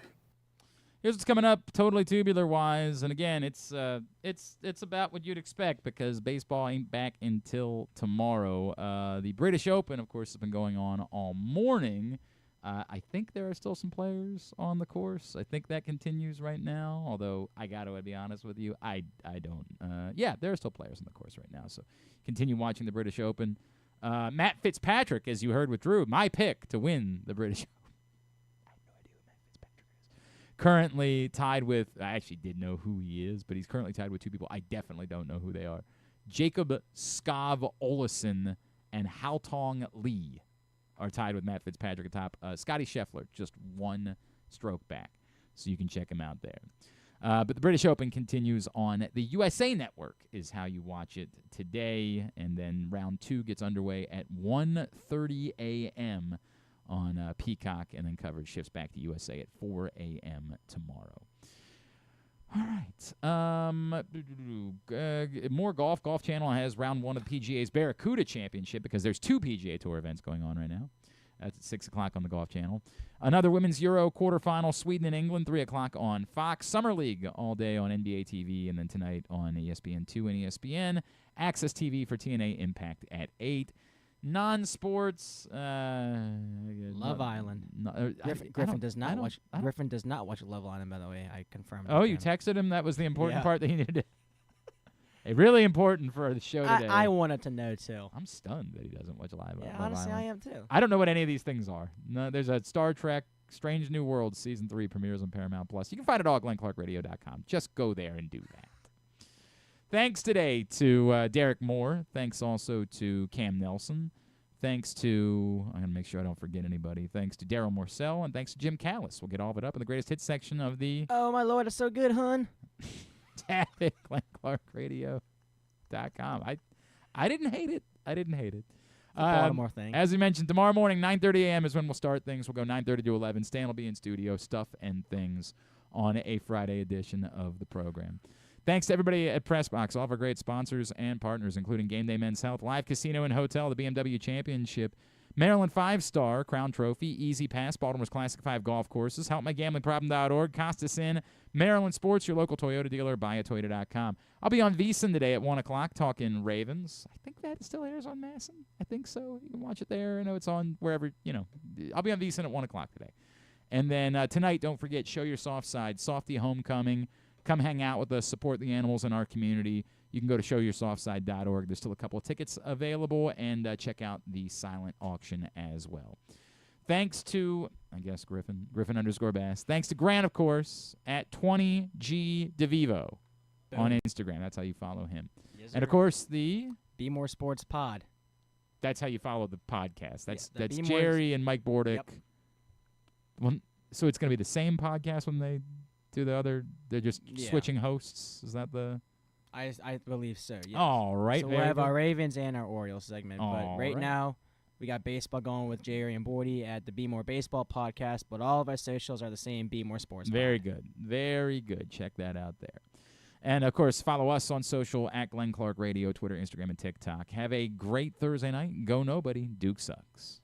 Here's what's coming up, totally tubular-wise, and again, it's about what you'd expect because baseball ain't back until tomorrow. The British Open, of course, has been going on all morning. I think there are still some players on the course. I think that continues right now, although I got to be honest with you, I don't. Yeah, there are still players on the course right now, so continue watching the British Open. Matt Fitzpatrick, as you heard with Drew, my pick to win the British Open. Currently tied with, I actually did know who he is, but he's currently tied with 2 people I definitely don't know who they are. Jacob Skav Olesen and Haotong Lee are tied with Matt Fitzpatrick atop. Scotty Scheffler, just 1 stroke back, so you can check him out there. But the British Open continues on the USA Network is how you watch it today, and then round 2 gets underway at 1:30 a.m., on Peacock, and then coverage shifts back to USA at 4 a.m. tomorrow. All right. More golf. Golf Channel has round 1 of the PGA's Barracuda Championship because there's 2 PGA Tour events going on right now. That's at 6 o'clock on the Golf Channel. Another Women's Euro quarterfinal, Sweden and England, 3 o'clock on Fox. Summer League all day on NBA TV, and then tonight on ESPN2 and ESPN. Access TV for TNA Impact at 8. Non-sports, Love Island. Griffin does not watch. Griffin does not watch Love Island. By the way, I confirmed. Oh, you texted him. That was the important part that he needed. Really important for the show today. I wanted to know too. I'm stunned that he doesn't watch Love Island. Honestly, I am too. I don't know what any of these things are. No, there's a Star Trek Strange New Worlds season 3 premieres on Paramount Plus. You can find it all at GlennClarkRadio.com. Just go there and do that. Thanks today to Derrick Moore. Thanks also to Cam Nelson. Thanks to, I'm going to make sure I don't forget anybody. Thanks to Darryl Morsell, and thanks to Jim Callis. We'll get all of it up in the greatest hits section of the Oh, my Lord, it's so good, hun. Traffic, GlenClarkRadio.com. I didn't hate it. The Baltimore thing. As we mentioned, tomorrow morning, 9:30 a.m. is when we'll start things. We'll go 9:30 to 11. Stan will be in studio, stuff and things on a Friday edition of the program. Thanks to everybody at PressBox, all of our great sponsors and partners, including Game Day Men's Health, Live Casino and Hotel, the BMW Championship, Maryland 5-Star, Crown Trophy, Easy Pass, Baltimore's Classic 5 Golf Courses, HelpMyGamblingProblem.org, Costas Inn, Maryland Sports, your local Toyota dealer, BuyAToyota.com. I'll be on VEASAN today at 1 o'clock talking Ravens. I think that still airs on Masson. I think so. You can watch it there. I know it's on wherever, I'll be on VEASAN at 1 o'clock today. And then tonight, don't forget, Show Your Soft Side, Softy Homecoming. Come hang out with us, support the animals in our community. You can go to showyoursoftside.org. There's still a couple of tickets available, and check out the silent auction as well. Thanks to, I guess, Griffin _Bass. Thanks to Grant, of course, at 20G DeVivo on Instagram. That's how you follow him. Yes, and, of course, the Be More Sports Pod. That's how you follow the podcast. That's Be Jerry and Mike Bordick. Yep. Well, so it's going to be the same podcast when they do the other? They're just switching hosts? Is that the... I believe so, yes. All right. So we'll have our Ravens and our Orioles segment. All but right right. now, we got baseball going with Jerry and Bordy at the Be More Baseball podcast, but all of our socials are the same, Be More Sports. Very good. Very good. Check that out there. And, of course, follow us on social at Glenn Clark Radio, Twitter, Instagram, and TikTok. Have a great Thursday night. Go nobody. Duke sucks.